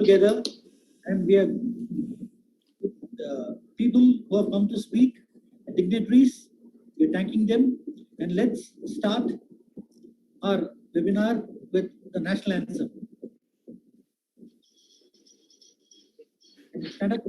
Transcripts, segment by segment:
together, and we have people who have come to speak, dignitaries. We're thanking them, and let's start our webinar with the national anthem. Stand up.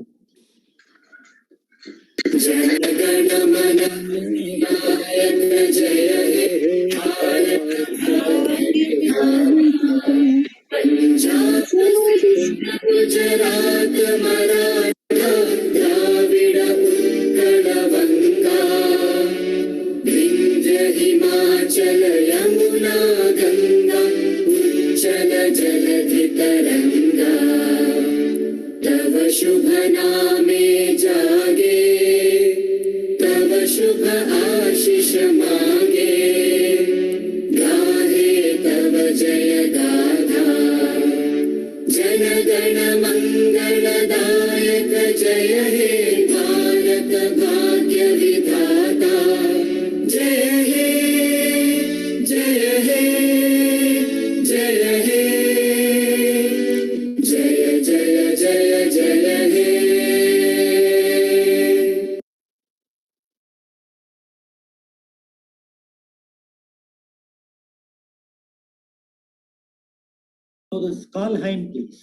Gujarat Maratha Dravid Utkal बंगा विंध्य हिमाचल यमुना गंगा उच्चल जलधि तरंगा तव शुभ नामे जागे तव शुभ आशीष मांगे गाहे तव जय गाथा जन गण मंगलदायक जय हे भारत भाग्य विधाता जय हे जय हे जय हे जय जय जय जय हे। So the SKAL hymn, please.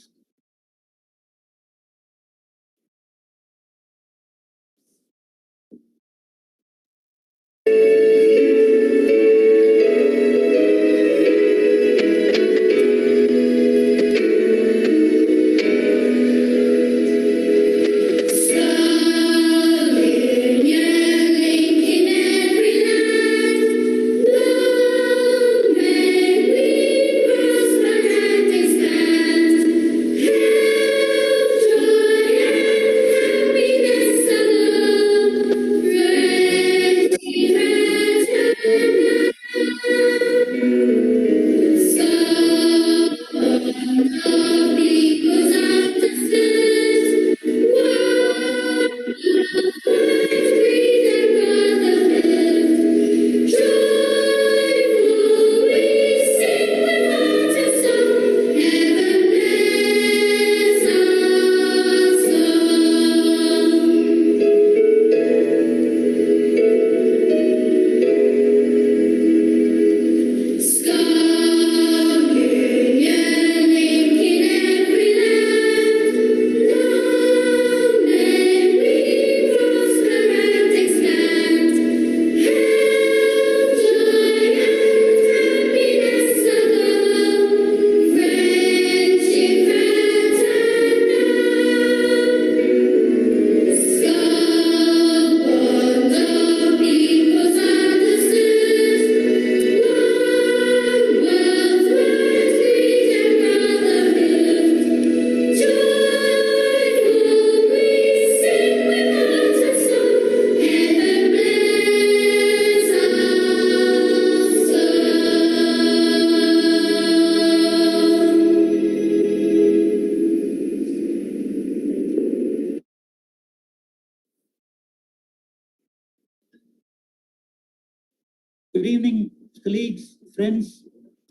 Good evening, colleagues, friends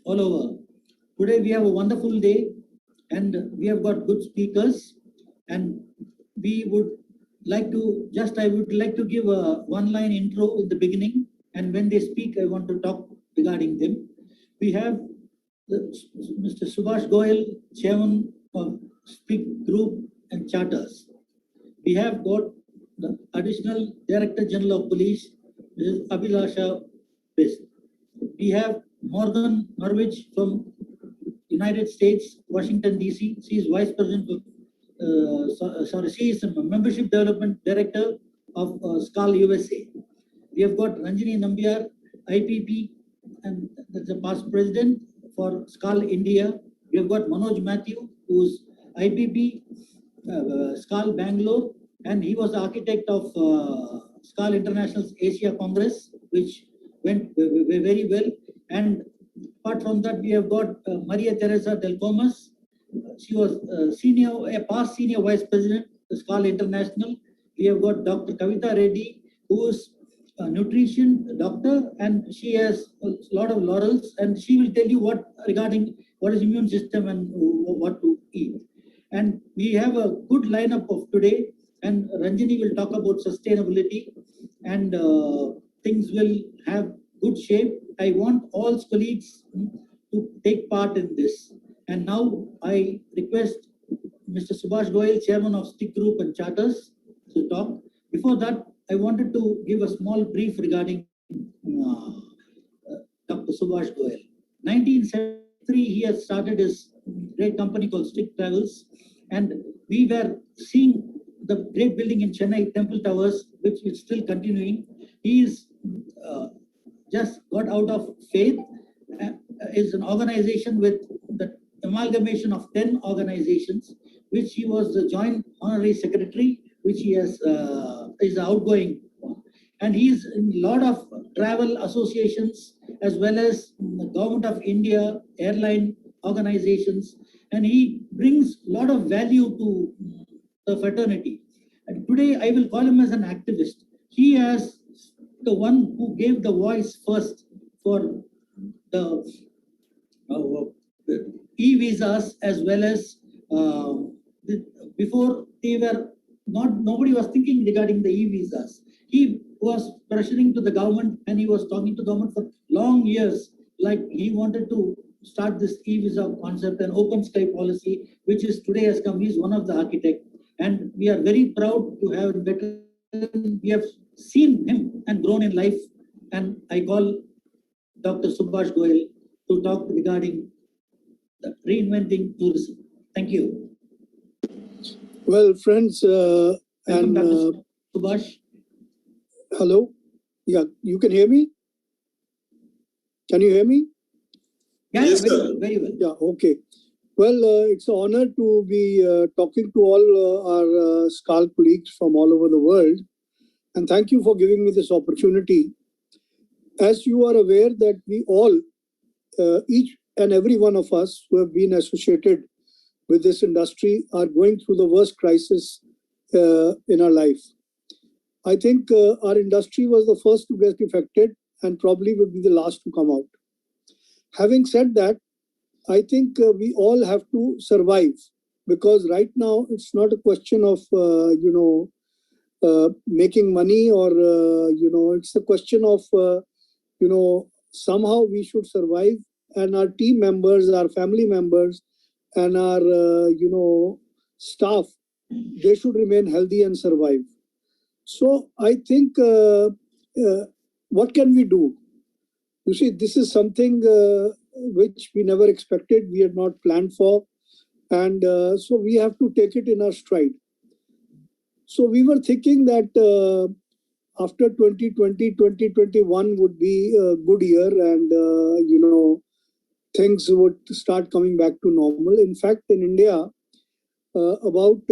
all over. Today we have a wonderful day and we have got good speakers, and we would like to I would like to give a one-line intro in the beginning, and when they speak, I want to talk regarding them. We have Mr. Subhash Goyal, Chairman of Speak Group and Charters. We have got the Additional Director General of Police, Mrs. Abhilasha. We have Morgan Norwich from United States, Washington, D.C. She is Vice President of, she is a Membership Development Director of SKAL USA. We have got Ranjini Nambiar, IPP, and that's the past president for SKAL India. We have got Manoj Matthew, who is IPP, SKAL Bangalore, and he was the architect of SKAL International Asia Congress, which went very well. And apart from that, we have got Maria Teresa Del Comas. She was a past senior vice president of SKAL International. We have got Dr. Kavita Reddy, who is a nutrition doctor, and she has a lot of laurels, and she will tell you what regarding what is immune system and what to eat. And we have a good lineup of today. And Ranjini will talk about sustainability, and things will have good shape. I want all colleagues to take part in this. And now I request Mr. Subhash Goyal, Chairman of Stick Group and Charters, to talk. Before that, I wanted to give a small brief regarding Dr. Subhash Goyal. 1973, he has started his great company called Stick Travels, and we were seeing the great building in Chennai, Temple Towers, which is still continuing. He is just got out of faith, is an organization with the amalgamation of 10 organizations, which he was the joint honorary secretary, which he has is outgoing. And he is in a lot of travel associations as well as the Government of India, airline organizations, and he brings a lot of value to the fraternity. And today I will call him as an activist. He is the one who gave the voice first for the e-visas, as well as before they were nobody was thinking regarding the e-visas. He was pressuring to the government, and he was talking to government for long years, like he wanted to start this e-visa concept and open sky policy, which is today has come. He's one of the architects, and we are very proud to have better. We have seen him and grown in life, and I call Dr. Subhash Goyal to talk regarding the reinventing tourism. Thank you. Well, friends, Welcome, Dr. Subhash. Hello. Yeah, you can hear me? Can you hear me? Yeah, Yes, very sir. well, very well. Yeah, okay. Well, it's an honor to be talking to all our SKAL colleagues from all over the world. And thank you for giving me this opportunity. As you are aware that we all, each and every one of us who have been associated with this industry are going through the worst crisis in our life. I think our industry was the first to get affected and probably would be the last to come out. Having said that, I think we all have to survive, because right now it's not a question of, making money or, it's a question of, somehow we should survive, and our team members, our family members, and our, staff, they should remain healthy and survive. So I think, what can we do? You see, this is something which we never expected, we had not planned for, and so we have to take it in our stride. So we were thinking that after 2020, 2021 would be a good year, and things would start coming back to normal. In fact, in India, about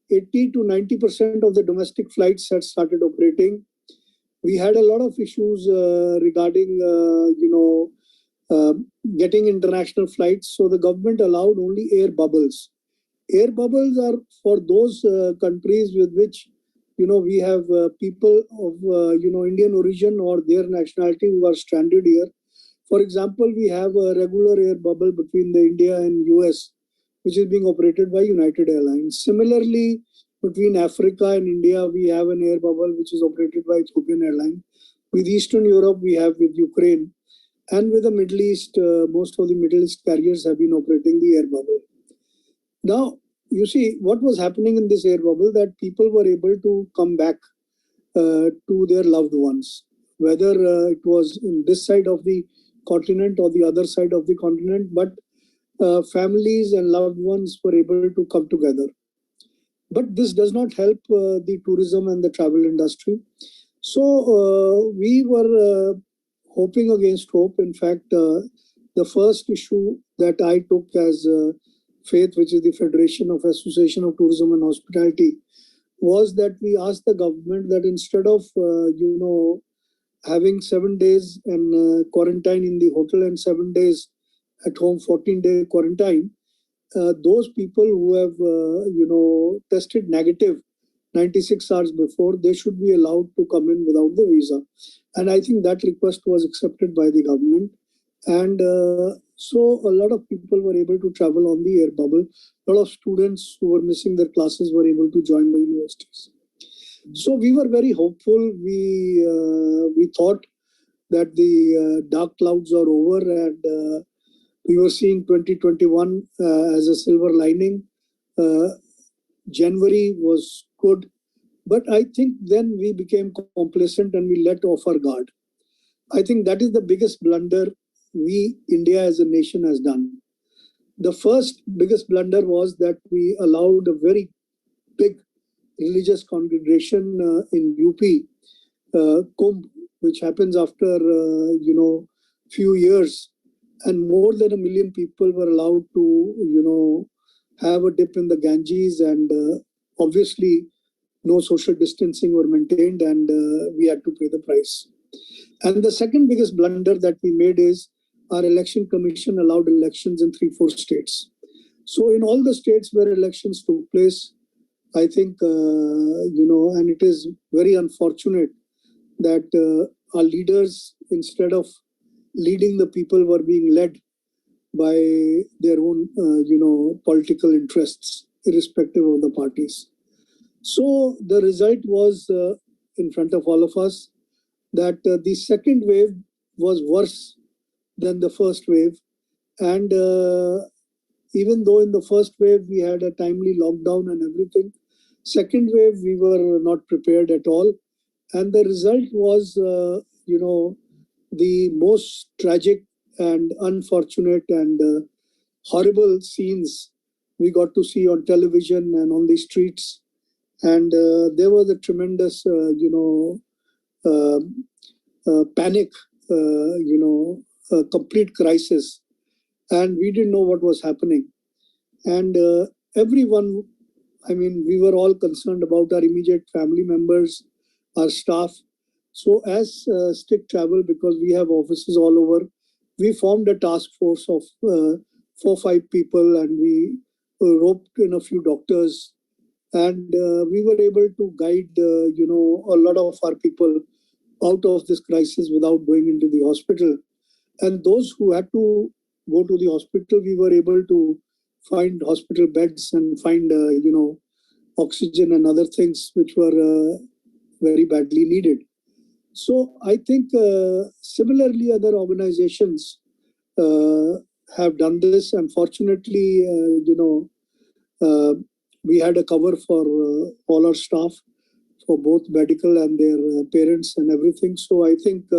80 to 90% of the domestic flights had started operating. We had a lot of issues regarding, getting international flights. So the government allowed only air bubbles. Air bubbles are for those countries with which, we have people of, Indian origin or their nationality who are stranded here. For example, we have a regular air bubble between the India and US, which is being operated by United Airlines. Similarly, between Africa and India, we have an air bubble which is operated by Ethiopian Airlines. With Eastern Europe, we have with Ukraine. And with the Middle East, most of the Middle East carriers have been operating the air bubble. Now, you see, what was happening in this air bubble, that people were able to come back to their loved ones, whether it was in this side of the continent or the other side of the continent, but families and loved ones were able to come together. But this does not help the tourism and the travel industry. So we were hoping against hope. In fact, the first issue that I took as FAITH, which is the Federation of Association of Tourism and Hospitality, was that we asked the government that instead of, having 7 days in quarantine in the hotel and 7 days at home, 14-day quarantine, those people who have, tested negative 96 hours before, they should be allowed to come in without the visa. And I think that request was accepted by the government. And so a lot of people were able to travel on the air bubble. A lot of students who were missing their classes were able to join the universities. So we were very hopeful. We thought that the dark clouds are over, and we were seeing 2021 as a silver lining. January was good, but I think then we became complacent and we let off our guard. I think that is the biggest blunder India as a nation has done. The first biggest blunder was that we allowed a very big religious congregation in UP, Kumbh, which happens after few years, and more than 1 million people were allowed to have a dip in the Ganges, and obviously no social distancing were maintained, and we had to pay the price. And the second biggest blunder that we made is our election commission allowed elections in 3-4 states. So in all the states where elections took place, I think, and it is very unfortunate that our leaders, instead of leading the people, were being led by their own, political interests, irrespective of the parties. So the result was in front of all of us, that the second wave was worse than the first wave. And even though in the first wave we had a timely lockdown and everything, second wave we were not prepared at all. And the result was, the most tragic and unfortunate and horrible scenes we got to see on television and on the streets. And there was a tremendous, panic, a complete crisis. And we didn't know what was happening. And everyone, we were all concerned about our immediate family members, our staff. So as Stick Travel, because we have offices all over, we formed a task force of 4-5 people, and we roped in a few doctors, and we were able to guide a lot of our people out of this crisis without going into the hospital. And those who had to go to the hospital, we were able to find hospital beds and find oxygen and other things which were very badly needed. So I think similarly other organizations have done this. Unfortunately, we had a cover for all our staff, for both medical and their parents and everything. So I think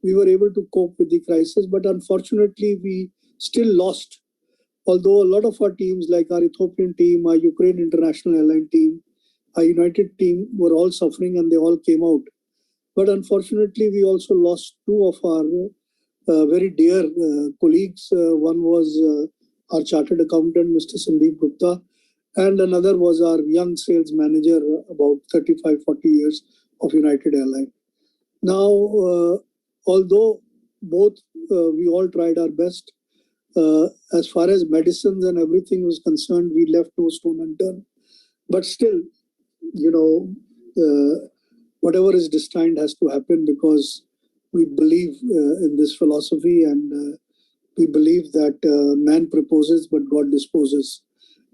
we were able to cope with the crisis, but unfortunately we still lost. Although a lot of our teams, like our Ethiopian team, our Ukraine International Airline team, our United team, were all suffering and they all came out. But unfortunately, we also lost 2 of our very dear colleagues. One was our chartered accountant, Mr. Sandeep Gupta, and another was our young sales manager, about 35-40 years, of United Airlines. Now, although both we all tried our best, as far as medicines and everything was concerned, we left no stone unturned. But still, whatever is destined has to happen, because we believe in this philosophy, and we believe that man proposes but God disposes.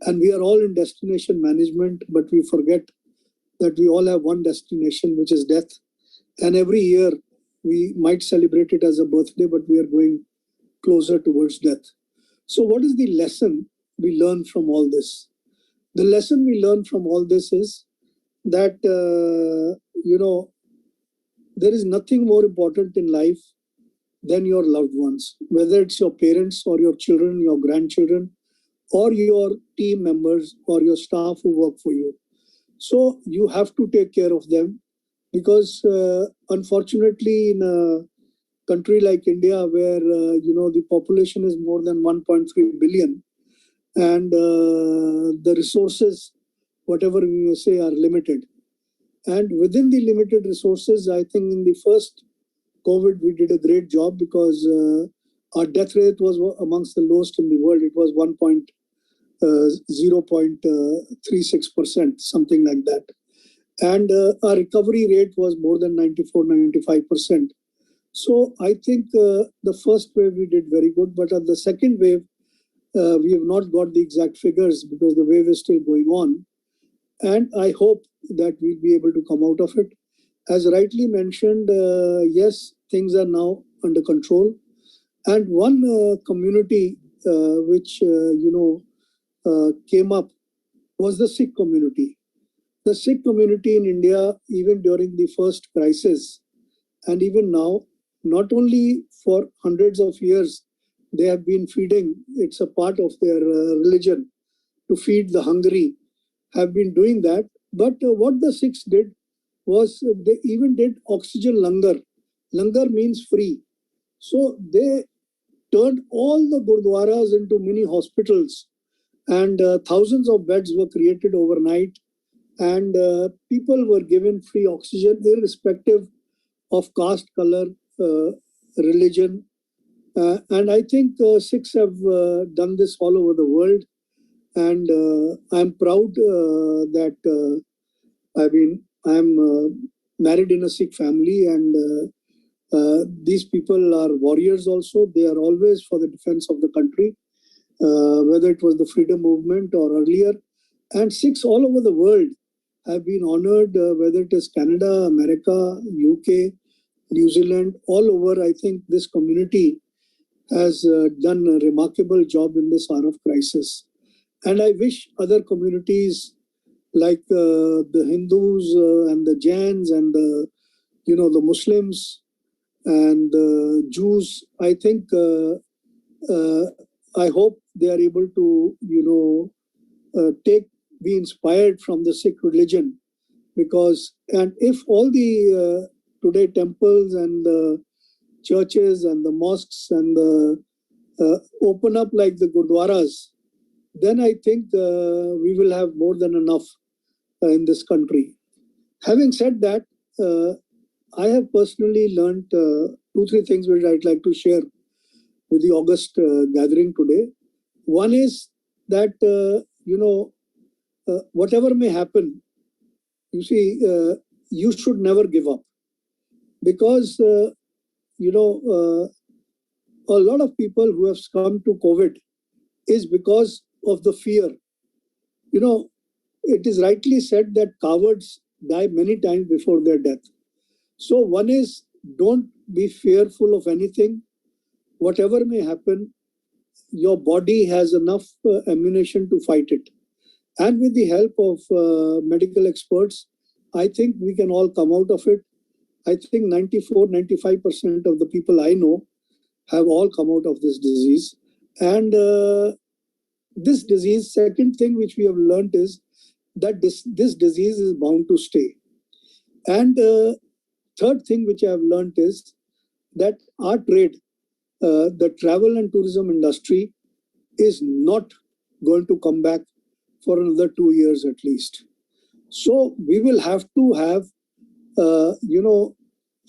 And we are all in destination management, but we forget that we all have one destination, which is death. And every year we might celebrate it as a birthday, but we are going closer towards death. So what is the lesson we learn from all this? The lesson we learn from all this is that, there is nothing more important in life than your loved ones, whether it's your parents or your children, your grandchildren, or your team members or your staff who work for you. So you have to take care of them, because unfortunately in a country like India, where the population is more than 1.3 billion, and the resources, whatever we may say, are limited. And within the limited resources, I think in the first COVID, we did a great job, because our death rate was amongst the lowest in the world. It was 0.36%, something like that. And our recovery rate was more than 94-95%. So I think the first wave we did very good, but at the second wave, we have not got the exact figures because the wave is still going on. And I hope that we'll be able to come out of it. As rightly mentioned, yes, things are now under control. And one community which came up was the Sikh community. The Sikh community in India, even during the first crisis, and even now, not only for hundreds of years, they have been feeding, it's a part of their religion to feed the hungry, have been doing that. But what the Sikhs did was they even did oxygen langar. Langar means free. So they turned all the gurdwaras into mini hospitals, and thousands of beds were created overnight, and people were given free oxygen irrespective of caste, color, religion. And I think Sikhs have done this all over the world. And I'm proud that I'm married in a Sikh family, and these people are warriors also. They are always for the defense of the country, whether it was the freedom movement or earlier. And Sikhs all over the world have been honored, whether it is Canada, America, UK, New Zealand, all over. I think this community has done a remarkable job in this hour of crisis. And I wish other communities like the Hindus and the Jains and the Muslims and the Jews, I think I hope they are able to be inspired from the Sikh religion, because and if all the today temples and the churches and the mosques and the open up like the gurdwaras, then I think we will have more than enough in this country. Having said that, I have personally learned 2-3 things which I'd like to share with the August gathering today. One is that whatever may happen, you see, you should never give up, because a lot of people who have succumbed to COVID is because of the fear. It is rightly said that cowards die many times before their death. So one is, don't be fearful of anything. Whatever may happen, your body has enough ammunition to fight it. And with the help of medical experts, I think we can all come out of it. I think 94-95% of the people I know have all come out of this disease. And this disease, second thing which we have learned is that this disease is bound to stay. And third thing which I have learned is that our trade, the travel and tourism industry, is not going to come back for another 2 years at least. So we will have to have,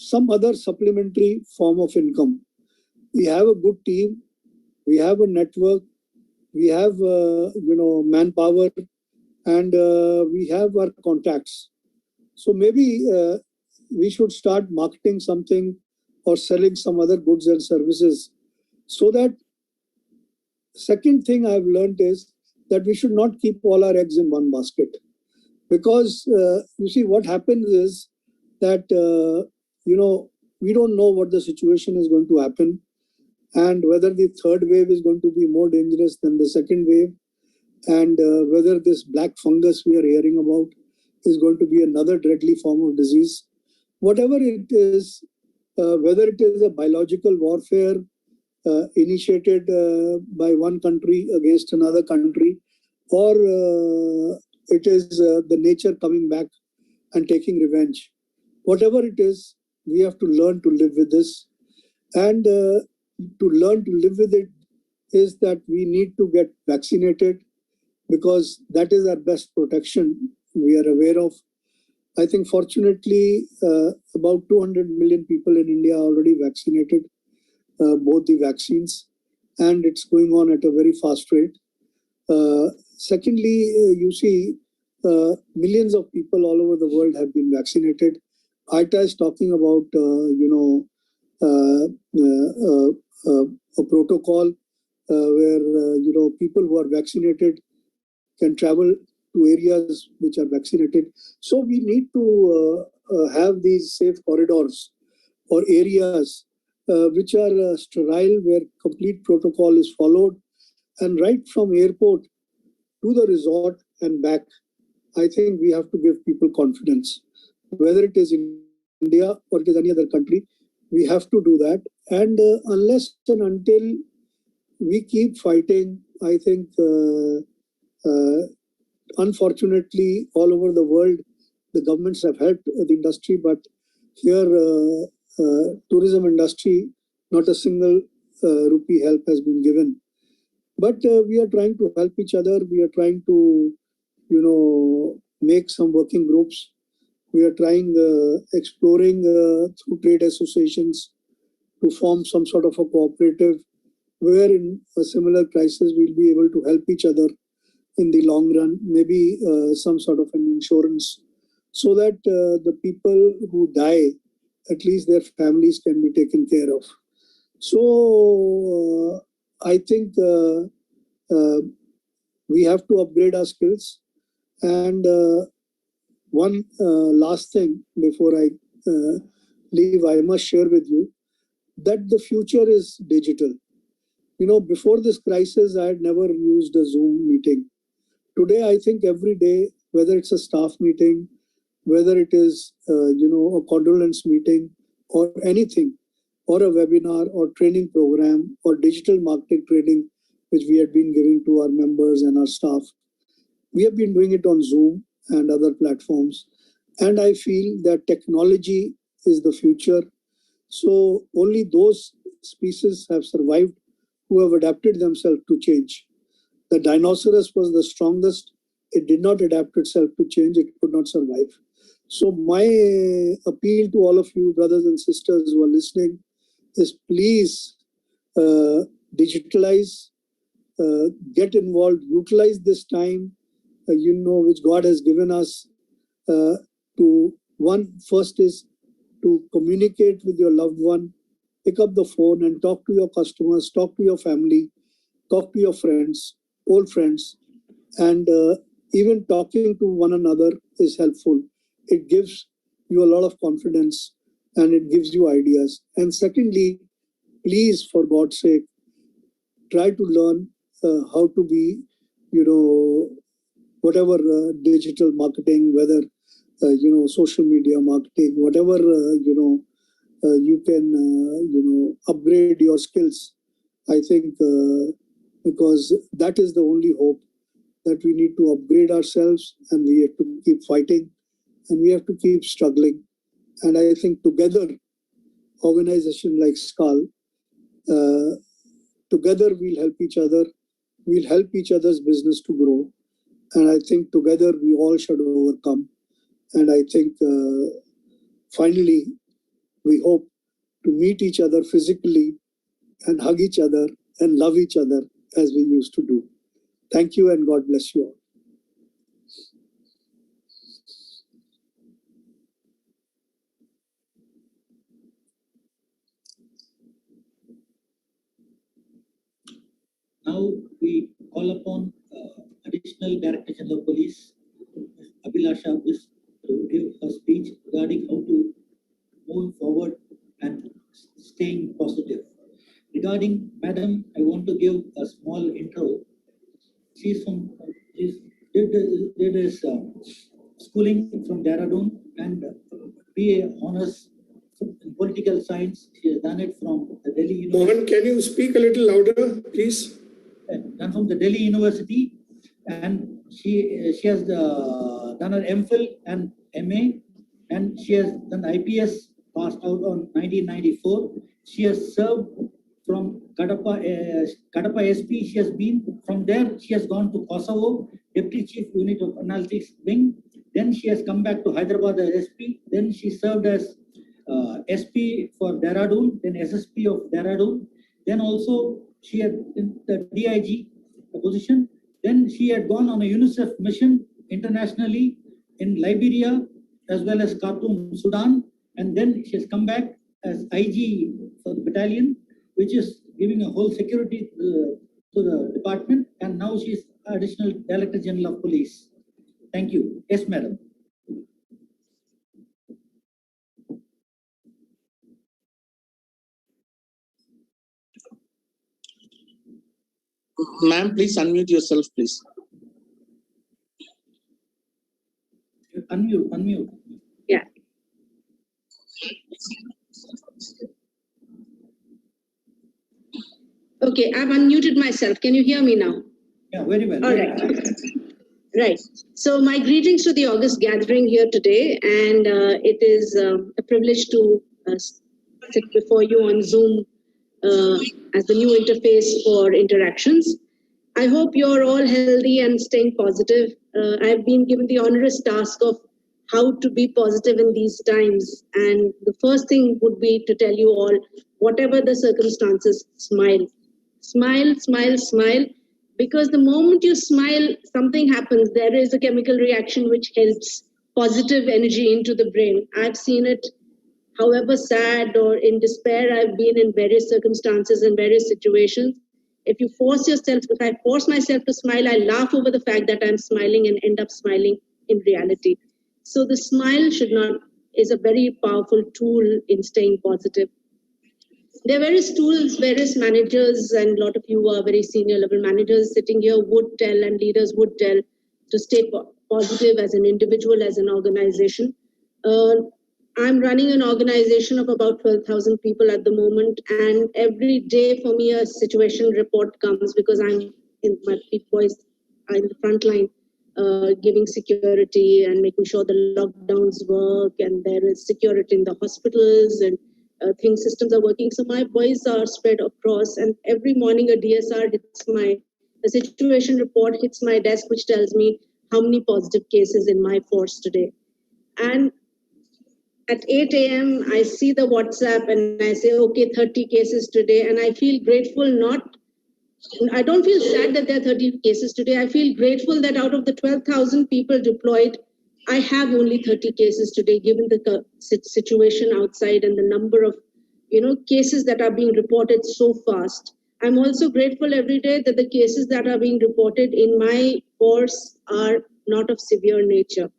some other supplementary form of income. We have a good team, we have a network, we have, manpower, and we have our contacts. So maybe we should start marketing something or selling some other goods and services. So that second thing I've learned is that we should not keep all our eggs in one basket. Because you see, what happens is that, we don't know what the situation is going to happen, and whether the third wave is going to be more dangerous than the second wave, and whether this black fungus we are hearing about is going to be another deadly form of disease. Whatever it is, whether it is a biological warfare initiated by one country against another country, or it is the nature coming back and taking revenge. Whatever it is, we have to learn to live with this. And to learn to live with it is that we need to get vaccinated, because that is our best protection we are aware of. I think fortunately about 200 million people in India are already vaccinated, both the vaccines, and it's going on at a very fast rate. Secondly, you see, millions of people all over the world have been vaccinated. ITA is talking about, a protocol where people who are vaccinated can travel to areas which are vaccinated. So we need to have these safe corridors or areas which are sterile, where complete protocol is followed, and right from airport to the resort and back. I think we have to give people confidence, whether it is India or it is any other country. We have to do that, and unless and until we keep fighting, I think unfortunately all over the world the governments have helped the industry, but here tourism industry, not a single rupee help has been given. But we are trying to help each other. We are trying to make some working groups. We are trying exploring through trade associations to form some sort of a cooperative where in a similar crisis we'll be able to help each other in the long run, maybe some sort of an insurance, so that the people who die, at least their families can be taken care of. So I think we have to upgrade our skills. And one last thing before I leave, I must share with you that the future is digital. Before this crisis, I had never used a Zoom meeting. Today, I think every day, whether it's a staff meeting, whether it is a condolence meeting or anything, or a webinar or training program or digital marketing training, which we had been giving to our members and our staff, we have been doing it on Zoom and other platforms. And I feel that technology is the future. So only those species have survived who have adapted themselves to change. The dinosaurus was the strongest. It did not adapt itself to change. It could not survive. So my appeal to all of you, brothers and sisters who are listening, is please digitalize, get involved, utilize this time, which God has given us to, first is to communicate with your loved one, pick up the phone and talk to your customers, talk to your family, talk to your friends, old friends, and even talking to one another is helpful. It gives you a lot of confidence and it gives you ideas. And secondly, please, for God's sake, try to learn how to be, whatever digital marketing, whether, social media marketing, whatever, you can, upgrade your skills. I think because that is the only hope, that we need to upgrade ourselves and we have to keep fighting and we have to keep struggling. And I think together, organization like SKAL, together we'll help each other. We'll help each other's business to grow. And I think together we all should overcome. And I think finally, we hope to meet each other physically and hug each other and love each other as we used to do. Thank you and God bless you all. Now we call upon Additional Director General of Police, Abhilasha, to give a speech regarding how to move forward and staying positive. Regarding Madam, I want to give a small intro. She's did his schooling from Dehradun and BA honors in political science. She has done it from the Delhi University. Mohan, can you speak a little louder, please? Done from the Delhi University, and she has done her MPhil and MA, and she has done IPS, passed out on 1994. She has served from Kadapa SP. She has been from there. She has gone to Kosovo, Deputy Chief Unit of Analytics Wing. Then she has come back to Hyderabad as SP. Then she served as SP for Dehradun, then SSP of Dehradun. Then also she had in the DIG position. Then she had gone on a UNICEF mission internationally in Liberia as well as Khartoum, Sudan. And then she has come back as IG for the battalion, which is giving a whole security to the department, and now she is Additional Director General of Police. Thank you. Yes, madam. Ma'am, please unmute yourself, please. Unmute. Yeah. Okay, I've unmuted myself. Can you hear me now? Yeah, very well. All right. Right. So my greetings to the August gathering here today, and it is a privilege to sit before you on Zoom as the new interface for interactions. I hope you're all healthy and staying positive. I've been given the onerous task of how to be positive in these times. And the first thing would be to tell you all, whatever the circumstances, smile. Smile, smile, smile. Because the moment you smile, something happens. There is a chemical reaction which helps positive energy into the brain. I've seen it. However sad or in despair I've been in various circumstances and various situations. If I force myself to smile, I laugh over the fact that I'm smiling and end up smiling in reality. So the smile is a very powerful tool in staying positive. There are various tools, various managers, and a lot of you are very senior level managers sitting here would tell, and leaders would tell, to stay positive as an individual, as an organization. I'm running an organization of about 12,000 people at the moment, and every day for me a situation report comes because I'm in my boys are in the front line, giving security and making sure the lockdowns work, and there is security in the hospitals and systems are working. So my boys are spread across, and every morning a DSR a situation report hits my desk, which tells me how many positive cases in my force today. And at 8 a.m., I see the WhatsApp and I say, okay, 30 cases today. And I feel grateful, I don't feel sad that there are 30 cases today. I feel grateful that out of the 12,000 people deployed, I have only 30 cases today, given the situation outside and the number of, cases that are being reported so fast. I'm also grateful every day that the cases that are being reported in my force are not of severe nature.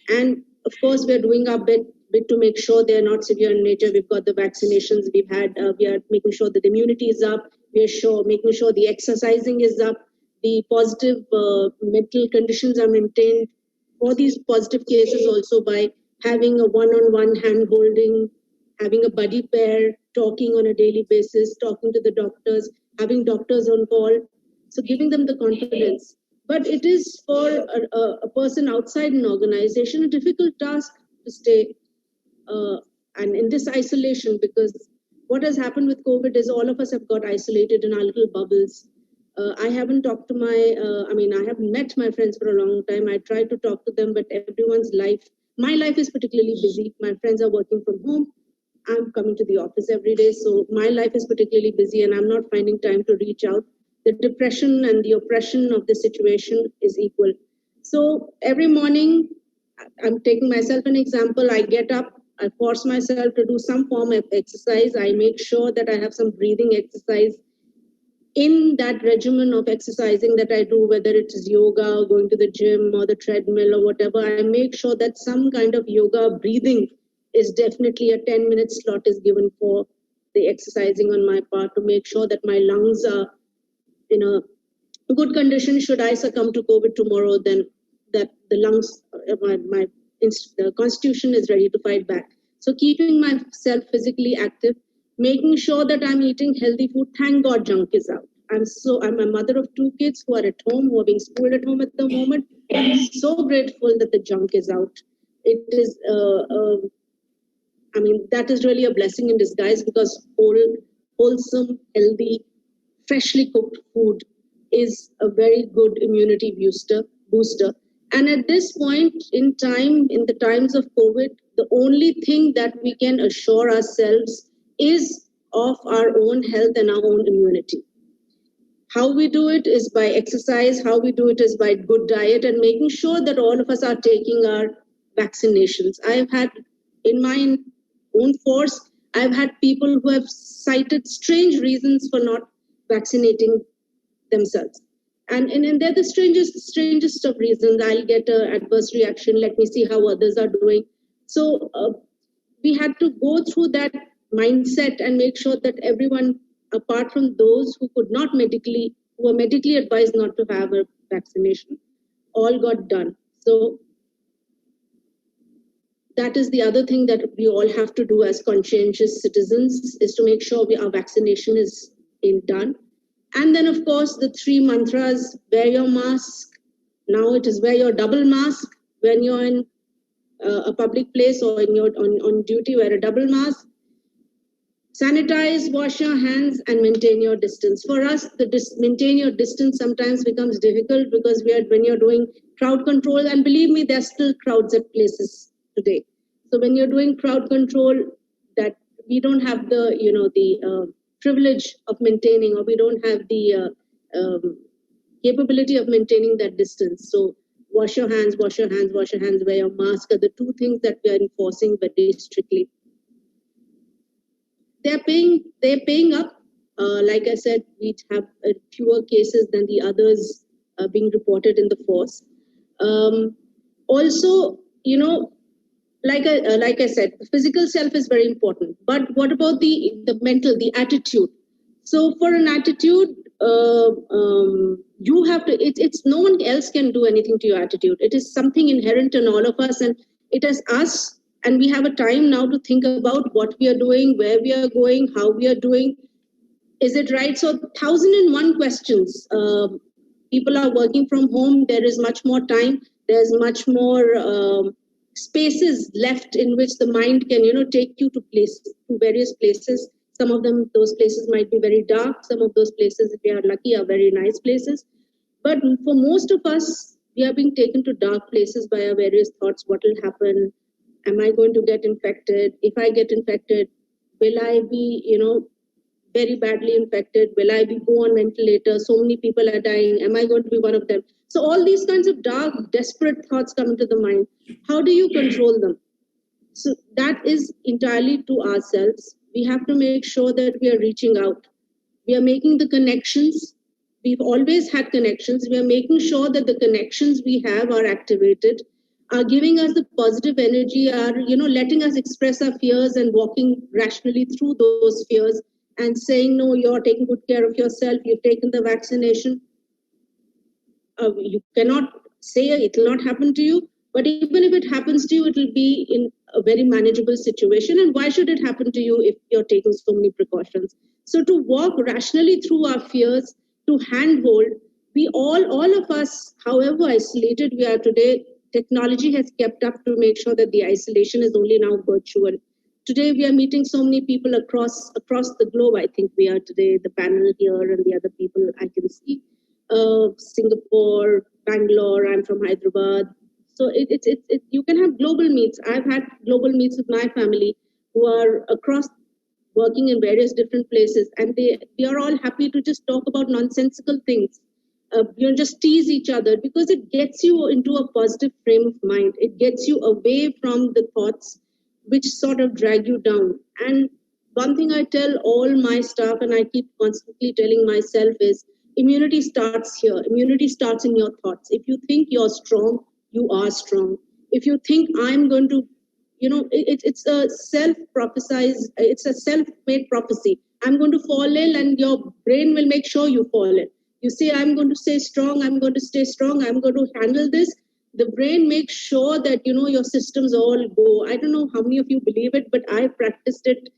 And of course, we're doing our bit to make sure they're not severe in nature. We've got the vaccinations. We are making sure that the immunity is up. We are making sure the exercising is up. The positive mental conditions are maintained for these positive cases also by having a one-on-one hand-holding, having a buddy pair, talking on a daily basis, talking to the doctors, having doctors on call. So giving them the confidence. But it is for a person outside an organization a difficult task to stay and in this isolation, because what has happened with COVID is all of us have got isolated in our little bubbles. I haven't talked to I haven't met my friends for a long time. I try to talk to them, but my life is particularly busy. My friends are working from home. I'm coming to the office every day. So my life is particularly busy and I'm not finding time to reach out. The depression and the oppression of the situation is equal. So every morning, I'm taking myself an example. I get up, I force myself to do some form of exercise. I make sure that I have some breathing exercise in that regimen of exercising that I do, whether it is yoga, or going to the gym or the treadmill or whatever. I make sure that some kind of yoga breathing is definitely a 10-minute slot is given for the exercising on my part to make sure that my lungs are in a good condition. Should I succumb to COVID tomorrow, then that the lungs, the constitution is ready to fight back. So keeping myself physically active, making sure that I'm eating healthy food. Thank God junk is out. I'm a mother of 2 kids who are at home, who are being schooled at home at the moment. I'm so grateful that the junk is out. It is, that is really a blessing in disguise, because wholesome, healthy, freshly cooked food is a very good immunity booster. And at this point in time, in the times of COVID, the only thing that we can assure ourselves is of our own health and our own immunity. How we do it is by exercise. How we do it is by good diet and making sure that all of us are taking our vaccinations. I have had in my own force, I've had people who have cited strange reasons for not vaccinating themselves. And they're the strangest of reasons. I'll get an adverse reaction. Let me see how others are doing. So we had to go through that mindset and make sure that everyone, apart from those who were medically advised not to have a vaccination, all got done. So that is the other thing that we all have to do as conscientious citizens, is to make sure our vaccination is done. And then, of course, the 3 mantras: wear your mask. Now it is wear your double mask when you're in a public place or on duty. Wear a double mask. Sanitize, wash your hands, and maintain your distance. For us, maintain your distance sometimes becomes difficult because when you're doing crowd control, and believe me, there's still crowds at places today. So when you're doing crowd control, that we don't have the privilege of maintaining, or we don't have the capability of maintaining that distance. So wash your hands, wash your hands, wash your hands, wear your mask are the 2 things that we are enforcing very strictly. They're paying up. Like I said, we have fewer cases than the others being reported in the force. Also, like I said, the physical self is very important. But what about the mental, the attitude? So for an attitude, you have to. It's no one else can do anything to your attitude. It is something inherent in all of us, and it is us. And we have a time now to think about what we are doing, where we are going, how we are doing. Is it right? So 1,001 questions. People are working from home. There is much more time. There's much more spaces left in which the mind can, take you to various places. Some of them, those places might be very dark. Some of those places, if you are lucky, are very nice places. But for most of us, we are being taken to dark places by our various thoughts. What will happen? Am I going to get infected? If I get infected, will I be, very badly infected? Will I go on ventilator? So many people are dying. Am I going to be one of them? So all these kinds of dark, desperate thoughts come into the mind. How do you control them? So that is entirely to ourselves. We have to make sure that we are reaching out. We are making the connections. We've always had connections. We are making sure that the connections we have are activated, are giving us the positive energy, are, letting us express our fears and walking rationally through those fears and saying, no, you're taking good care of yourself. You've taken the vaccination. You cannot say it will not happen to you. But even if it happens to you, it will be in a very manageable situation. And why should it happen to you if you're taking so many precautions? So to walk rationally through our fears, to handhold, we all of us, however isolated we are today, technology has kept up to make sure that the isolation is only now virtual. Today we are meeting so many people across the globe. I think we are today, the panel here and the other people I can see. Singapore, Bangalore, I'm from Hyderabad. So you can have global meets. I've had global meets with my family who are across, working in various different places, and they are all happy to just talk about nonsensical things. Just tease each other, because it gets you into a positive frame of mind. It gets you away from the thoughts which sort of drag you down. And one thing I tell all my staff, and I keep constantly telling myself, is immunity starts here. Immunity starts in your thoughts. If you think you're strong, you are strong. If you think I'm going to, it's a self-prophesized, it's a self-made prophecy. I'm going to fall ill, and your brain will make sure you fall ill. You say, I'm going to stay strong, I'm going to stay strong, I'm going to handle this. The brain makes sure that, your systems all go. I don't know how many of you believe it, but I practiced it.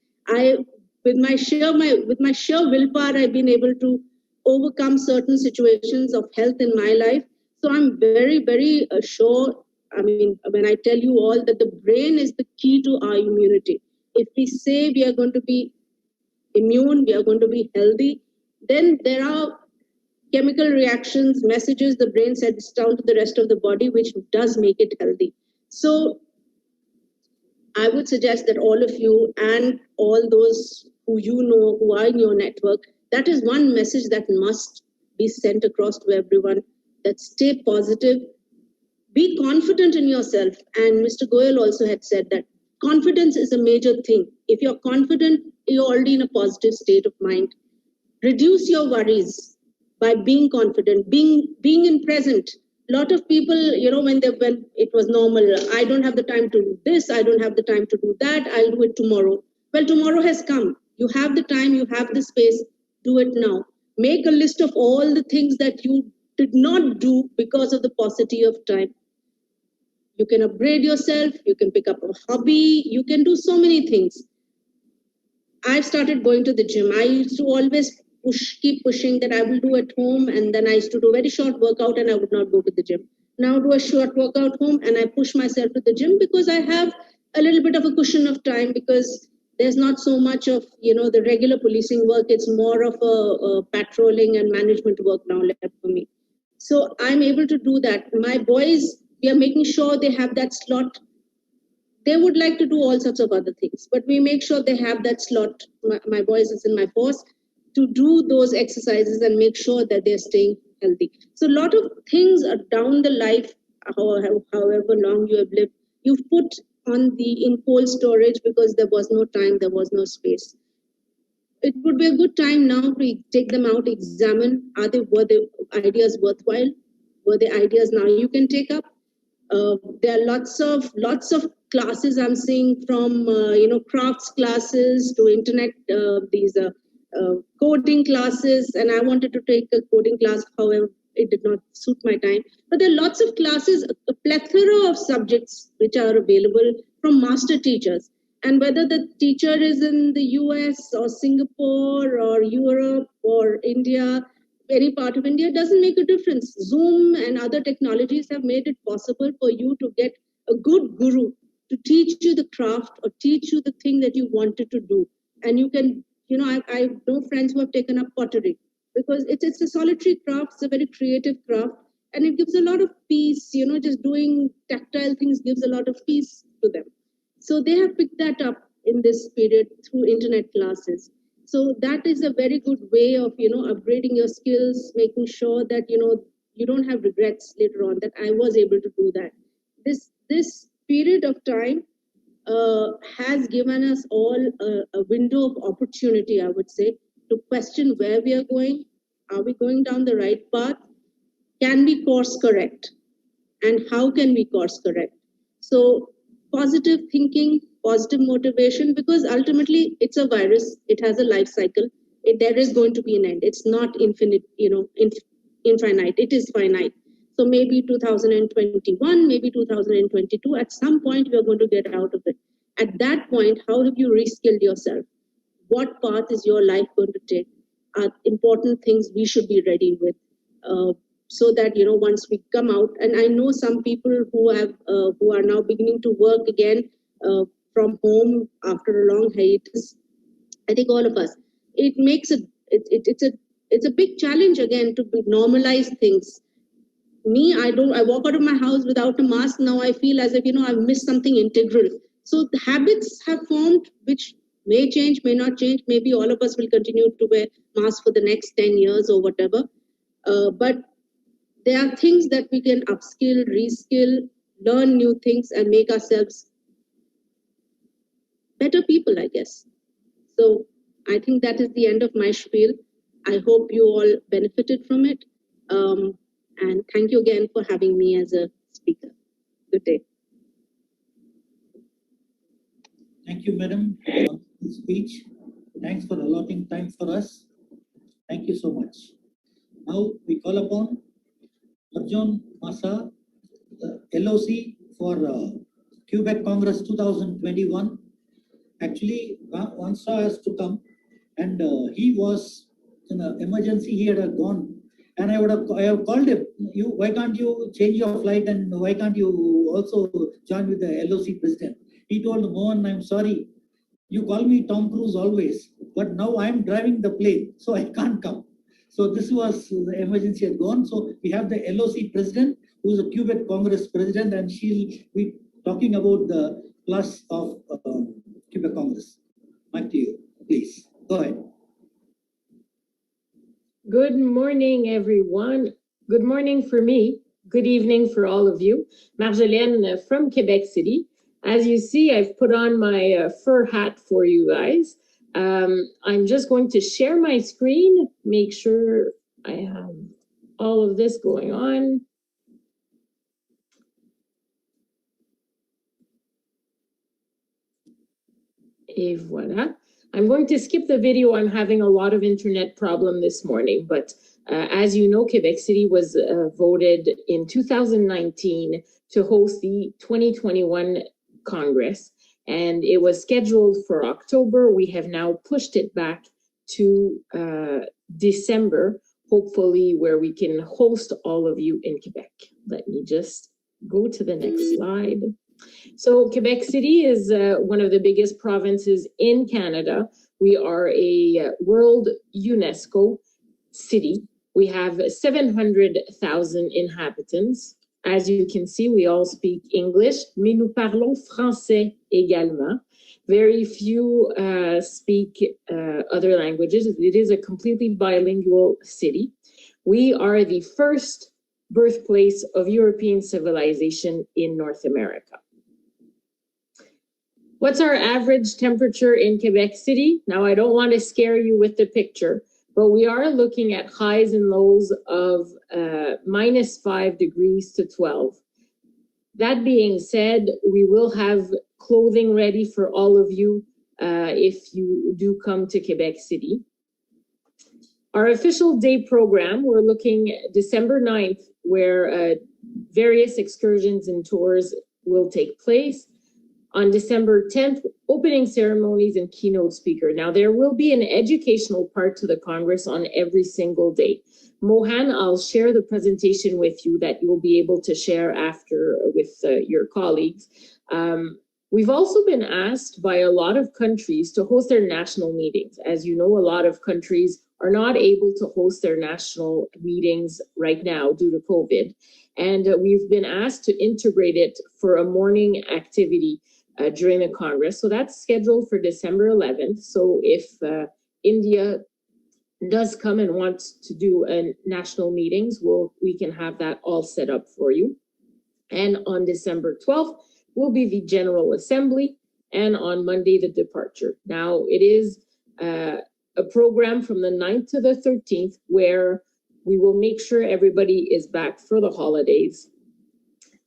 With my sheer willpower, I've been able to overcome certain situations of health in my life. So I'm very, very sure. I mean, when I tell you all that the brain is the key to our immunity. If we say we are going to be immune, we are going to be healthy, then there are chemical reactions, messages the brain sends down to the rest of the body, which does make it healthy. So I would suggest that all of you and all those who who are in your network, that is one message that must be sent across to everyone, that stay positive, be confident in yourself. And Mr. Goyal also had said that confidence is a major thing. If you're confident, you're already in a positive state of mind. Reduce your worries by being confident, being in present. A lot of people, when it was normal, I don't have the time to do this, I don't have the time to do that, I'll do it tomorrow. Well, tomorrow has come. You have the time, you have the space, do it now. Make a list of all the things that you did not do because of the paucity of time. You can upgrade yourself, you can pick up a hobby, you can do so many things. I've started going to the gym. I used to always keep pushing that I will do at home, and then I used to do very short workout and I would not go to the gym. Now do a short workout home and I push myself to the gym because I have a little bit of a cushion of time, because there's not so much of the regular policing work. It's more of a patrolling and management work now left for me. So I'm able to do that. My boys, we are making sure they have that slot. They would like to do all sorts of other things, but we make sure they have that slot. My boys is in my force to do those exercises and make sure that they're staying healthy. So a lot of things are down the life, however long you have lived, you've put on in cold storage because there was no time, there was no space. It would be a good time now to take them out, examine, were the ideas worthwhile? Were the ideas now you can take up? There are lots of classes I'm seeing, from crafts classes to internet, these coding classes, and I wanted to take a coding class. However, it did not suit my time. But there are lots of classes, a plethora of subjects which are available from master teachers. And whether the teacher is in the US or Singapore or Europe or India, any part of India, doesn't make a difference. Zoom and other technologies have made it possible for you to get a good guru to teach you the craft or teach you the thing that you wanted to do. And you can, I know friends who have taken up pottery, because it's a solitary craft, it's a very creative craft, and it gives a lot of peace. Just doing tactile things gives a lot of peace to them. So they have picked that up in this period through internet classes. So that is a very good way of, upgrading your skills, making sure that, you don't have regrets later on, that I was able to do that. This period of time has given us all a window of opportunity, I would say, to question where we are going. Are we going down the right path? Can we course correct? And how can we course correct? So positive thinking, positive motivation, because ultimately it's a virus. It has a life cycle. There is going to be an end. It's not infinite, infinite. It is finite. So maybe 2021, maybe 2022, at some point we are going to get out of it. At that point, how have you reskilled yourself? What path is your life going to take? Are important things we should be ready with. So that once we come out, and I know some people who are now beginning to work again from home after a long hiatus. I think all of us, it makes it's a big challenge again to normalize things. Me, I walk out of my house without a mask. Now I feel as if I've missed something integral. So the habits have formed, which may change, may not change. Maybe all of us will continue to wear masks for the next 10 years or whatever. But there are things that we can upskill, reskill, learn new things, and make ourselves better people, I guess. So I think that is the end of my spiel. I hope you all benefited from it. And thank you again for having me as a speaker. Good day. Thank you, madam, for the speech. Thanks for allotting time for us. Thank you so much. Now we call upon Arjun Masa, LOC for Quebec Congress 2021. Actually, Wansa has to come, and he was in an emergency. He had gone, and I have called him. Why can't you change your flight, and why can't you also join with the LOC president? He told Mohan, I'm sorry. You call me Tom Cruise always, but now I'm driving the plane, so I can't come. So this was the emergency had gone. So we have the LOC president, who is a Quebec Congress president, and she'll be talking about the plus of Quebec Congress. Back to you, please. Go ahead. Good morning, everyone. Good morning for me. Good evening for all of you. Marjolaine from Quebec City. As you see, I've put on my fur hat for you guys. I'm just going to share my screen, make sure I have all of this going on. Et voilà. I'm going to skip the video. I'm having a lot of internet problem this morning, but as you know, Quebec City was voted in 2019 to host the 2021 Congress, and it was scheduled for October. We have now pushed it back to December, hopefully where we can host all of you in Quebec. Let me just go to the next slide. So Quebec City is one of the biggest provinces in Canada. We are a World UNESCO city. We have 700,000 inhabitants. As you can see, we all speak English, mais nous parlons français également. Very few speak other languages. It is a completely bilingual city. We are the first birthplace of European civilization in North America. What's our average temperature in Quebec City? Now, I don't want to scare you with the picture, but we are looking at highs and lows of -5 degrees to 12. That being said, we will have clothing ready for all of you if you do come to Quebec City. Our official day program, we're looking at December 9th, where various excursions and tours will take place. On December 10th, opening ceremonies and keynote speaker. Now, there will be an educational part to the Congress on every single day. Mohan, I'll share the presentation with you that you'll be able to share after with your colleagues. We've also been asked by a lot of countries to host their national meetings. As you know, a lot of countries are not able to host their national meetings right now due to COVID. And we've been asked to integrate it for a morning activity during the Congress. So that's scheduled for December 11th. So if India does come and wants to do national meetings, we can have that all set up for you. And on December 12th will be the General Assembly, and on Monday, the departure. Now, it is a program from the 9th to the 13th where we will make sure everybody is back for the holidays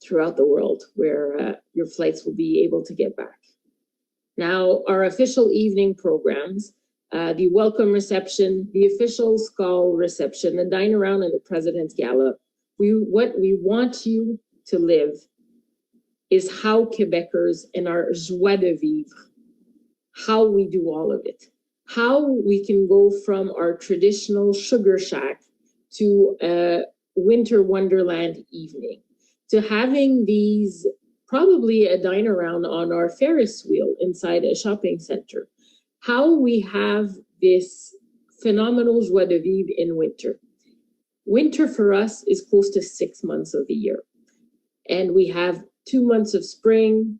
throughout the world, where your flights will be able to get back. Now, our official evening programs, the welcome reception, the official SKAL reception, the dine around, and the President's Gala. What we want you to live is how Quebecers and our joie de vivre, how we do all of it, how we can go from our traditional sugar shack to a winter wonderland evening, to having these, probably a dine around on our Ferris wheel inside a shopping center, how we have this phenomenal joie de vivre in winter. Winter for us is close to 6 months of the year. And we have 2 months of spring,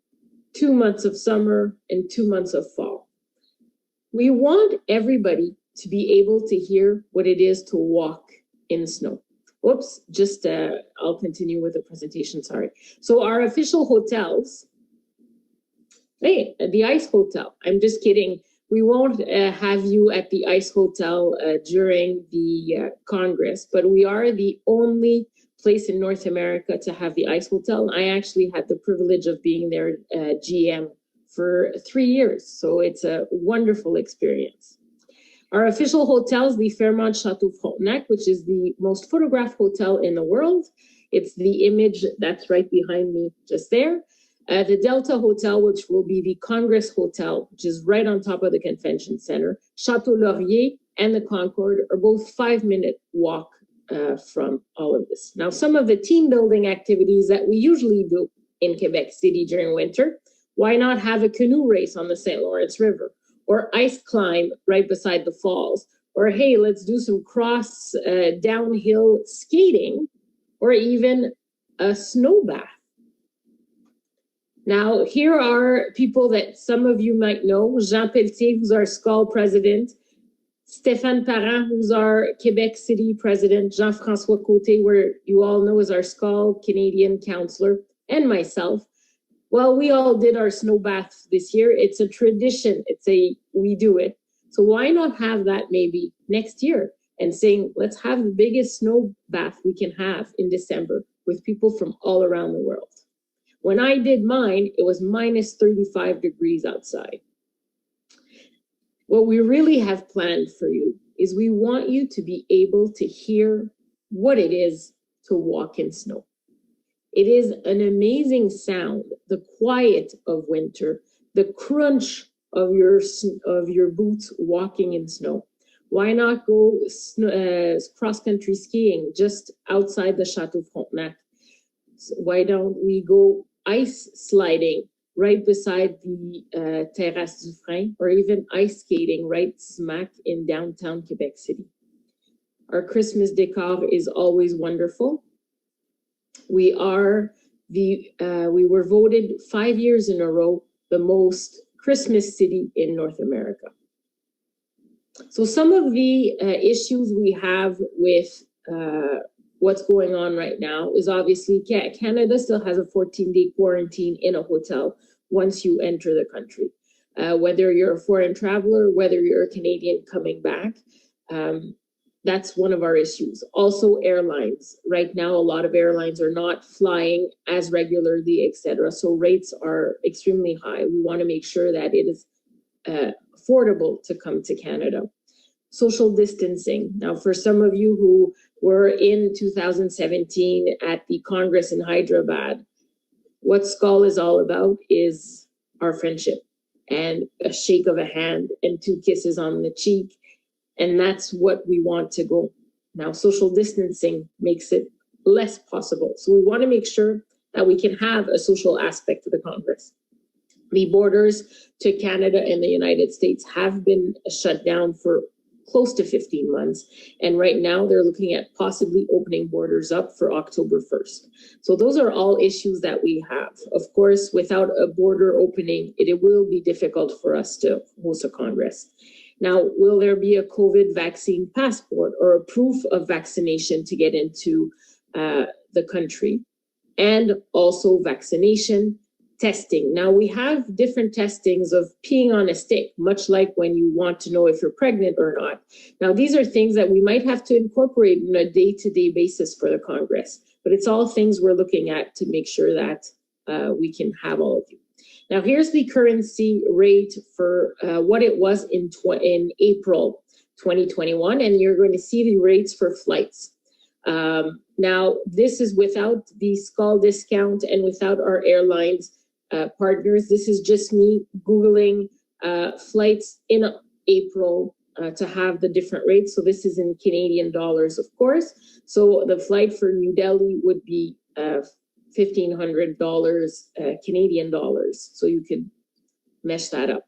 2 months of summer, and 2 months of fall. We want everybody to be able to hear what it is to walk in snow. Whoops, just I'll continue with the presentation, sorry. So our official hotels, hey, the Ice Hotel, I'm just kidding. We won't have you at the Ice Hotel during the Congress, but we are the only place in North America to have the Ice Hotel. I actually had the privilege of being their GM for 3 years, so it's a wonderful experience. Our official hotels, the Fairmont Chateau Frontenac, which is the most photographed hotel in the world. It's the image that's right behind me just there. The Delta Hotel, which will be the Congress Hotel, which is right on top of the Convention Center. Chateau Laurier and the Concorde are both 5-minute walk from all of this. Now, some of the team building activities that we usually do in Quebec City during winter, why not have a canoe race on the St. Lawrence River? Or ice climb right beside the falls, or hey, let's do some cross downhill skating, or even a snow bath. Now, here are people that some of you might know. Jean Pelletier, who's our SKAL president, Stéphane Parent, who's our Quebec City president, Jean-François Côté, where you all know is our SKAL Canadian councillor, and myself. Well, we all did our snow bath this year. It's a tradition. We do it. So why not have that maybe next year and saying, let's have the biggest snow bath we can have in December with people from all around the world. When I did mine, it was minus 35 degrees outside. What we really have planned for you is we want you to be able to hear what it is to walk in snow. It is an amazing sound, the quiet of winter, the crunch of your boots walking in snow. Why not go cross-country skiing just outside the Chateau Frontenac? Why don't we go ice sliding right beside the Terrasse du Frein, or even ice skating right smack in downtown Quebec City? Our Christmas decor is always wonderful. We were voted 5 years in a row the most Christmas city in North America. So some of the issues we have with what's going on right now is obviously Canada still has a 14-day quarantine in a hotel once you enter the country. Whether you're a foreign traveler, whether you're a Canadian coming back, that's one of our issues. Also airlines. Right now, a lot of airlines are not flying as regularly, etc. So rates are extremely high. We want to make sure that it is affordable to come to Canada. Social distancing. Now, for some of you who were in 2017 at the Congress in Hyderabad, what SKAL is all about is our friendship and a shake of a hand and 2 kisses on the cheek. And that's what we want to go. Now, social distancing makes it less possible. So we want to make sure that we can have a social aspect to the Congress. The borders to Canada and the United States have been shut down for close to 15 months. And right now they're looking at possibly opening borders up for October 1st. So those are all issues that we have. Of course, without a border opening, it will be difficult for us to host a Congress. Now, will there be a COVID vaccine passport or a proof of vaccination to get into the country? And also vaccination testing. Now, we have different testings of peeing on a stick, much like when you want to know if you're pregnant or not. Now, these are things that we might have to incorporate on a day-to-day basis for the Congress, but it's all things we're looking at to make sure that we can have all of you. Now, here's the currency rate for what it was in April 2021, and you're going to see the rates for flights. Now, this is without the SKAL discount and without our airlines partners. This is just me Googling flights in April to have the different rates. So this is in Canadian dollars, of course. So the flight for New Delhi would be $1,500 Canadian dollars. So you could mesh that up.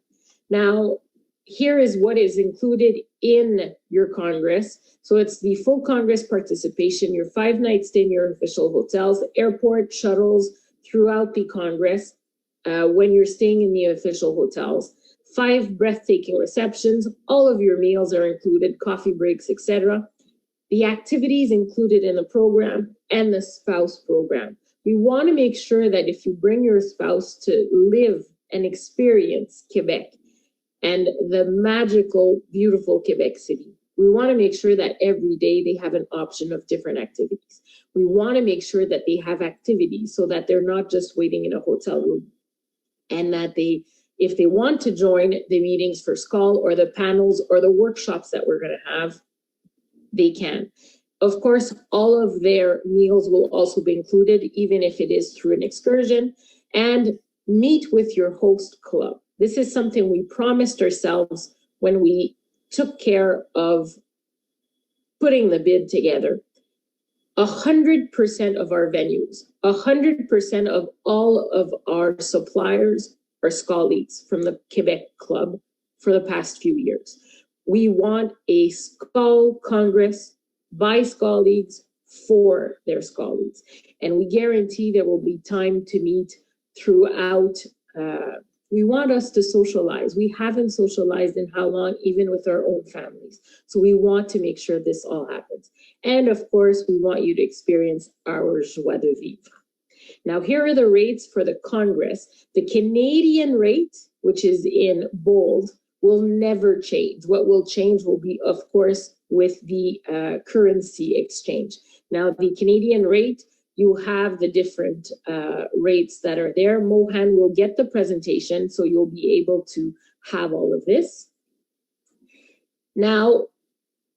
Now, here is what is included in your Congress. So it's the full Congress participation, your 5-night stay in your official hotels, airport shuttles throughout the Congress when you're staying in the official hotels, 5 breathtaking receptions, all of your meals are included, coffee breaks, etc. The activities included in the program and the spouse program. We want to make sure that if you bring your spouse to live and experience Quebec and the magical, beautiful Quebec City, we want to make sure that every day they have an option of different activities. We want to make sure that they have activities so that they're not just waiting in a hotel room, and that they, if they want to join the meetings for SKAL or the panels or the workshops that we're going to have, they can. Of course, all of their meals will also be included, even if it is through an excursion, and meet with your host club. This is something we promised ourselves when we took care of putting the bid together. 100% of our venues, 100% of all of our suppliers are SKAL leads from the Quebec Club for the past few years. We want a SKAL Congress by SKAL leads for their SKAL leads. And we guarantee there will be time to meet throughout. We want us to socialize. We haven't socialized in how long, even with our own families. So we want to make sure this all happens. And of course, we want you to experience our joie de vivre. Now, here are the rates for the Congress. The Canadian rate, which is in bold, will never change. What will change will be, of course, with the currency exchange. Now, the Canadian rate, you have the different rates that are there. Mohan will get the presentation, so you'll be able to have all of this. Now,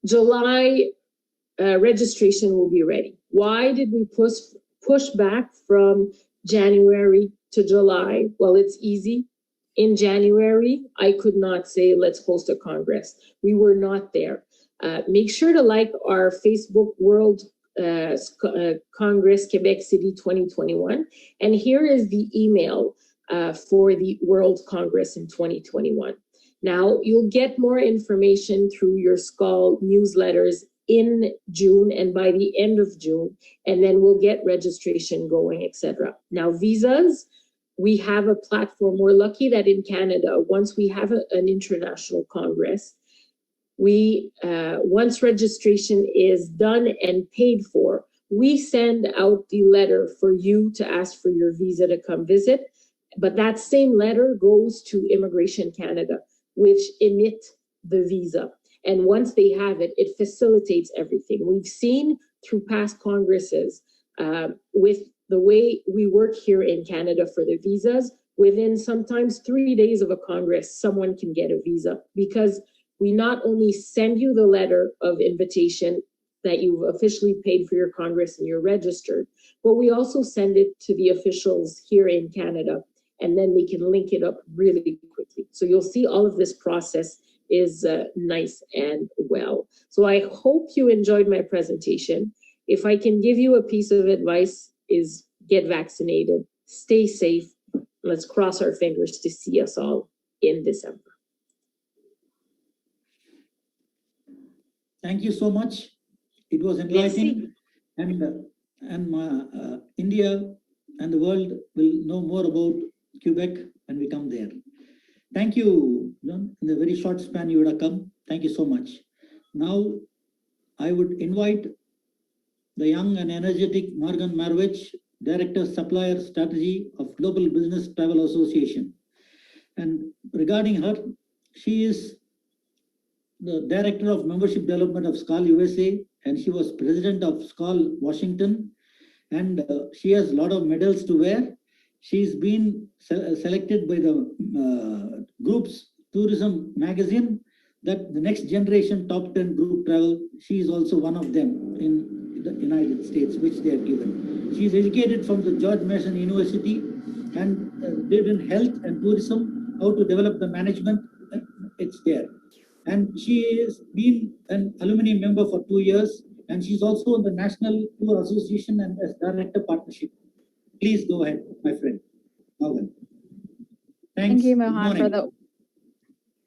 July registration will be ready. Why did we push back from January to July? Well, it's easy. In January, I could not say, let's host a Congress. We were not there. Make sure to like our Facebook World Congress Quebec City 2021. And here is the email for the World Congress in 2021. Now, you'll get more information through your SKAL newsletters in June and by the end of June, and then we'll get registration going, etc. Now, visas, we have a platform. We're lucky that in Canada, once we have an international Congress, we once registration is done and paid for, we send out the letter for you to ask for your visa to come visit. But that same letter goes to Immigration Canada, which emit the visa. And once they have it, it facilitates everything. We've seen through past Congresses with the way we work here in Canada for the visas, within sometimes 3 days of a Congress, someone can get a visa, because we not only send you the letter of invitation that you've officially paid for your Congress and you're registered, but we also send it to the officials here in Canada, and then they can link it up really quickly. So you'll see all of this process is nice and well. So I hope you enjoyed my presentation. If I can give you a piece of advice, is get vaccinated, stay safe. Let's cross our fingers to see us all in December. Thank you so much. It was enlightening, and India and the world will know more about Quebec when we come there. Thank you, John. In the very short span you would have come. Thank you so much. Now, I would invite the young and energetic Morgan Marwich, Director Supplier Strategy of Global Business Travel Association. And regarding her, she is the Director of Membership Development of SKAL USA, and she was President of SKAL Washington, and she has a lot of medals to wear. She's been selected by the Group's Tourism magazine that the next generation top 10 group travel. She is also one of them in the United States, which they are given. She is educated from the George Mason University and did in health and tourism, how to develop the management. It's there. And she has been an alumni member for 2 years, and she's also in the National Tour Association and as Director Partnership. Please go ahead, my friend. Morgan. Thanks. Thank you, Mohan, for the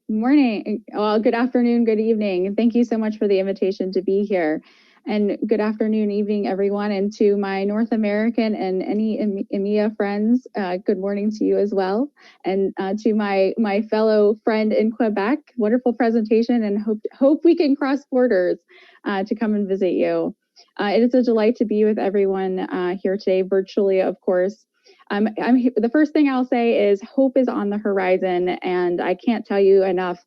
morning. Well, good afternoon, good evening. Thank you so much for the invitation to be here. And good afternoon, evening, everyone. And to my North American and any EMEA friends, good morning to you as well. And to my fellow friend in Quebec, wonderful presentation, and hope we can cross borders to come and visit you. It is a delight to be with everyone here today, virtually, of course. The first thing I'll say is hope is on the horizon, and I can't tell you enough.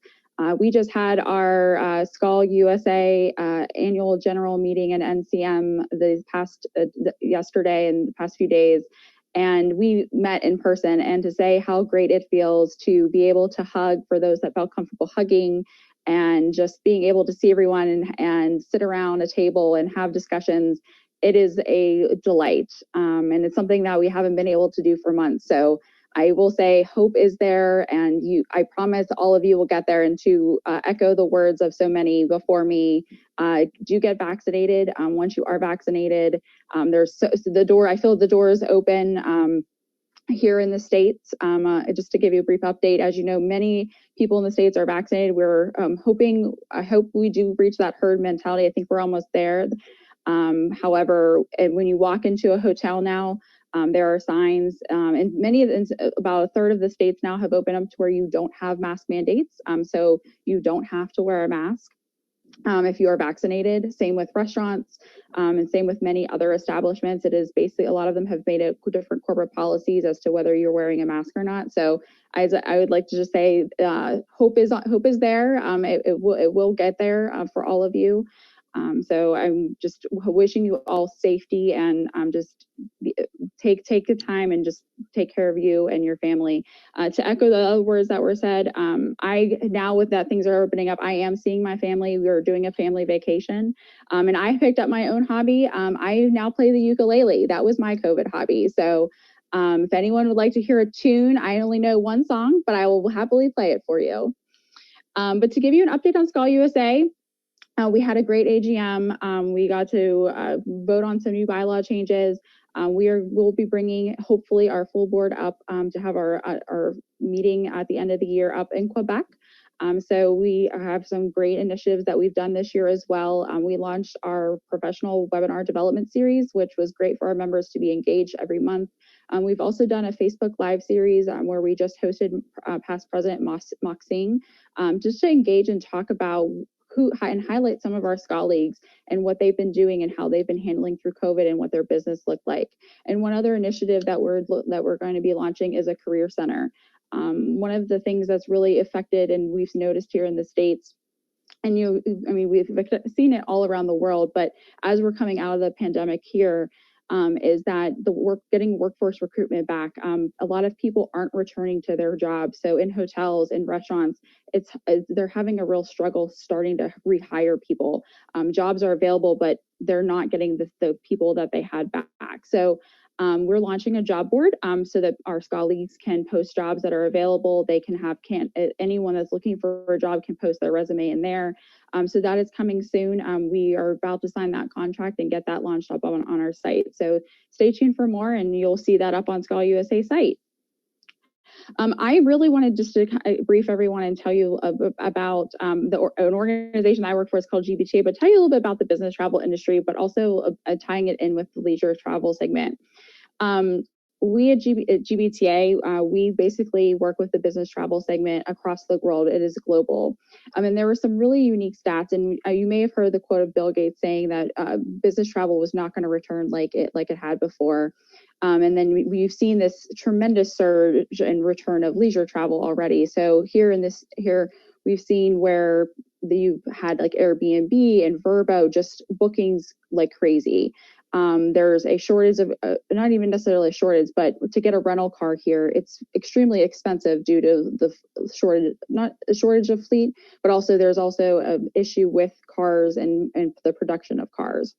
We just had our SKAL USA annual general meeting in NCM yesterday and the past few days, and we met in person. And to say how great it feels to be able to hug for those that felt comfortable hugging, and just being able to see everyone and sit around a table and have discussions, it is a delight. And it's something that we haven't been able to do for months. So I will say hope is there, and I promise all of you will get there. And to echo the words of so many before me, do get vaccinated. Once you are vaccinated, there's the door. I feel the door is open here in the States. Just to give you a brief update, as you know, many people in the States are vaccinated. We're I hope we do reach that herd mentality. I think we're almost there. However, when you walk into a hotel now, there are signs, and about a third of the states now have opened up to where you don't have mask mandates. So you don't have to wear a mask. if you are vaccinated. Same with restaurants, and same with many other establishments. It is basically, a lot of them have made different corporate policies as to whether you're wearing a mask or not. So I would like to just say, hope is there. It will get there for all of you. So I'm just wishing you all safety, and just take the time and just take care of you and your family. To echo the other words that were said, I now, with that things are opening up, I am seeing my family. We are doing a family vacation, and I picked up my own hobby. I now play the ukulele. That was my COVID hobby. So if anyone would like to hear a tune, I only know one song, but I will happily play it for you. But to give you an update on SKAL USA, we had a great AGM. We got to vote on some new bylaw changes. We'll be bringing, hopefully, our full board up to have our meeting at the end of the year up in Quebec. So we have some great initiatives that we've done this year as well. We launched our professional webinar development series, which was great for our members to be engaged every month. We've also done a Facebook Live series where we just hosted past President Mock Singh, just to engage and talk about and highlight some of our colleagues and what they've been doing and how they've been handling through COVID and what their business looked like. And one other initiative that we're going to be launching is a career center. One of the things that's really affected, and we've noticed here in the States, and we've seen it all around the world, but as we're coming out of the pandemic here, is that getting workforce recruitment back. A lot of people aren't returning to their jobs. So in hotels, in restaurants, they're having a real struggle starting to rehire people. Jobs are available, but they're not getting the people that they had back. So we're launching a job board so that our colleagues can post jobs that are available. They can have anyone that's looking for a job can post their resume in there. So that is coming soon. We are about to sign that contract and get that launched up on our site. So stay tuned for more, and you'll see that up on SKAL USA site. I really wanted just to brief everyone and tell you about an organization I work for. Is called GBTA, but tell you a little bit about the business travel industry, but also tying it in with the leisure travel segment. We at GBTA, we basically work with the business travel segment across the world. It is global. And there were some really unique stats, and you may have heard the quote of Bill Gates saying that business travel was not going to return like it had before. And then we've seen this tremendous surge in return of leisure travel already. So here we've seen where you've had like Airbnb and Vrbo just bookings like crazy. There's a shortage of, not even necessarily a shortage, but to get a rental car here, it's extremely expensive due to the shortage, not a shortage of fleet, but also there's also an issue with cars and the production of cars.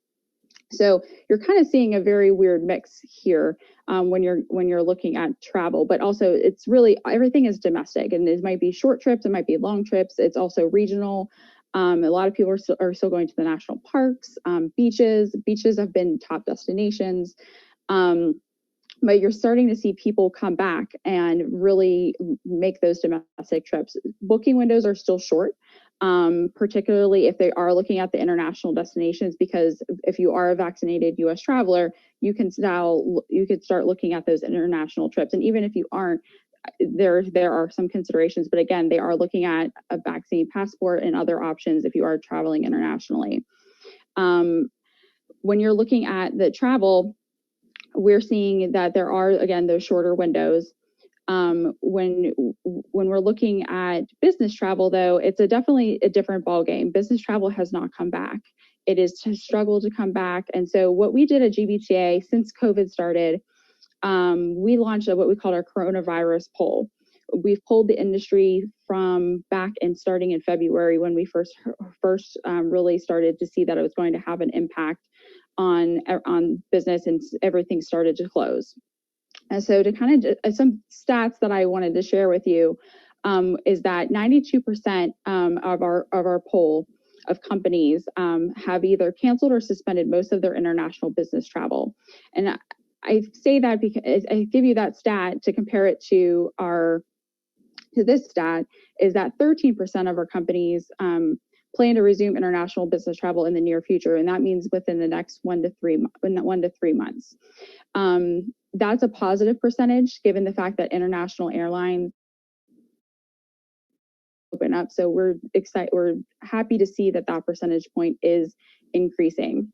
So you're kind of seeing a very weird mix here when you're looking at travel, but also it's really, everything is domestic, and it might be short trips, it might be long trips. It's also regional. A lot of people are still going to the national parks, beaches. Beaches have been top destinations. But you're starting to see people come back and really make those domestic trips. Booking windows are still short, particularly if they are looking at the international destinations, because if you are a vaccinated US traveler, you could start looking at those international trips. And even if you aren't, there are some considerations, but again, they are looking at a vaccine passport and other options if you are traveling internationally. When you're looking at the travel, we're seeing that there are, again, those shorter windows. When we're looking at business travel, though, it's definitely a different ballgame. Business travel has not come back. It is to struggle to come back. And so what we did at GBTA since COVID started, we launched what we called our coronavirus poll. We've polled the industry from back and starting in February when we first really started to see that it was going to have an impact on business, and everything started to close. And so to kind of some stats that I wanted to share with you is that 92% of our poll of companies have either canceled or suspended most of their international business travel. And I say that because I give you that stat to compare it to this stat, is that 13% of our companies plan to resume international business travel in the near future, and that means within the next 1 to 3 months. That's a positive percentage, given the fact that international airlines open up. So we're excited. We're happy to see that that percentage point is increasing.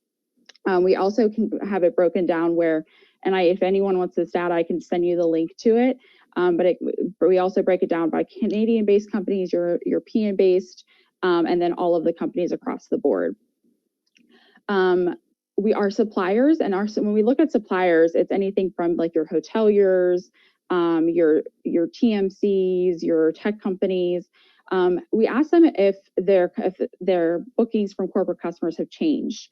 We also can have it broken down where, and if anyone wants this data, I can send you the link to it. But we also break it down by Canadian-based companies, European-based, and then all of the companies across the board. We are suppliers, and when we look at suppliers, it's anything from like your hoteliers, your TMCs, your tech companies. We ask them if their bookings from corporate customers have changed.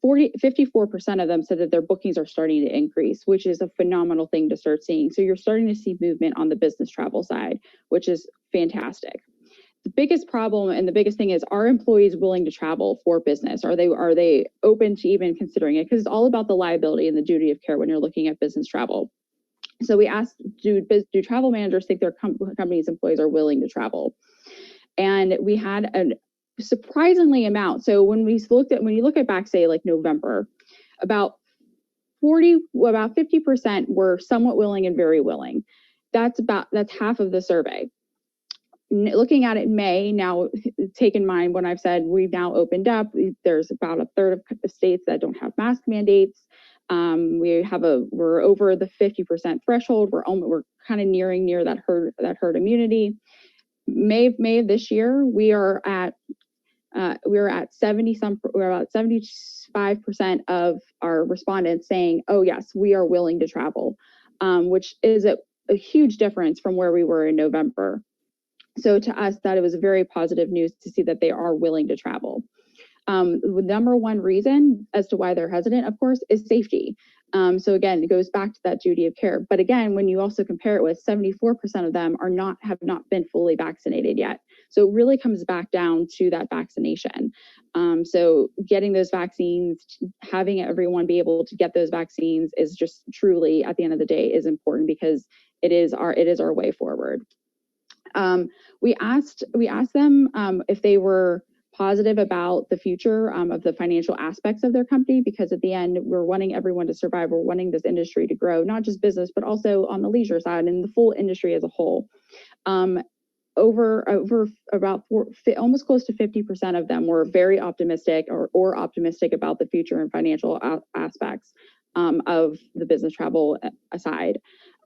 54% of them said that their bookings are starting to increase, which is a phenomenal thing to start seeing. So you're starting to see movement on the business travel side, which is fantastic. The biggest problem and the biggest thing is, are employees willing to travel for business? Are they open to even considering it? Because it's all about the liability and the duty of care when you're looking at business travel. So we asked, do travel managers think their company's employees are willing to travel? And we had a surprisingly amount. So when you look at back, say like November, about 50% were somewhat willing and very willing. That's half of the survey. Looking at it in May, now take in mind when I've said we've now opened up, there's about a third of states that don't have mask mandates. We're over the 50% threshold. We're kind of near that herd immunity. May of this year, we are at 75% of our respondents saying, oh yes, we are willing to travel, which is a huge difference from where we were in November. So to us, that it was very positive news to see that they are willing to travel. The number one reason as to why they're hesitant, of course, is safety. So again, it goes back to that duty of care. But again, when you also compare it with 74% of them have not been fully vaccinated yet. So it really comes back down to that vaccination. So getting those vaccines, having everyone be able to get those vaccines is just truly, at the end of the day, is important because it is our way forward. We asked them if they were positive about the future of the financial aspects of their company, because at the end, we're wanting everyone to survive. We're wanting this industry to grow, not just business, but also on the leisure side and the full industry as a whole. Over about almost close to 50% of them were very optimistic or optimistic about the future and financial aspects of the business travel side.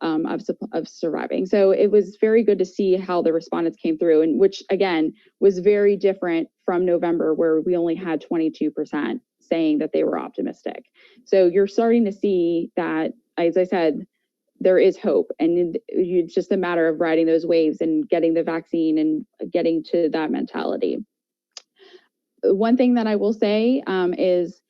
Of surviving. So it was very good to see how the respondents came through, and which again was very different from November, where we only had 22% saying that they were optimistic. So you're starting to see that, as I said, there is hope, and it's just a matter of riding those waves and getting the vaccine and getting to that mentality. One thing that I will say is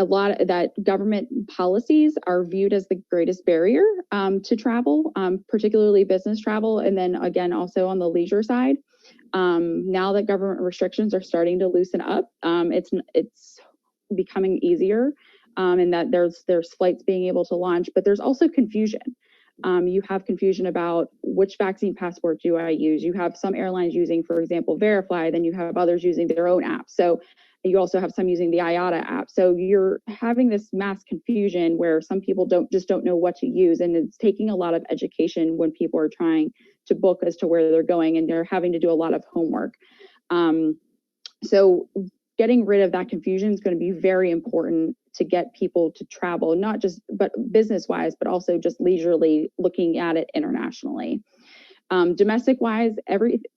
a lot that government policies are viewed as the greatest barrier to travel, particularly business travel. And then again, also on the leisure side, now that government restrictions are starting to loosen up, it's becoming easier, and that there's flights being able to launch, but there's also confusion. You have confusion about which vaccine passport do I use. You have some airlines using, for example, Verify, then you have others using their own app. So you also have some using the IATA app. So you're having this mass confusion where some people don't know what to use. And it's taking a lot of education when people are trying to book as to where they're going, and they're having to do a lot of homework. So getting rid of that confusion is going to be very important to get people to travel, not just but business-wise, but also just leisurely looking at it internationally. Domestic-wise,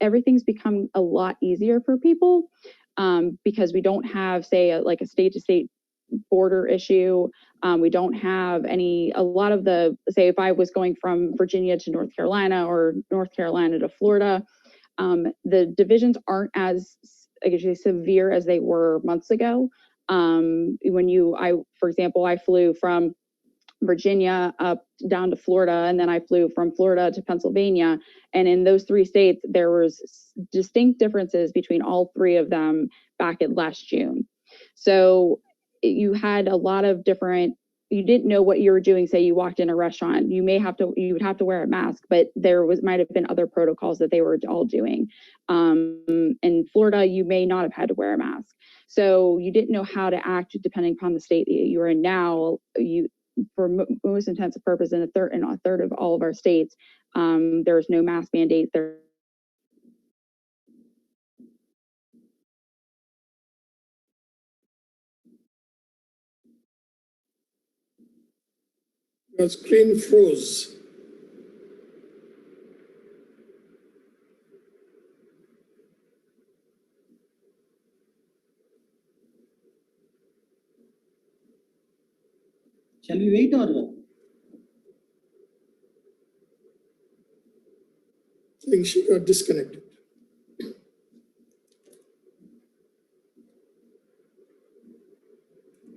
everything's become a lot easier for people. Because we don't have, say, a state-to-state border issue. We don't have a lot of the, say, if I was going from Virginia to North Carolina or North Carolina to Florida, the divisions aren't as, severe as they were months ago. For example, I flew from Virginia up down to Florida, and then I flew from Florida to Pennsylvania. And in those three states, there was distinct differences between all three of them back in last June. So you had a lot of different, you didn't know what you were doing. Say you walked in a restaurant, you would have to wear a mask, but might have been other protocols that they were all doing. In Florida, you may not have had to wear a mask. So you didn't know how to act depending upon the state that you were in. Now, for most intents and purposes, in a third of all of our states, there's no mask mandate. Your screen froze. Shall we wait or? I think she got disconnected.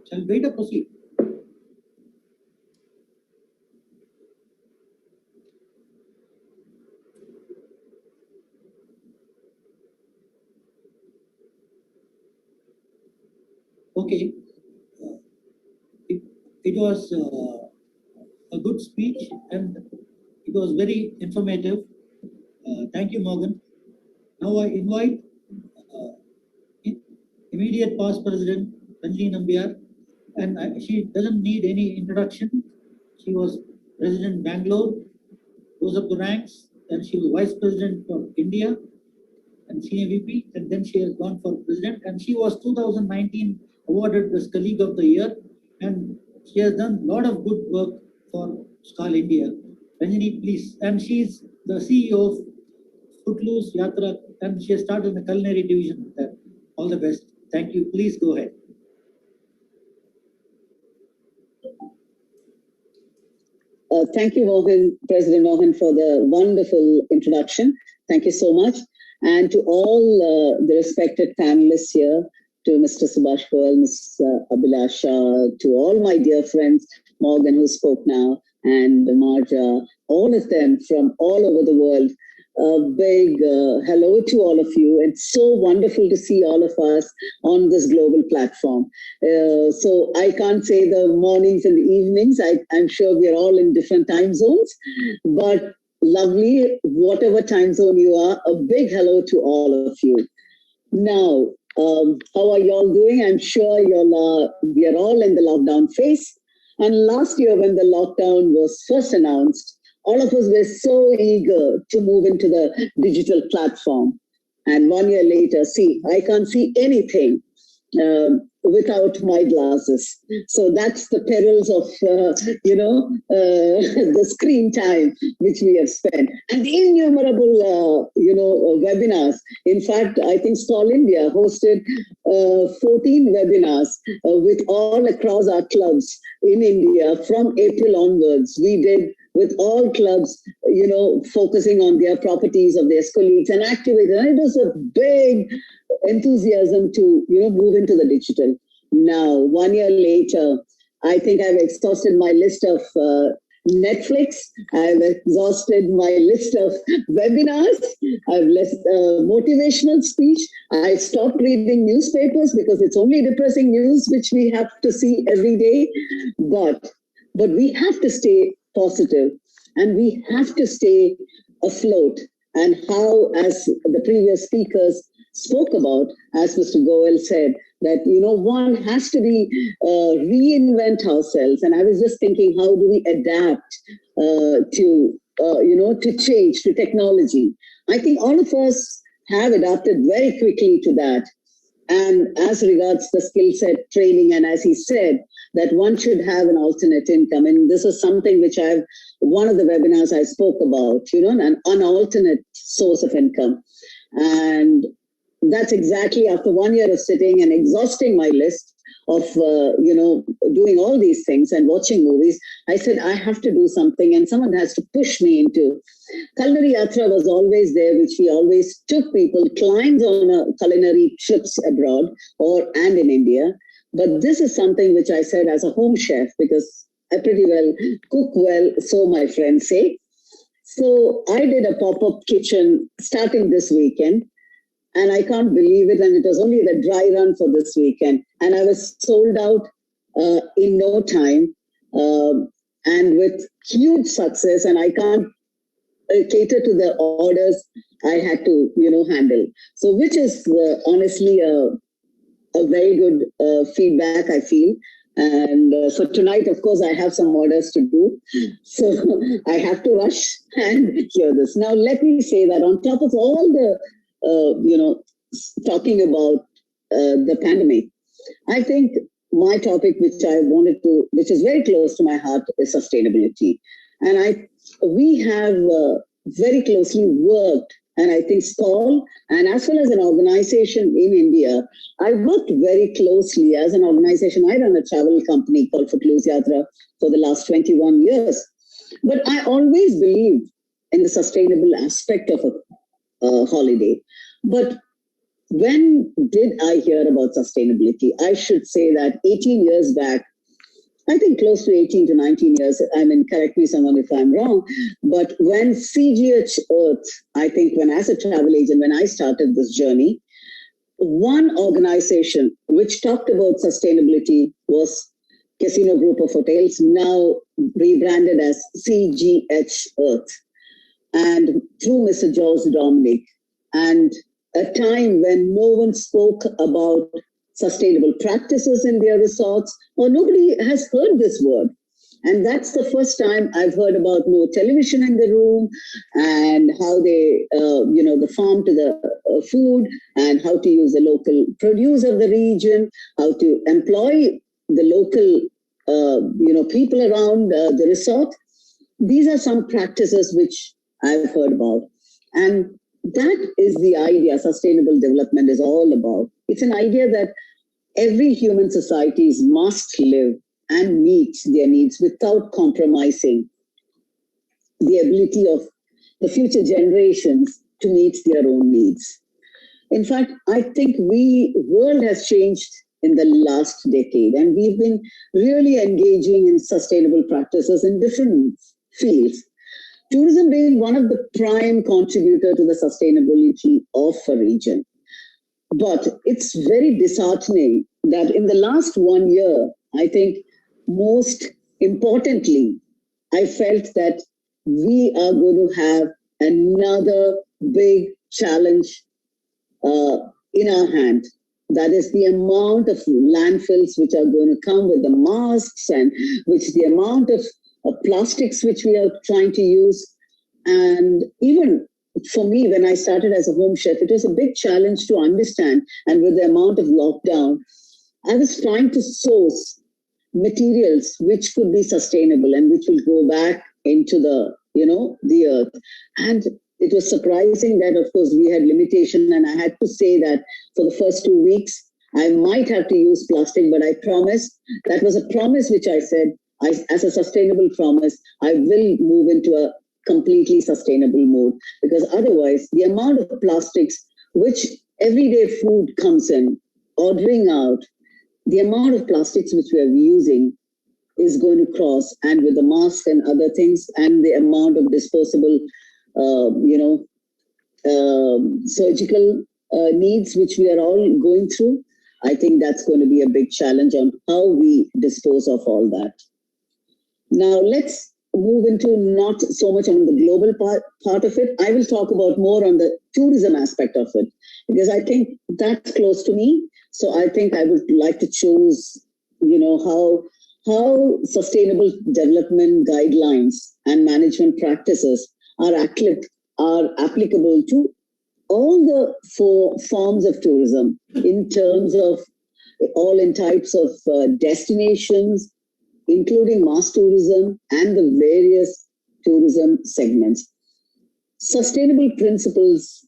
Shall we wait or proceed? Okay. It was a good speech and it was very informative. Thank you, Morgan. Now I invite immediate past President Ranjini Nambiar, and she doesn't need any introduction. She was President Bangalore, rose up the ranks, and she was Vice President of India and Senior VP, and then she has gone for President, and she was 2019 awarded as Colleague of the Year, and she has done a lot of good work for SKAL India. Ranjini, please. And she's the CEO of Footloose Yatra, and she has started the culinary division there. All the best. Thank you. Please go ahead. Thank you, Mohan, President Mohan, for the wonderful introduction. Thank you so much. And to all the respected panelists here, to Mr. Subhash Goel, Ms. Abhilasha, to all my dear friends, Morgan, who spoke now, and Marja, all of them from all over the world. A big hello to all of you. It's so wonderful to see all of us on this global platform. So I can't say the mornings and the evenings. I'm sure we're all in different time zones, but lovely, whatever time zone you are, a big hello to all of you. Now, how are y'all doing? I'm sure we are all in the lockdown phase. And last year when the lockdown was first announced, all of us were so eager to move into the digital platform. And 1 year later, see, I can't see anything without my glasses. So that's the perils of, the screen time which we have spent. And the innumerable, webinars. In fact, I think SKAL India hosted 14 webinars with all across our clubs in India from April onwards. We did with all clubs, focusing on their properties of their colleagues and activators. And it was a big enthusiasm to, move into the digital. Now, 1 year later, I think I've exhausted my list of Netflix. I've exhausted my list of webinars. I've left motivational speech. I stopped reading newspapers because it's only depressing news which we have to see every day. But we have to stay positive and we have to stay afloat. And how, as the previous speakers spoke about, as Mr. Goel said, that, one has to be reinvent ourselves. And I was just thinking, how do we adapt to change, to technology? I think all of us have adapted very quickly to that. And as regards the skill set training, and as he said, that one should have an alternate income. And this is something which one of the webinars I spoke about, an alternate source of income. And that's exactly after 1 year of sitting and exhausting my list of, doing all these things and watching movies, I said, I have to do something and someone has to push me into. Culinary Yatra was always there, which we always took people, clients on culinary trips abroad and in India. But this is something which I said as a home chef, because I pretty well cook well, so my friends say. So I did a pop-up kitchen starting this weekend. And I can't believe it. And it was only the dry run for this weekend. And I was sold out in no time and with huge success. And I can't cater to the orders I had to, handle. So which is honestly a very good feedback, I feel. And so tonight, of course, I have some orders to do. So I have to rush and hear this. Now, let me say that on top of all the talking about the pandemic, I think my topic, which is very close to my heart, is sustainability. And we have very closely worked, and I think SKAL, and as well as an organization in India, I worked very closely as an organization. I run a travel company called Footloose Yatra for the last 21 years. But I always believed in the sustainable aspect of a holiday. But when did I hear about sustainability? I should say that 18 years back, I think close to 18 to 19 years, I mean, correct me someone if I'm wrong, but when CGH Earth, I think when as a travel agent, when I started this journey, one organization which talked about sustainability was Casino Group of Hotels, now rebranded as CGH Earth, and through Mr. George Dominic, and a time when no one spoke about sustainable practices in their resorts, or nobody has heard this word. And that's the first time I've heard about no television in the room, and how they, the farm to the food, and how to use the local produce of the region, how to employ the local, people around the resort. These are some practices which I've heard about. And that is the idea sustainable development is all about. It's an idea that every human societies must live and meet their needs without compromising the ability of the future generations to meet their own needs. In fact, I think world has changed in the last decade, and we've been really engaging in sustainable practices in different fields. Tourism being one of the prime contributor to the sustainability of a region. But it's very disheartening that in the last 1 year, I think most importantly, I felt that we are going to have another big challenge in our hand. That is the amount of landfills which are going to come with the masks, and the amount of plastics which we are trying to use. And even for me, when I started as a home chef, it was a big challenge to understand. And with the amount of lockdown, I was trying to source materials which could be sustainable and which will go back into the earth. And it was surprising that, of course, we had limitation. And I had to say that for the first 2 weeks, I might have to use plastic, but I promised, that was a promise which I said, as a sustainable promise, I will move into a completely sustainable mode, because otherwise the amount of plastics which everyday food comes in, ordering out, the amount of plastics which we are using is going to cross, and with the masks and other things, and the amount of disposable, surgical needs which we are all going through, I think that's going to be a big challenge on how we dispose of all that. Now let's move into not so much on the global part of it. I will talk about more on the tourism aspect of it, because I think that's close to me. So I think I would like to choose, how sustainable development guidelines and management practices are applicable to all the 4 forms of tourism, in terms of all in types of destinations, including mass tourism and the various tourism segments. Sustainable principles,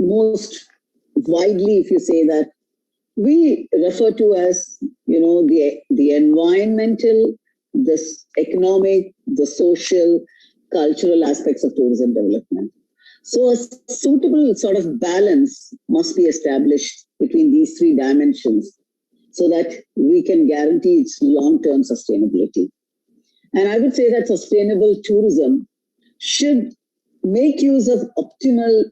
most widely, if you say that, we refer to as, the environmental, the economic, the social, cultural aspects of tourism development. So a suitable sort of balance must be established between these 3 dimensions, so that we can guarantee its long-term sustainability. And I would say that sustainable tourism should make use of optimal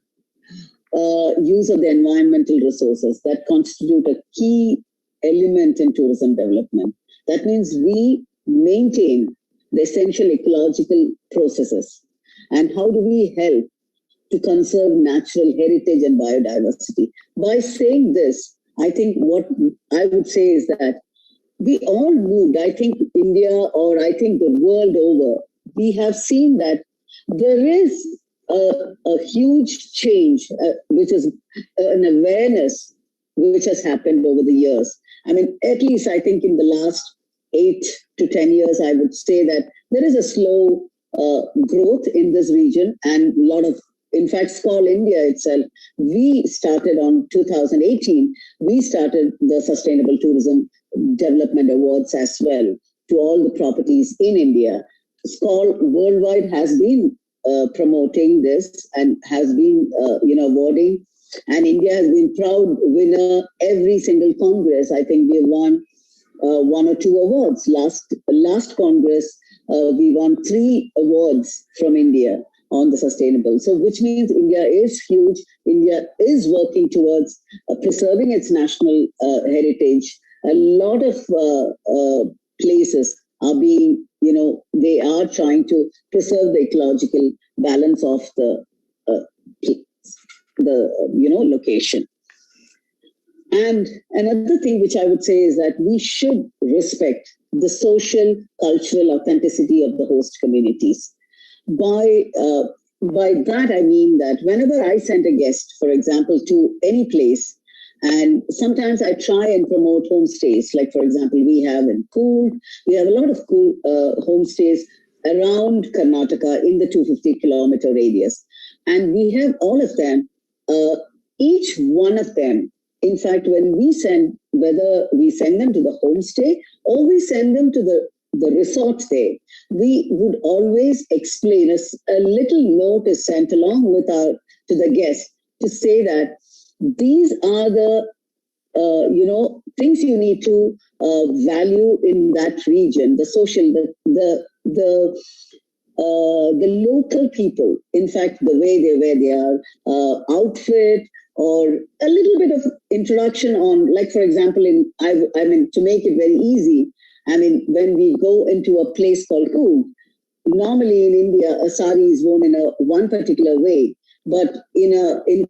use of the environmental resources that constitute a key element in tourism development. That means we maintain the essential ecological processes. And how do we help to conserve natural heritage and biodiversity? By saying this, I think what I would say is that we all moved, I think India, or I think the world over, we have seen that there is a huge change, which is an awareness which has happened over the years. I mean, at least I think in the last 8 to 10 years, I would say that there is a slow growth in this region, and a lot of, in fact, SKAL India itself, we started on 2018, we started the Sustainable Tourism Development Awards as well to all the properties in India. SKAL worldwide has been promoting this and has been, awarding. And India has been proud winner every single Congress. I think we won 1 or 2 awards. Last Congress, we won 3 awards from India on the sustainable. So which means India is huge. India is working towards preserving its national heritage. A lot of places are being, they are trying to preserve the ecological balance of the location. And another thing which I would say is that we should respect the social, cultural authenticity of the host communities. By that, I mean that whenever I send a guest, for example, to any place, and sometimes I try and promote homestays, like, for example, we have in Coorg, we have a lot of cool homestays around Karnataka in the 250-kilometer radius. And we have all of them, each one of them. In fact, when we send, whether we send them to the homestay or we send them to the resort there, we would always explain, a little note is sent along with to the guest to say that these are the things you need to value in that region, the social, the local people. In fact, the way they wear their outfit, or a little bit of introduction on, like, for example, I mean, to make it very easy, I mean, when we go into a place called Coorg, normally in India, a sari is worn in one particular way, but in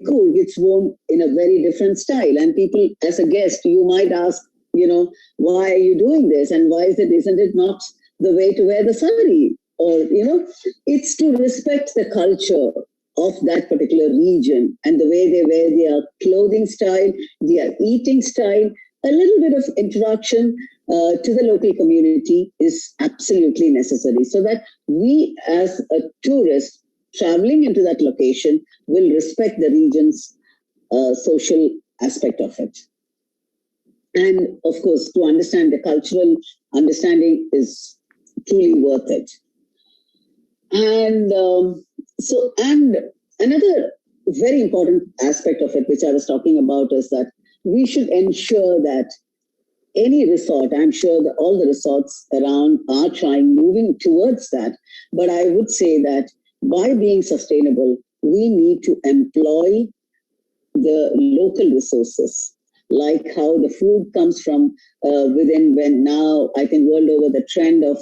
Coorg, it's worn in a very different style. And people, as a guest, you might ask, why are you doing this? And why isn't it not the way to wear the sari? Or, it's to respect the culture of that particular region and the way they wear their clothing style, their eating style. A little bit of introduction to the local community is absolutely necessary so that we as a tourist traveling into that location will respect the region's social aspect of it. And of course, to understand the cultural understanding is truly worth it. And and another very important aspect of it, which I was talking about, is that we should ensure that any resort, I'm sure that all the resorts around are moving towards that. But I would say that by being sustainable, we need to employ the local resources, like how the food comes from within, when now I think world over the trend of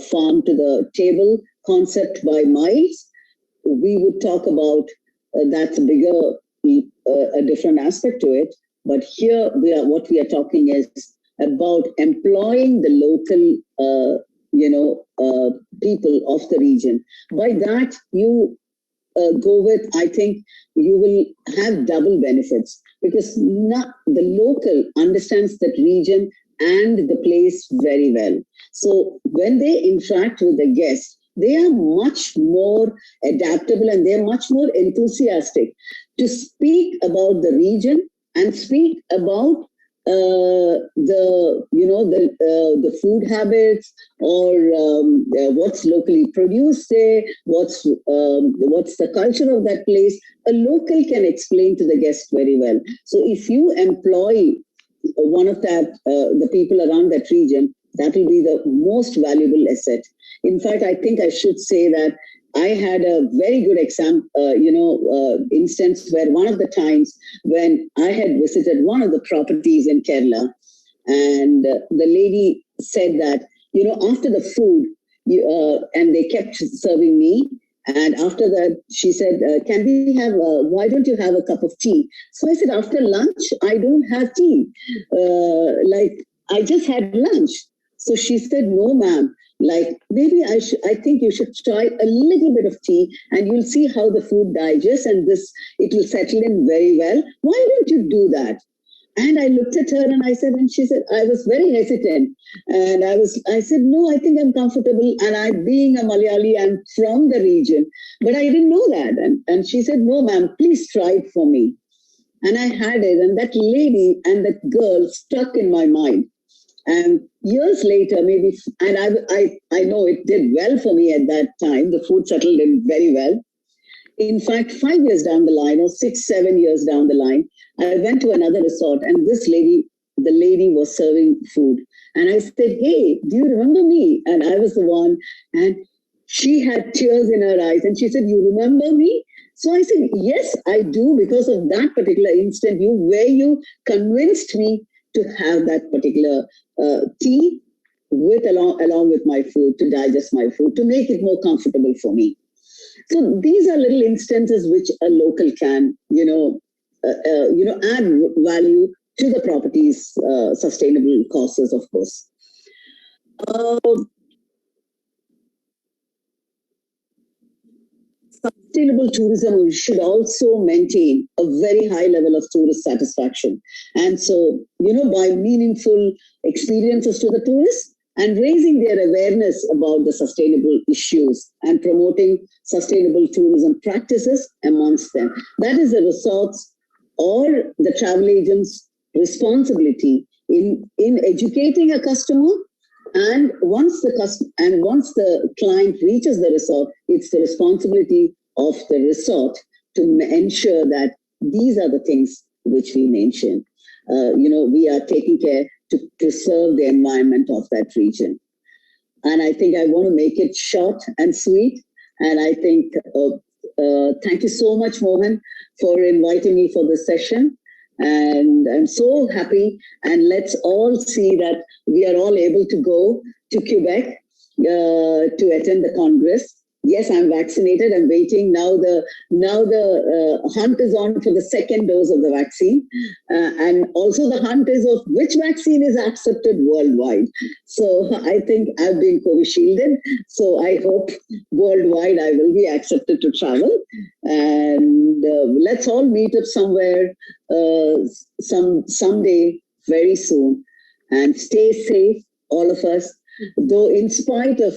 farm to the table concept by miles. We would talk about that's a different aspect to it. But here what we are talking is about employing the local, people of the region. By that, you go with, I think you will have double benefits, because the local understands that region and the place very well. So when they interact with the guest, they are much more adaptable and they're much more enthusiastic to speak about the region and speak about the food habits, or what's locally produced there, what's the culture of that place. A local can explain to the guest very well. So if you employ one of the people around that region, that will be the most valuable asset. In fact, I think I should say that I had a very good instance where one of the times when I had visited one of the properties in Kerala, and the lady said that, after the food, and they kept serving me. And after that, she said, can we have, why don't you have a cup of tea? So I said, after lunch, I don't have tea. I just had lunch. So she said, no, ma'am. Maybe I think you should try a little bit of tea and you'll see how the food digests and it will settle in very well. Why don't you do that? And I looked at her and I said, and she said, I was very hesitant. And I said, no, I think I'm comfortable. And I, being a Malayali, I'm from the region, but I didn't know that. And she said, no, ma'am, please try it for me. And I had it. And that lady and that girl stuck in my mind. And years later, maybe, and I know it did well for me at that time. The food settled in very well. In fact, 5 years down the line, or 6, 7 years down the line, I went to another resort, and the lady was serving food. And I said, hey, do you remember me? And I was the one, and she had tears in her eyes, and she said, you remember me? So I said, yes, I do, because of that particular instant, where you convinced me to have that particular tea along with my food, to digest my food, to make it more comfortable for me. So these are little instances which a local can, add value to the property's sustainable causes, of course. Sustainable tourism should also maintain a very high level of tourist satisfaction. And so, by meaningful experiences to the tourists, and raising their awareness about the sustainable issues and promoting sustainable tourism practices amongst them. That is the resorts or the travel agent's responsibility in educating a customer. And once the client reaches the resort, it's the responsibility of the resort to ensure that these are the things which we mentioned. We are taking care to preserve the environment of that region. And I think I want to make it short and sweet. And I think, thank you so much, Mohan, for inviting me for this session. And I'm so happy. And let's all see that we are all able to go to Quebec to attend the Congress. Yes, I'm vaccinated. I'm waiting. Now the hunt is on for the second dose of the vaccine. And also the hunt is of which vaccine is accepted worldwide. So I think I've been COVID-shielded. So I hope worldwide I will be accepted to travel. And let's all meet up somewhere someday very soon. And stay safe, all of us. Though in spite of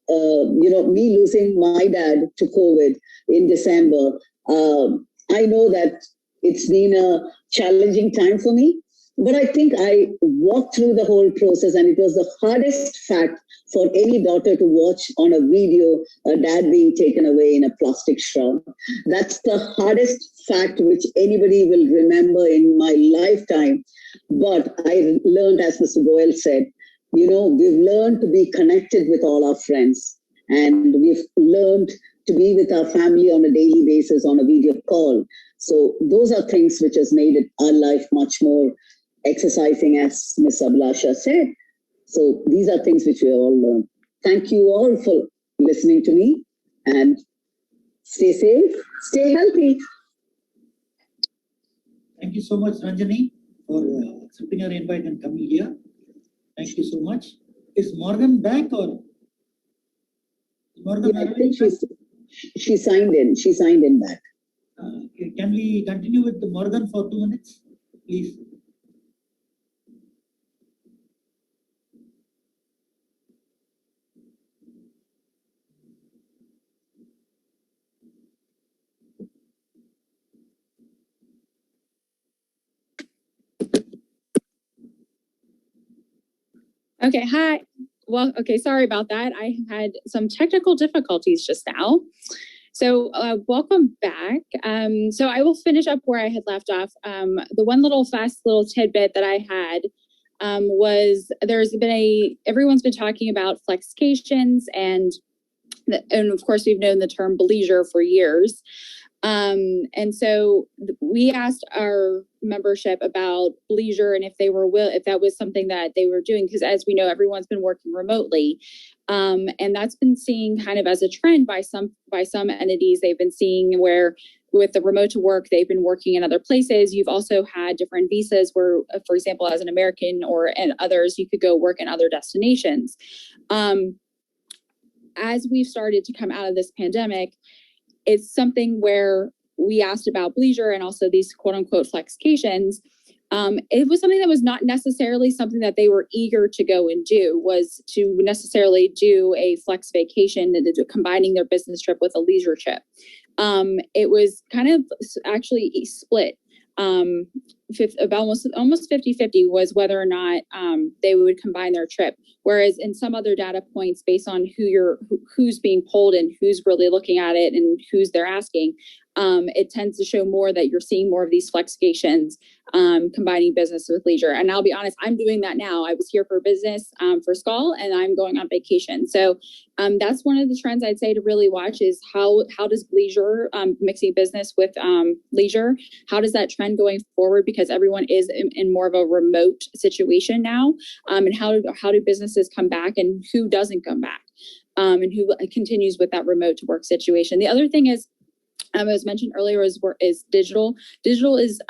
me losing my dad to COVID in December, I know that it's been a challenging time for me. But I think I walked through the whole process, and it was the hardest fact for any daughter to watch on a video a dad being taken away in a plastic shroud. That's the hardest fact which anybody will remember in my lifetime. But I learned, as Mr. Goel said, we've learned to be connected with all our friends, and we've learned to be with our family on a daily basis on a video call. So those are things which has made our life much more exercising, as Ms. Abhilasha said. So these are things which we all learn. Thank you all for listening to me, and stay safe, stay healthy. Thank you so much, Ranjani, for accepting our invite and coming here. Thank you so much. Is Morgan back, or Morgan? Yeah, I think she signed in. She signed in back. Can we continue with Morgan for 2 minutes, please? Okay, hi. Well, okay, sorry about that. I had some technical difficulties just now. So welcome back. So I will finish up where I had left off. The one fast little tidbit that I had was everyone's been talking about flexications, and of course we've known the term bleisure for years. And so we asked our membership about bleisure and if that was something that they were doing, because as we know, everyone's been working remotely. And that's been seen kind of as a trend by some entities. They've been seeing where with the remote to work, they've been working in other places. You've also had different visas where, for example, as an American and others, you could go work in other destinations. As we've started to come out of this pandemic, it's something where we asked about bleisure and also these quote unquote flexications. It was something that was not necessarily something that they were eager to go and do, was to necessarily do a flex vacation and combining their business trip with a leisure trip. It was kind of actually split. About almost 50-50 was whether or not they would combine their trip. Whereas in some other data points, based on who's being polled and who's really looking at it and who's they're asking, it tends to show more that you're seeing more of these flexifications, combining business with leisure. And I'll be honest, I'm doing that now. I was here for business for SKAL, and I'm going on vacation. So that's one of the trends I'd say to really watch is how does leisure, mixing business with leisure, how does that trend going forward? Because everyone is in more of a remote situation now, and how do businesses come back and who doesn't come back, and who continues with that remote to work situation. The other thing is, as mentioned earlier, is digital. Digital is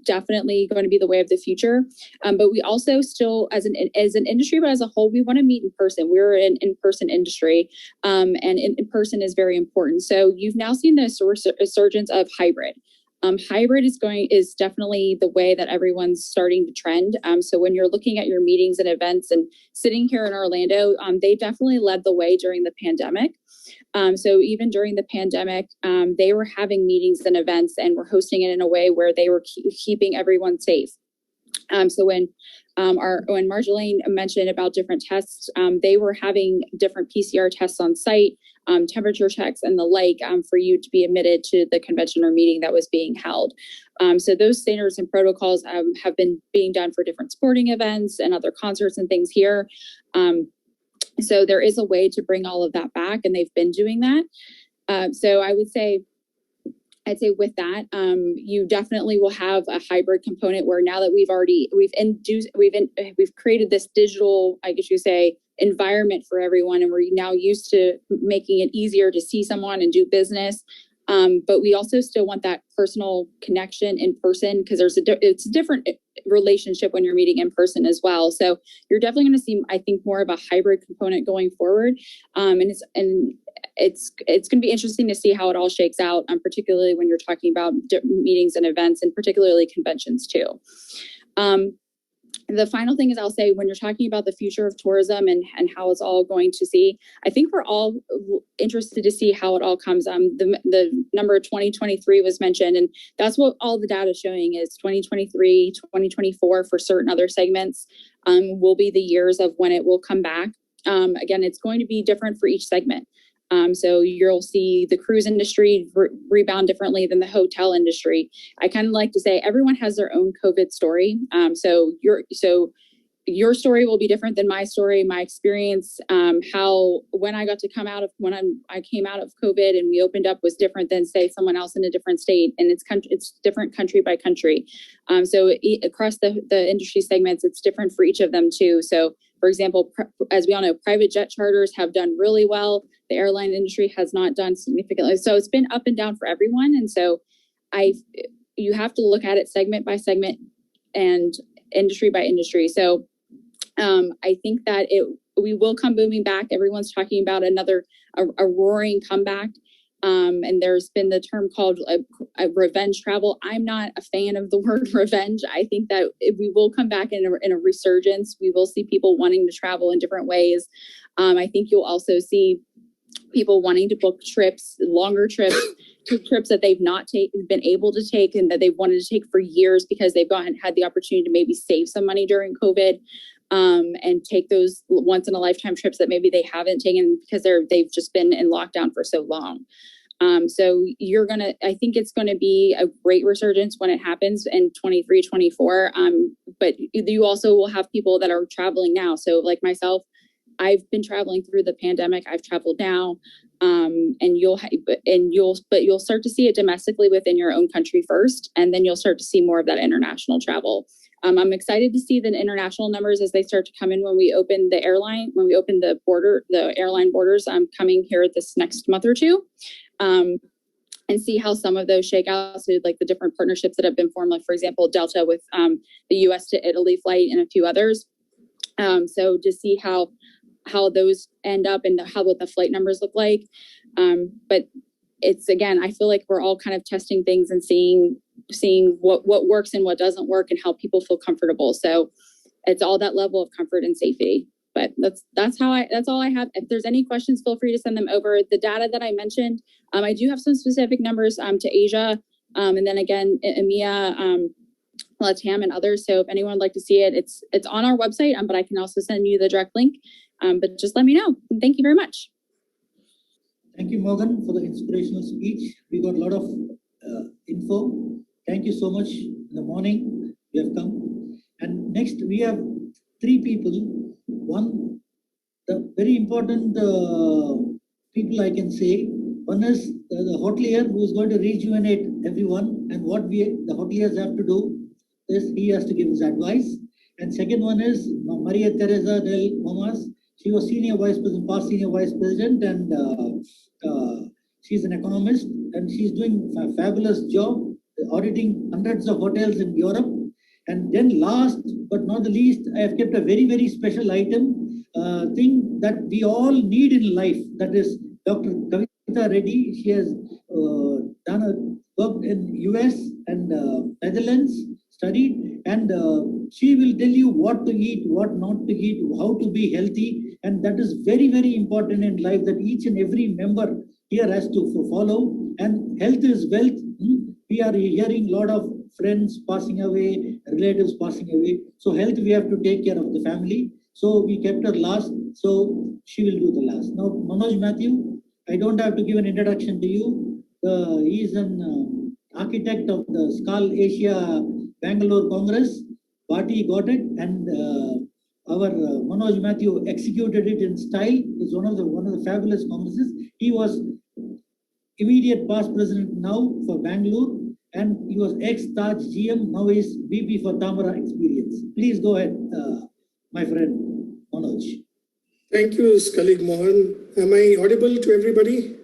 definitely going to be the way of the future. But we also still, as an industry, but as a whole, we want to meet in person. We're an in-person industry, and in person is very important. So you've now seen the resurgence of hybrid. Hybrid is definitely the way that everyone's starting to trend. So when you're looking at your meetings and events and sitting here in Orlando, they definitely led the way during the pandemic. So even during the pandemic, they were having meetings and events and were hosting it in a way where they were keeping everyone safe. So when Marjolaine mentioned about different tests, they were having different PCR tests on site, temperature checks and the like, for you to be admitted to the convention or meeting that was being held. So those standards and protocols have been being done for different sporting events and other concerts and things here. So there is a way to bring all of that back, and they've been doing that. So I'd say with that, you definitely will have a hybrid component where now that we've created this digital, I guess you say, environment for everyone, and we're now used to making it easier to see someone and do business. But we also still want that personal connection in person, because it's a different relationship when you're meeting in person as well. So you're definitely going to see, I think, more of a hybrid component going forward. And it's going to be interesting to see how it all shakes out, particularly when you're talking about meetings and events, and particularly conventions too. The final thing is, I'll say, when you're talking about the future of tourism and how it's all going to see, I think we're all interested to see how it all comes. The number 2023 was mentioned, and that's what all the data is showing is 2023, 2024 for certain other segments will be the years of when it will come back. Again, it's going to be different for each segment. So you'll see the cruise industry rebound differently than the hotel industry. I kind of like to say everyone has their own COVID story. So your story will be different than my story, my experience. When I came out of COVID and we opened up was different than, say, someone else in a different state, and it's different country by country. So across the industry segments, it's different for each of them too. So, for example, as we all know, private jet charters have done really well. The airline industry has not done significantly. So it's been up and down for everyone. And so you have to look at it segment by segment and industry by industry. So I think that we will come booming back. Everyone's talking about a roaring comeback. And there's been the term called a revenge travel. I'm not a fan of the word revenge. I think that we will come back in a resurgence. We will see people wanting to travel in different ways. I think you'll also see people wanting to book trips, longer trips, trips that they've not been able to take and that they've wanted to take for years because they've had the opportunity to maybe save some money during COVID, and take those once in a lifetime trips that maybe they haven't taken because they've just been in lockdown for so long. So I think it's going to be a great resurgence when it happens in 23, 24. But you also will have people that are traveling now. So like myself, I've been traveling through the pandemic. I've traveled now, and you'll start to see it domestically within your own country first, and then you'll start to see more of that international travel. I'm excited to see the international numbers as they start to come in when we open the airline airline borders. Coming here this next month or two, and see how some of those shake out. So like the different partnerships that have been formed, like for example, Delta with the U.S. to Italy flight and a few others. So to see how those end up and what the flight numbers look like. But it's, again, I feel like we're all kind of testing things and seeing seeing what works and what doesn't work and how people feel comfortable. So it's all that level of comfort and safety. But that's all I have. If there's any questions, feel free to send them over. The data that I mentioned, I do have some specific numbers to Asia, and then again EMEA, LATAM, and others. So if anyone would like to see it, it's on our website, but I can also send you the direct link. But just let me know. And thank you very much. Thank you, Morgan, for the inspirational speech. We got a lot of info. Thank you so much. In the morning, you have come. And next, we have 3 people. One, the very important people I can say. One is the hotelier who is going to rejuvenate everyone. And what the hoteliers have to do is he has to give his advice. And second one is Maria Teresa del Momas. She was senior vice president, past senior vice president, and she's an economist, and she's doing a fabulous job auditing hundreds of hotels in Europe. And then last but not the least, I have kept a very, very special item, thing that we all need in life. That is Dr. Kavita Reddy. She has worked in US and Netherlands, studied, and she will tell you what to eat, what not to eat, how to be healthy. And that is very, very important in life, that each and every member here has to follow. And health is wealth. We are hearing a lot of friends passing away, relatives passing away. So health, we have to take care of the family. So we kept her last, so she will do the last. Now, Manoj Matthew, I don't have to give an introduction to you. He is an architect of the SKAL Asia Bangalore Congress. Party got it, and our Manoj Matthew executed it in style. It's one of the fabulous congresses. He was immediate past president now for Bangalore, and he was ex-Taj GM, now is VP for Tamara Experience. Please go ahead, my friend Manoj. Thank you, colleague Mohan. Am I audible to everybody?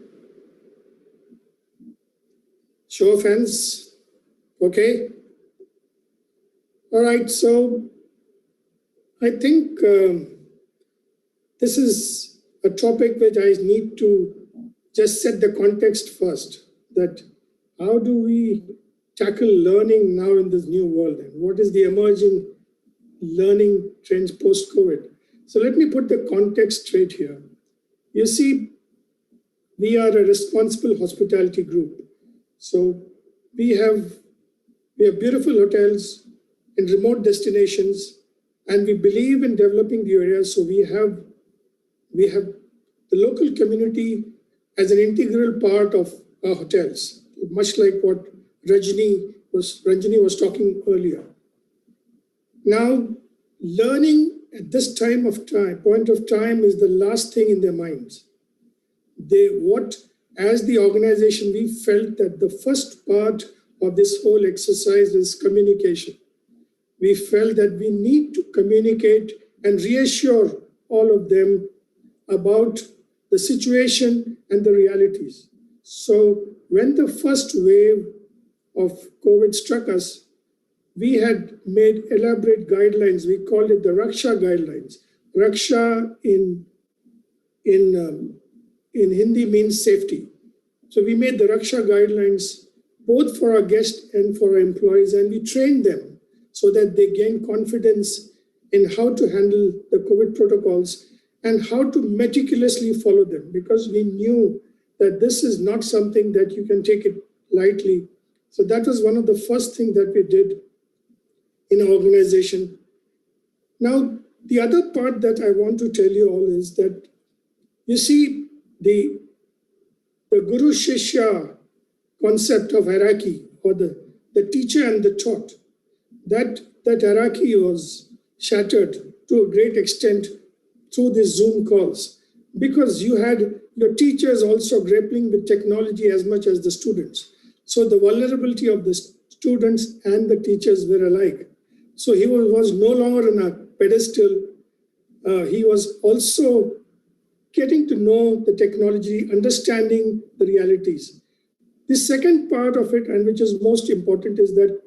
Show of hands. Okay. All right. So I think this is a topic which I need to just set the context first. That how do we tackle learning now in this new world, and what is the emerging learning trends post-COVID? So let me put the context straight here. You see, we are a responsible hospitality group. So we have beautiful hotels in remote destinations, and we believe in developing the areas. So we have the local community as an integral part of our hotels, much like what Rajni was talking earlier. Now, learning at this point of time is the last thing in their minds. As the organization, we felt that the first part of this whole exercise is communication. We felt that we need to communicate and reassure all of them about the situation and the realities. So when the first wave of COVID struck us, we had made elaborate guidelines. We called it the Raksha guidelines. Raksha in Hindi means safety. So we made the Raksha guidelines both for our guests and for our employees, and we trained them so that they gain confidence in how to handle the COVID protocols and how to meticulously follow them, because we knew that this is not something that you can take it lightly. So that was one of the first things that we did in our organization. Now, the other part that I want to tell you all is that, you see, the Guru Shishya concept of hierarchy, or the teacher and the taught, that hierarchy was shattered to a great extent through these Zoom calls, because you had your teachers also grappling with technology as much as the students. So the vulnerability of the students and the teachers were alike. So he was no longer on a pedestal. He was also getting to know the technology, understanding the realities. The second part of it, and which is most important, is that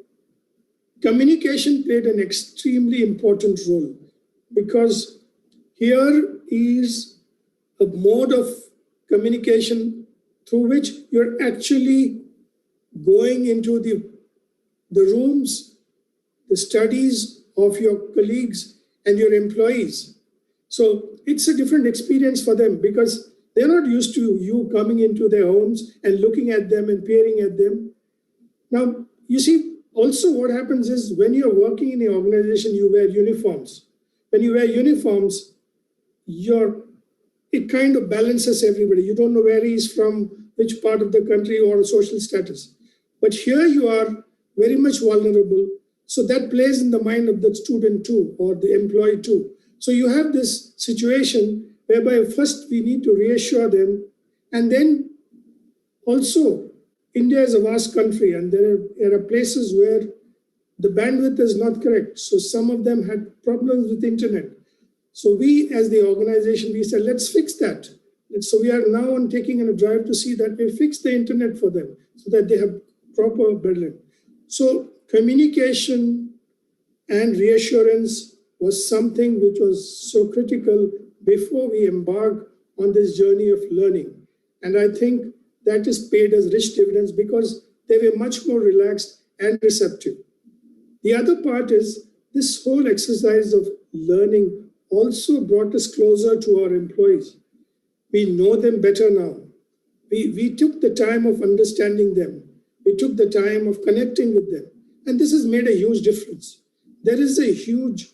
communication played an extremely important role, because here is a mode of communication through which you're actually going into the the rooms, the studies of your colleagues and your employees. So it's a different experience for them because they're not used to you coming into their homes and looking at them and peering at them. Now, you see, also what happens is when you're working in an organization, you wear uniforms. When you wear uniforms, it kind of balances everybody. You don't know where he's from, which part of the country or social status. But here you are very much vulnerable. So that plays in the mind of the student too, or the employee too. So you have this situation whereby first we need to reassure them. And then also, India is a vast country and there are places where the bandwidth is not correct. So some of them had problems with internet. So we, as the organization, we said, let's fix that. So we are now on taking a drive to see that we fix the internet for them so that they have proper bandwidth. So communication and reassurance was something which was so critical before we embark on this journey of learning. And I think that has paid us rich dividends because they were much more relaxed and receptive. The other part is this whole exercise of learning also brought us closer to our employees. We know them better now. We took the time of understanding them. We took the time of connecting with them. And this has made a huge difference. There is a huge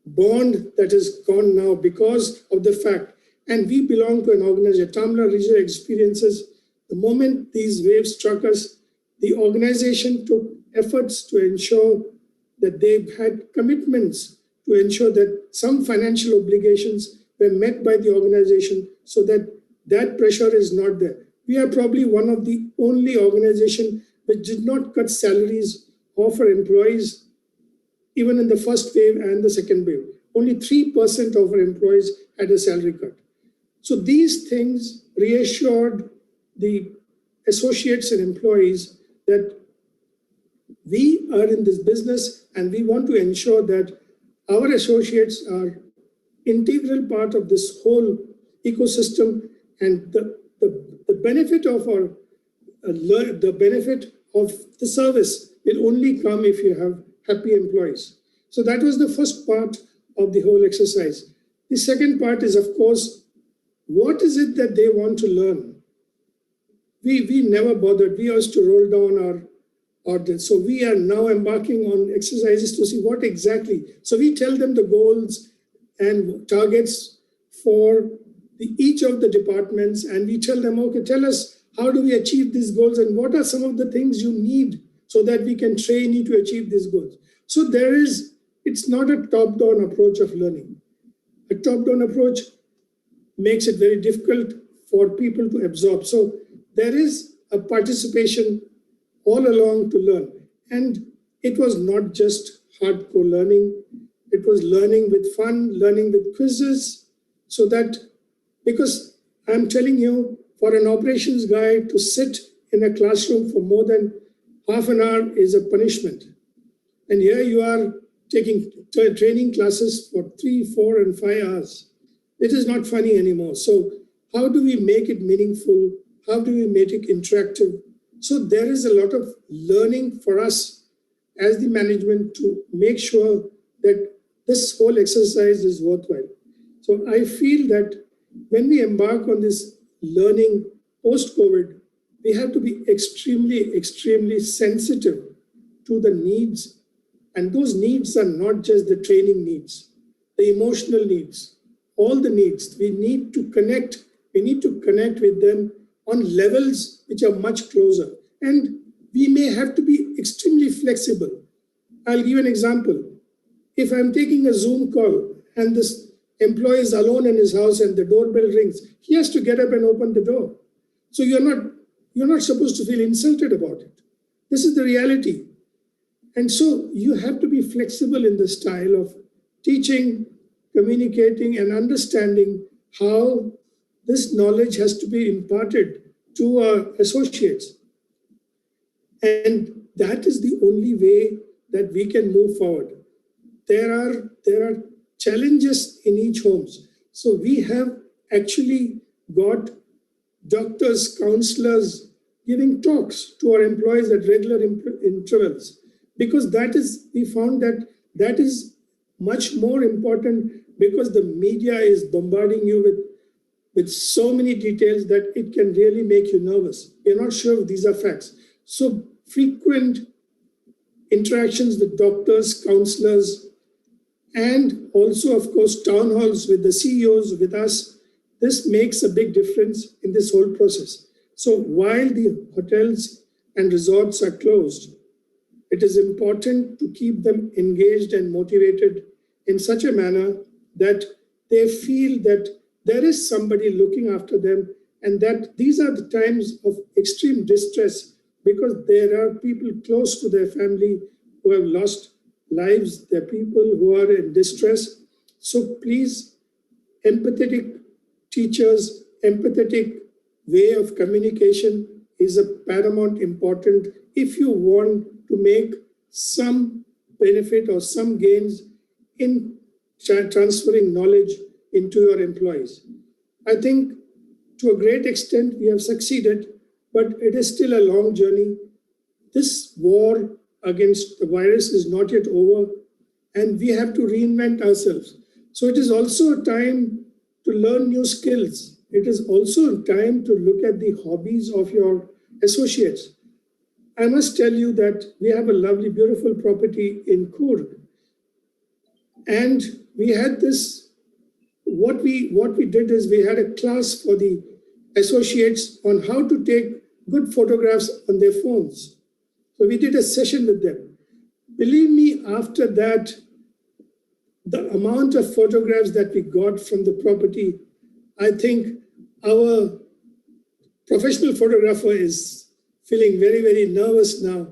bond that has gone now because of the fact, and we belong to an organization, Tamla Regional Experiences. The moment these waves struck us, the organization took efforts to ensure that they had commitments to ensure that some financial obligations were met by the organization so that that pressure is not there. We are probably one of the only organizations which did not cut salaries of our employees, even in the first wave and the second wave. Only 3% of our employees had a salary cut. So these things reassured the associates and employees that we are in this business and we want to ensure that our associates are integral part of this whole ecosystem, and the benefit of the benefit of the service will only come if you have happy employees. So that was the first part of the whole exercise. The second part is, of course, what is it that they want to learn? We never bothered. We used to roll down our orders. So we are now embarking on exercises to see what exactly. So we tell them the goals and targets for each of the departments, and we tell them, okay, tell us how do we achieve these goals and what are some of the things you need so that we can train you to achieve these goals. So it's not a top-down approach of learning. A top-down approach makes it very difficult for people to absorb. So there is a participation all along to learn. And it was not just hardcore learning. It was learning with fun, learning with quizzes, so that, because I'm telling you, for an operations guy to sit in a classroom for more than half an hour is a punishment. And here you are taking training classes for 3, 4, and 5 hours. It is not funny anymore. So how do we make it meaningful? How do we make it interactive? So there is a lot of learning for us as the management to make sure that this whole exercise is worthwhile. So I feel that when we embark on this learning post-COVID, we have to be extremely, extremely sensitive to the needs. And those needs are not just the training needs, the emotional needs, all the needs. We need to connect. We need to connect with them on levels which are much closer. And we may have to be extremely flexible. I'll give an example. If I'm taking a Zoom call and this employee is alone in his house and the doorbell rings, he has to get up and open the door. So you're not supposed to feel insulted about it. This is the reality. And so you have to be flexible in the style of teaching, communicating, and understanding how this knowledge has to be imparted to our associates. And that is the only way that we can move forward. There are challenges in each homes. So we have actually got doctors, counselors, giving talks to our employees at regular intervals, because we found that is much more important, because the media is bombarding you with so many details that it can really make you nervous. You're not sure if these are facts. So frequent interactions with doctors, counselors, and also, of course, town halls with the CEOs, with us, this makes a big difference in this whole process. So while the hotels and resorts are closed, it is important to keep them engaged and motivated in such a manner that they feel that there is somebody looking after them, and that these are the times of extreme distress, because there are people close to their family who have lost lives. There are people who are in distress. So please, empathetic teachers, empathetic way of communication is a paramount important if you want to make some benefit or some gains in transferring knowledge into your employees. I think to a great extent we have succeeded, but it is still a long journey. This war against the virus is not yet over, and we have to reinvent ourselves. So it is also a time to learn new skills. It is also a time to look at the hobbies of your associates. I must tell you that we have a lovely, beautiful property in Coorg. And we had this, what we did is we had a class for the associates on how to take good photographs on their phones. So we did a session with them. Believe me, after that, the amount of photographs that we got from the property, I think our professional photographer is feeling very, very nervous now,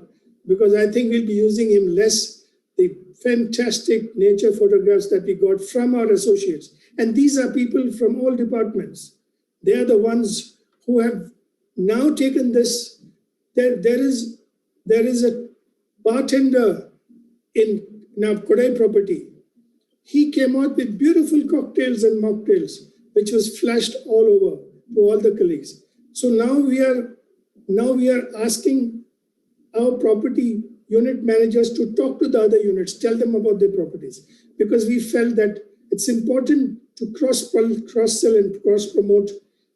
because I think we'll be using him less. The fantastic nature photographs that we got from our associates. And these are people from all departments. They are the ones who have now taken this. There is a bartender in our Kodai property. He came out with beautiful cocktails and mocktails, which was flashed all over to all the colleagues. So now we are asking our property unit managers to talk to the other units, tell them about their properties, because we felt that it's important to cross-sell and cross-promote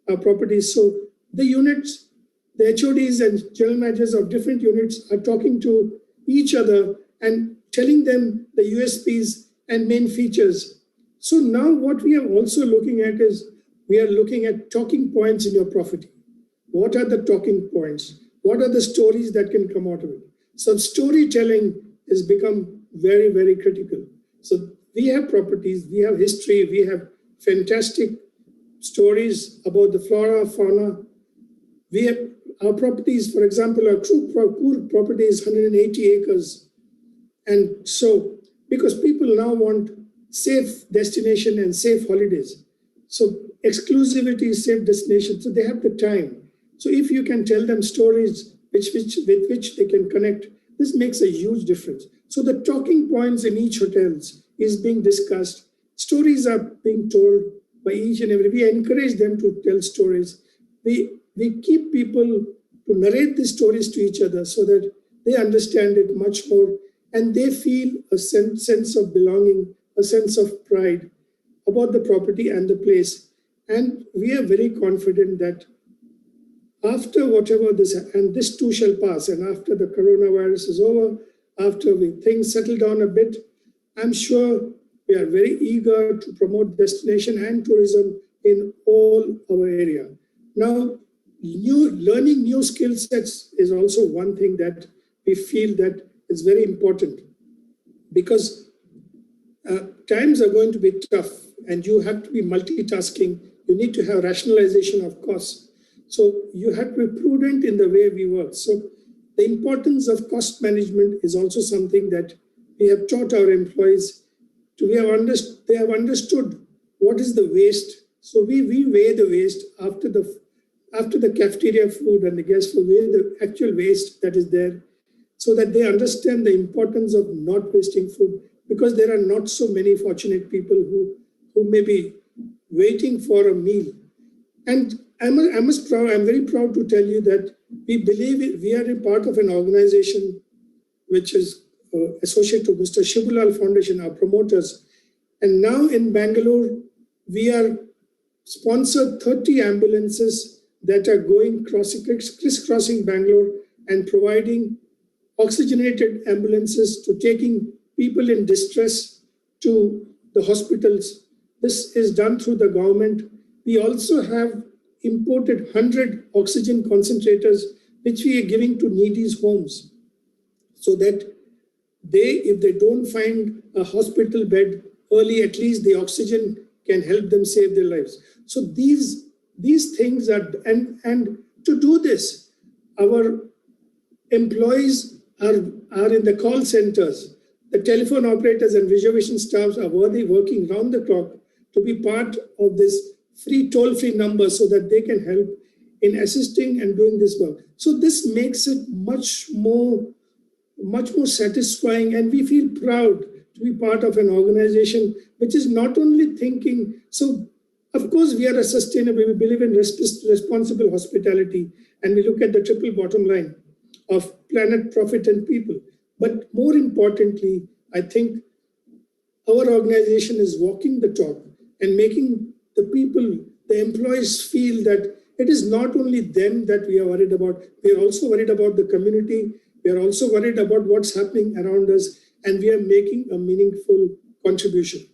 our properties. So the units, the HODs and general managers of different units are talking to each other and telling them the USPs and main features. So now what we are also looking at is, we are looking at talking points in your property. What are the talking points? What are the stories that can come out of it? So storytelling has become very, very critical. So we have properties, we have history, we have fantastic stories about the flora, fauna. We have our properties, for example, our Coorg property is 180 acres. And so, because people now want safe destination and safe holidays. So exclusivity is safe destination, so they have the time. So if you can tell them stories with which they can connect, this makes a huge difference. So the talking points in each hotels is being discussed. Stories are being told by each and every. We encourage them to tell stories. We keep people to narrate these stories to each other so that they understand it much more, and they feel a sense of belonging, a sense of pride about the property and the place. And we are very confident that after whatever this, and this too shall pass, and after the coronavirus is over, after things settle down a bit, I'm sure we are very eager to promote destination and tourism in all our area. Now, learning new skill sets is also one thing that we feel that is very important, because times are going to be tough and you have to be multitasking. You need to have rationalization of costs. So you have to be prudent in the way we work. So the importance of cost management is also something that we have taught our employees to. They have understood what is the waste. So we weigh the waste after the cafeteria food and the guest food, weigh the actual waste that is there, so that they understand the importance of not wasting food, because there are not so many fortunate people who may be waiting for a meal. And I'm very proud to tell you that we believe we are a part of an organization which is associated to Mr. Shivulal Foundation, our promoters. And now in Bangalore, we are sponsored 30 ambulances that are going crisscrossing Bangalore and providing oxygenated ambulances to taking people in distress to the hospitals. This is done through the government. We also have imported 100 oxygen concentrators, which we are giving to needies' homes, so that if they don't find a hospital bed early, at least the oxygen can help them save their lives. So these things are, and to do this, our employees are in the call centers. The telephone operators and reservation staffs are working round the clock to be part of this free toll-free number so that they can help in assisting and doing this work. So this makes it much more satisfying, and we feel proud to be part of an organization which is not only thinking, so of course we are a sustainable, we believe in responsible hospitality, and we look at the triple bottom line of planet, profit, and people. But more importantly, I think our organization is walking the talk and making the people, the employees feel that it is not only them that we are worried about, we are also worried about the community, we are also worried about what's happening around us, and we are making a meaningful contribution.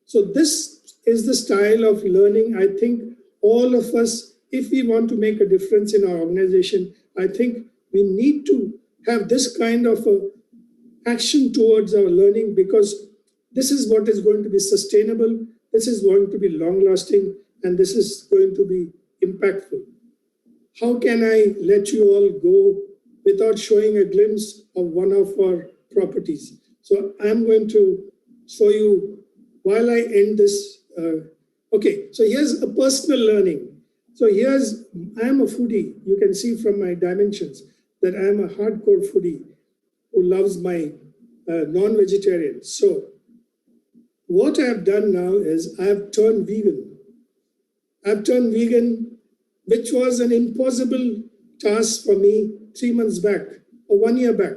So this is the style of learning. I think all of us, if we want to make a difference in our organization, I think we need to have this kind of action towards our learning, because this is what is going to be sustainable, this is going to be long-lasting, and this is going to be impactful. How can I let you all go without showing a glimpse of one of our properties? So I'm going to show you while I end this. Okay, so here's a personal learning. So I'm a foodie. You can see from my dimensions that I'm a hardcore foodie who loves my non-vegetarian. So what I've done now is I've turned vegan. I've turned vegan, which was an impossible task for me 3 months back or 1 year back.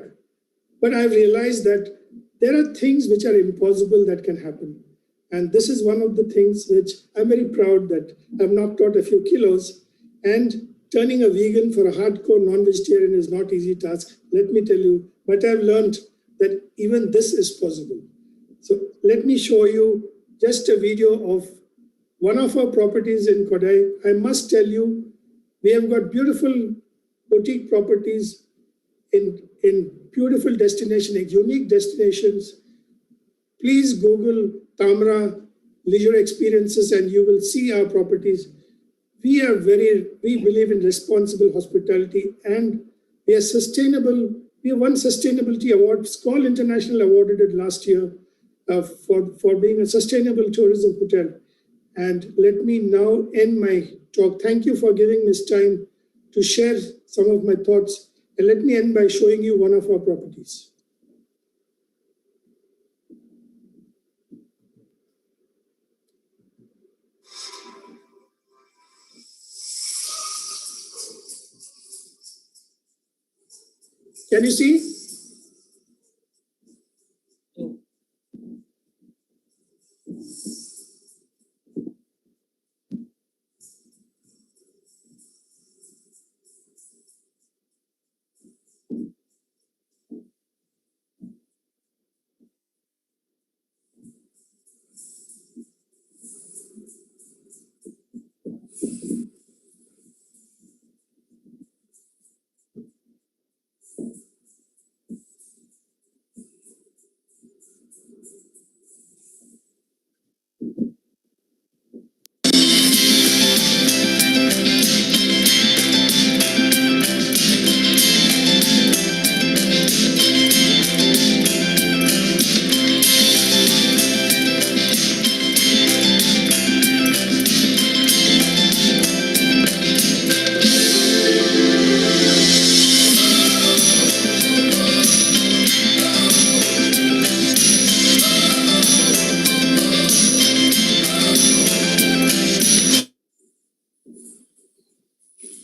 But I've realized that there are things which are impossible that can happen. And this is one of the things which I'm very proud that I've knocked out a few kilos, and turning a vegan for a hardcore non-vegetarian is not easy task, let me tell you, but I've learned that even this is possible. So let me show you just a video of one of our properties in Kodai. I must tell you, we have got beautiful boutique properties in beautiful destinations, unique destinations. Please Google Tamra leisure experiences and you will see our properties. We believe in responsible hospitality, and we are sustainable. We won sustainability award. SKAL International awarded it last year for being a sustainable tourism hotel. And let me now end my talk. Thank you for giving me time to share some of my thoughts. And let me end by showing you one of our properties. Can you see?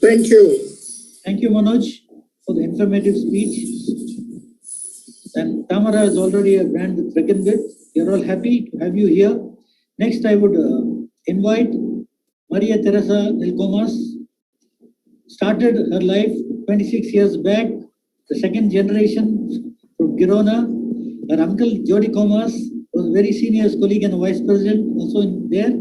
Thank you. Thank you, Manoj, for the informative speech. And Tamara is already a brand with reckon with. You're all happy to have you here. Next, I would invite Maria Teresa del Comas. Started her life 26 years back, the second generation from Girona. Her uncle Jody Comas was a very senior colleague and vice president also in there.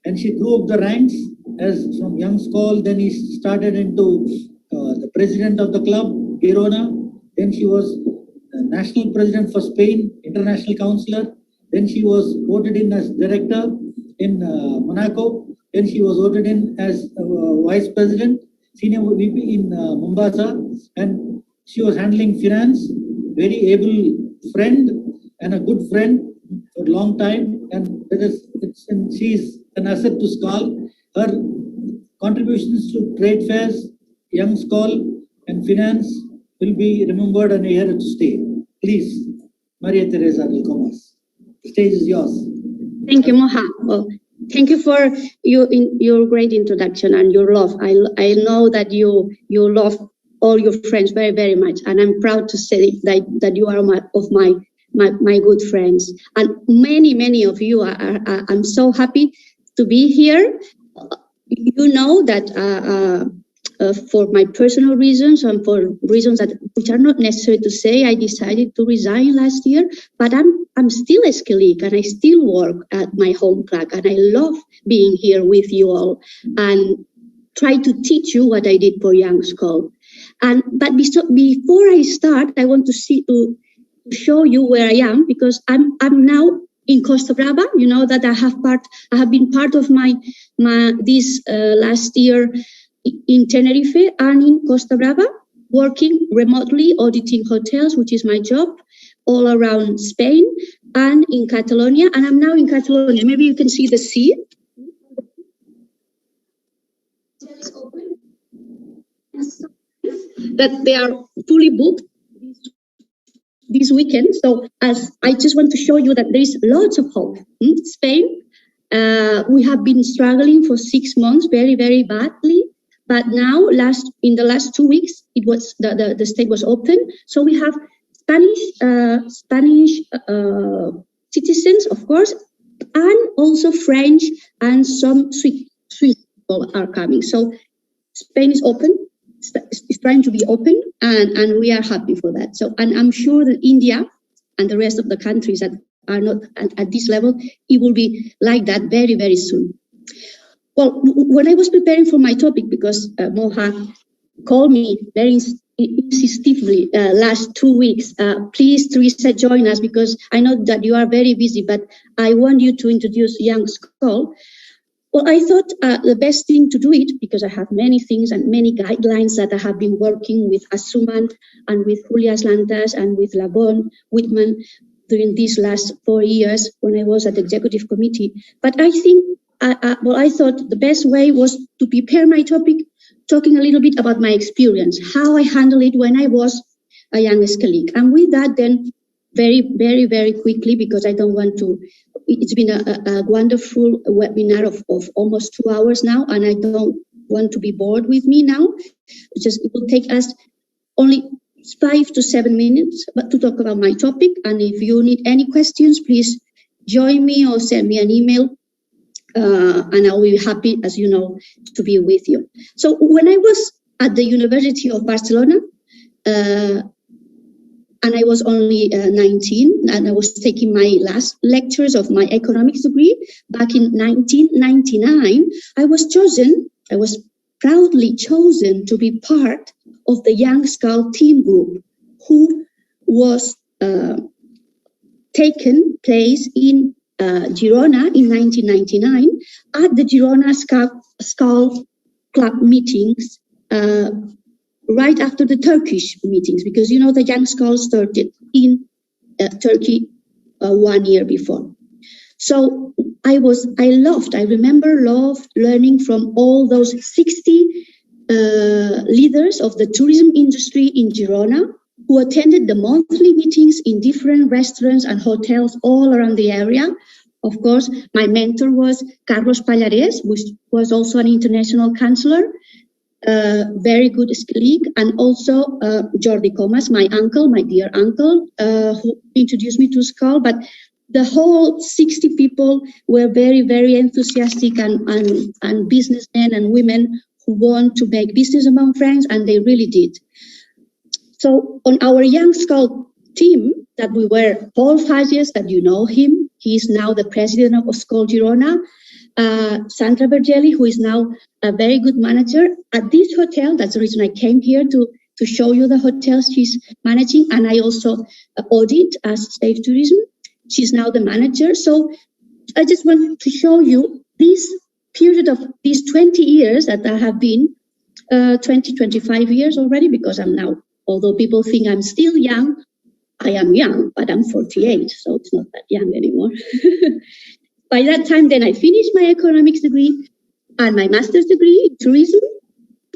And she grew up the ranks as from young SKAL. Then he started into the president of the club, Girona. Then she was national president for Spain, international counselor. Then she was voted in as director in Monaco. Then she was voted in as vice president, senior VP in Mombasa. And she was handling finance, very able friend and a good friend for a long time. And she is an asset to SKAL. Her contributions to trade fairs, young SKAL and finance will be remembered and here to stay. Please, Maria Teresa del Comas. The stage is yours. Thank you, Moha. Well, thank you for your great introduction and your love. I know that you love all your friends very, very much, and I'm proud to say that you are my good friends. And many of you I'm so happy to be here. You know that for my personal reasons and for reasons which are not necessary to say, I decided to resign last year. But I'm still a SKALic and I still work at my home club, and I love being here with you all and try to teach you what I did for Young SKAL. But before I start, I want to show you where I am, because I'm now in Costa Brava. You know that I have been part of this last year in Tenerife and in Costa Brava, working remotely, auditing hotels, which is my job, all around Spain and in Catalonia. And I'm now in Catalonia. Maybe you can see the sea. That they are fully booked this weekend. So as I just want to show you that there is lots of hope. Spain, we have been struggling for 6 months very, very badly. But now, in the last 2 weeks, it was the state was open. So we have Spanish citizens, of course, and also French, and some Swiss people are coming. So Spain is open. It's trying to be open, and we are happy for that. So, and I'm sure that India and the rest of the countries that are not at this level, it will be like that very, very soon. Well, when I was preparing for my topic, because Moha called me very insistively last 2 weeks, please, Teresa, join us, because I know that you are very busy, but I want you to introduce Young SKAL. Well, I thought the best thing to do it, because I have many things and many guidelines that I have been working with Asuman and with Julia Slantas and with Labon Whitman during these last 4 years when I was at the executive committee. But I think, I thought the best way was to prepare my topic, talking a little bit about my experience, how I handled it when I was a young SKALic. And with that, then very, very, very quickly, because I don't want to, it's been a wonderful webinar of almost 2 hours now, and I don't want to be bored with me now. It will take us only 5 to 7 minutes but to talk about my topic. And if you need any questions, please join me or send me an email. And I will be happy, as you know, to be with you. So when I was at the University of Barcelona, and I was only 19, and I was taking my last lectures of my economics degree back in 1999, I was proudly chosen to be part of the Young SKAL team group, who was taken place in Girona in 1999 at the Girona SKAL club meetings right after the Turkish meetings, because you know the Young SKAL started in Turkey 1 year before. So I remember learning from all those 60 leaders of the tourism industry in Girona, who attended the monthly meetings in different restaurants and hotels all around the area. Of course, my mentor was Carlos Pallares, which was also an international counselor. very good colleague, and also Jordi Comas, my uncle, my dear uncle, who introduced me to SKAL. But the whole 60 people were very, very enthusiastic and businessmen and women who want to make business among friends, and they really did. So on our young SKAL team, that we were Paul Fages, that you know him, he is now the president of SKAL Girona, Sandra Bergelli, who is now a very good manager at this hotel. That's the reason I came here to show you the hotels she's managing, and I also audit as Safe Tourism. She's now the manager. So I just want to show you this period of these 20 years that I have been, 25 years already, because I'm now, although people think I'm still young, I am young, but I'm 48, so it's not that young anymore. By that time, then I finished my economics degree and my master's degree in tourism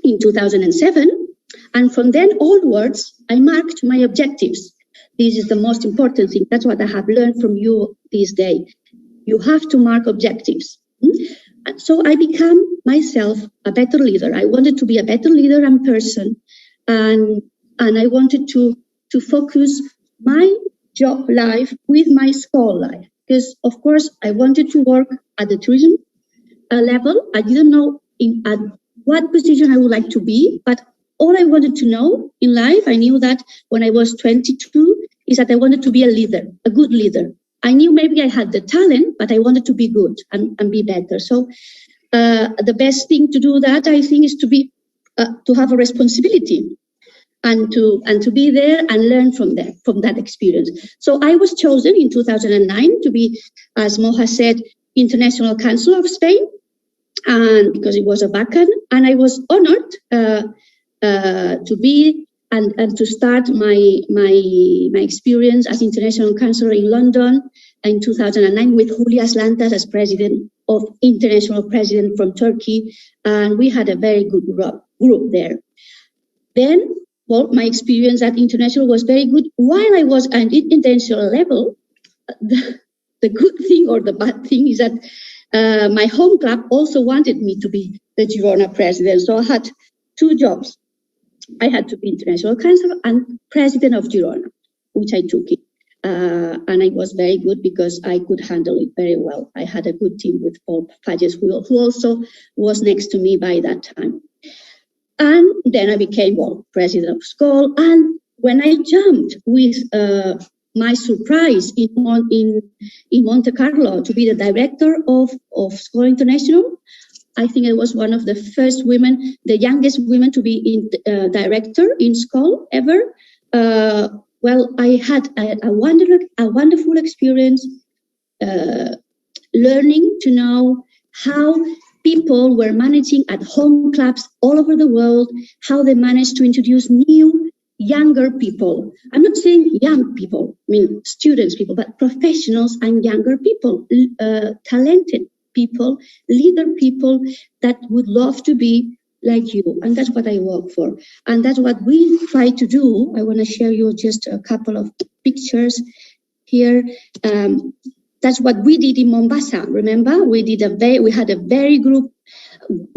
in 2007. And from then onwards, I marked my objectives. This is the most important thing. That's what I have learned from you this day. You have to mark objectives. And so I became myself a better leader. I wanted to be a better leader and person. And I wanted to focus my job life with my SKAL life. Because, of course, I wanted to work at the tourism level. I didn't know at what position I would like to be, but all I wanted to know in life, I knew that when I was 22, is that I wanted to be a leader, a good leader. I knew maybe I had the talent, but I wanted to be good and be better. So the best thing to do that, I think, is to have a responsibility. And to be there and learn from that experience. So I was chosen in 2009 to be, as Moja said, International Council of Spain, and because it was a vacant, and I was honored to be and to start my experience as International Councillor in London in 2009 with Julia Slantas as international president from Turkey, and we had a very good group there. Then. Well, my experience at international was very good. While I was at international level, the good thing or the bad thing is that my home club also wanted me to be the Girona president. So I had two jobs. I had to be international councillor and president of Girona, which I took it. And I was very good because I could handle it very well. I had a good team with Paul Fages, who also was next to me by that time. And then I became president of SKAL. And when I jumped with my surprise in Monte Carlo to be the director of SKAL International, I think I was one of the first women, the youngest women to be director in SKAL ever. Well, I had a wonderful experience learning to know how people were managing at home clubs all over the world, how they managed to introduce new, younger people. I'm not saying young people, I mean students, people, but professionals and younger people, talented people, leader people that would love to be like you. And that's what I work for. And that's what we try to do. I want to share you just a couple of pictures here. That's what we did in Mombasa. Remember, we had a very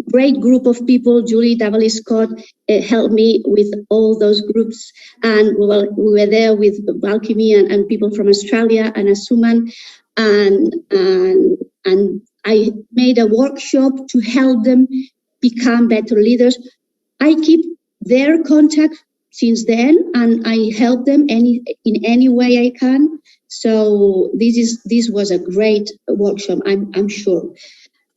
great group of people. Julie W. Scott helped me with all those groups, and we were there with Balkimi and people from Australia and Asuman, and I made a workshop to help them become better leaders. I keep their contact since then, and I help them in any way I can. So this was a great workshop, I'm sure.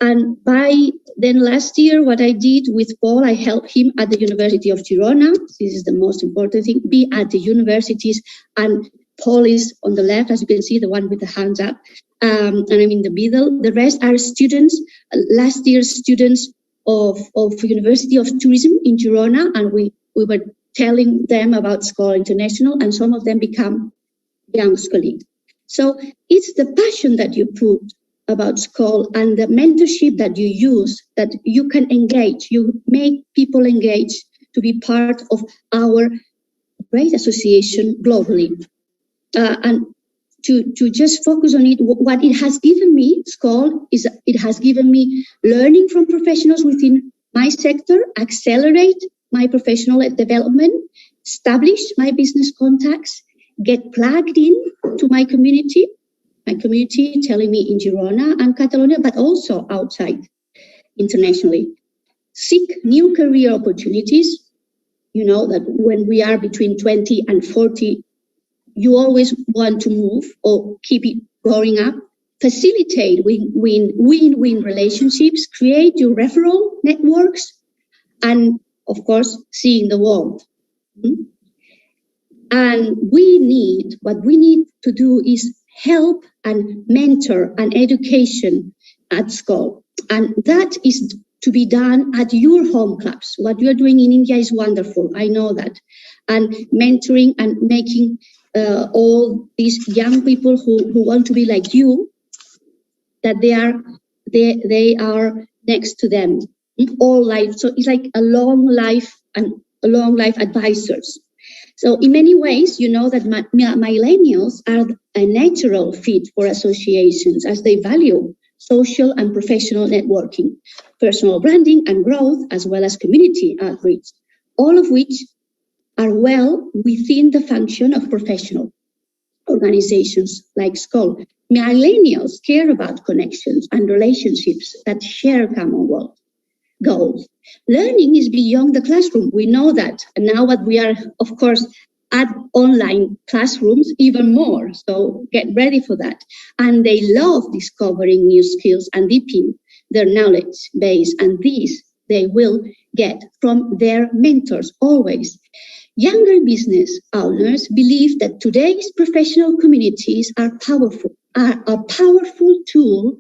And by then last year, what I did with Paul, I helped him at the University of Girona. This is the most important thing, be at the universities. And Paul is on the left, as you can see, the one with the hands up. And I'm in the middle. The rest are students, last year's students of University of Tourism in Girona. And we were telling them about SKAL International, and some of them become young colleagues. So it's the passion that you put about SKAL and the mentorship that you use, that you can engage, you make people engage to be part of our great association globally. And to just focus on it, what it has given me, SKAL, is it has given me learning from professionals within my sector, accelerate my professional development, establish my business contacts, get plugged in to my community telling me in Girona and Catalonia, but also outside internationally. Seek new career opportunities. You know that when we are between 20 and 40, you always want to move or keep it growing up. Facilitate win-win relationships, create your referral networks, and of course, seeing the world. And what we need to do is help and mentor and education at SKAL. And that is to be done at your home clubs. What you're doing in India is wonderful. I know that. And mentoring and making all these young people who want to be like you, that they are next to them all life. So it's like a long life advisors. So in many ways, you know that millennials are a natural fit for associations as they value social and professional networking, personal branding and growth, as well as community outreach, all of which are well within the function of professional organizations like SKAL. Millennials care about connections and relationships that share common goals. Learning is beyond the classroom. We know that. And now what we are, of course, at online classrooms even more. So get ready for that. And they love discovering new skills and deepening their knowledge base. And these they will get from their mentors always. Younger business owners believe that today's professional communities are a powerful tool to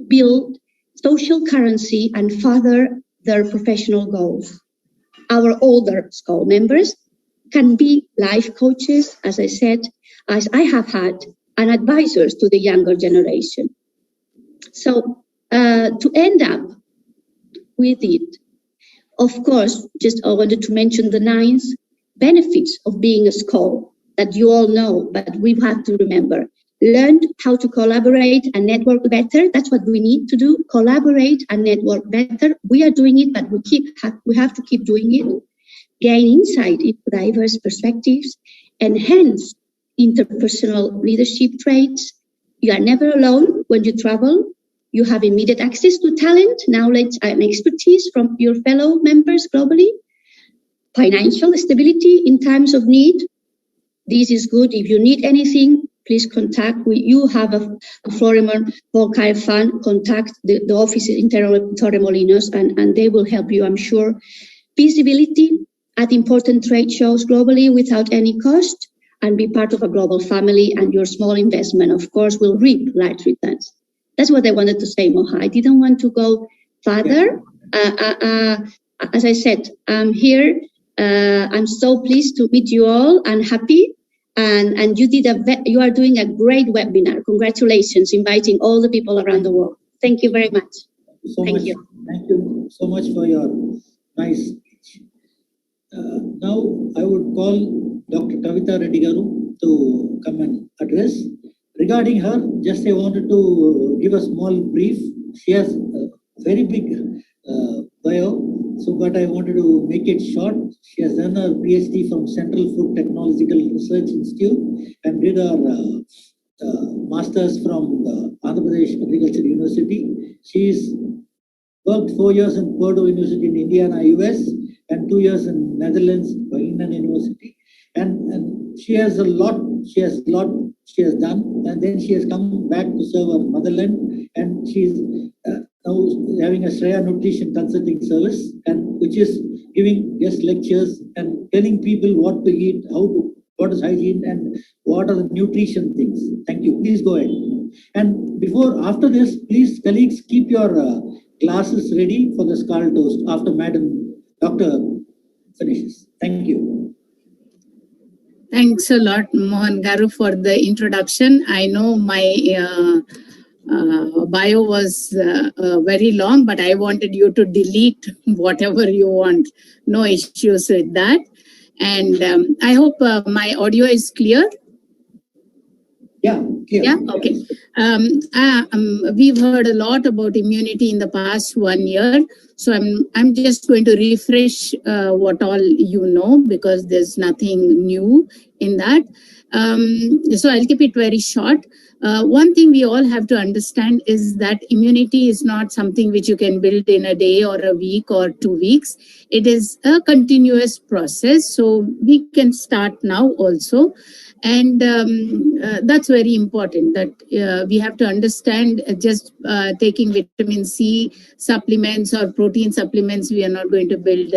build social currency and further their professional goals. Our older SKAL members can be life coaches, as I said, as I have had, and advisors to the younger generation. So to end up with it, of course, just I wanted to mention the 9 benefits of being a SKAL that you all know, but we have to remember. Learn how to collaborate and network better. That's what we need to do, collaborate and network better. We are doing it, but we have to keep doing it. Gain insight into diverse perspectives, enhance interpersonal leadership traits. You are never alone when you travel. You have immediate access to talent, knowledge, and expertise from your fellow members globally. Financial stability in times of need. This is good. If you need anything, please contact. You have a Florimon Volcaire Fund. Contact the offices in Torremolinos and they will help you, I'm sure. Visibility at important trade shows globally without any cost, and be part of a global family, and your small investment, of course, will reap large returns. That's what I wanted to say, Moha. I didn't want to go further. As I said, I'm here. I'm so pleased to meet you all and happy. And you are doing a great webinar. Congratulations, inviting all the people around the world. Thank you very much. Thank you. Thank you so much for your nice speech. Now I would call Dr. Kavita Reddy Garu to come and address. Regarding her, just I wanted to give a small brief. She has a very big bio, but I wanted to make it short. She has done her PhD from Central Food Technological Research Institute and did her master's from the Andhra Pradesh Agriculture University. She's worked 4 years in Purdue University in Indiana, US, and 2 years in Netherlands by Indian University. And she has a lot. She has done, and then she has come back to serve her motherland, and she's now having a Shreya Nutrition Consulting Service, and which is giving guest lectures and telling people what to eat, what is hygiene, and what are the nutrition things. Thank you. Please go ahead. And after this, please, colleagues, keep your glasses ready for the SKAL toast after Madam Dr. finishes. Thank you. Thanks a lot, Mohan Garu, for the introduction. I know my bio was very long, but I wanted you to delete whatever you want. No issues with that. And I hope my audio is clear. Yeah. Yeah. Okay. We've heard a lot about immunity in the past 1 year. So I'm just going to refresh what all you know, because there's nothing new in that. So I'll keep it very short. One thing we all have to understand is that immunity is not something which you can build in a day or a week or 2 weeks. It is a continuous process. So we can start now also. And that's very important, that we have to understand just taking vitamin C supplements or protein supplements, we are not going to build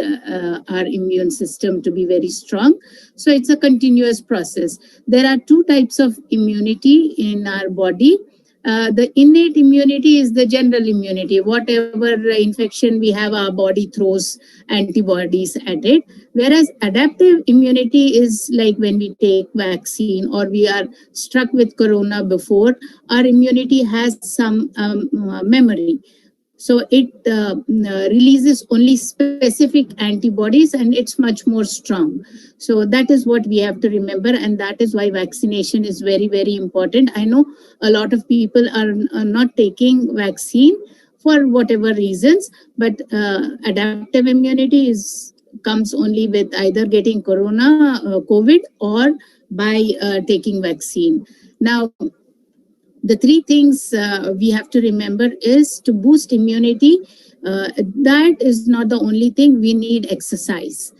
our immune system to be very strong. So it's a continuous process. There are two types of immunity in our body. The innate immunity is the general immunity. Whatever infection we have, our body throws antibodies at it. Whereas adaptive immunity is like when we take vaccine or we are struck with corona before, our immunity has some memory. So it releases only specific antibodies and it's much more strong. So that is what we have to remember, and that is why vaccination is very, very important. I know a lot of people are not taking vaccine for whatever reasons, but adaptive immunity comes only with either getting corona, COVID, or by taking vaccine. Now, the three things we have to remember is to boost immunity. That is not the only thing. We need exercise.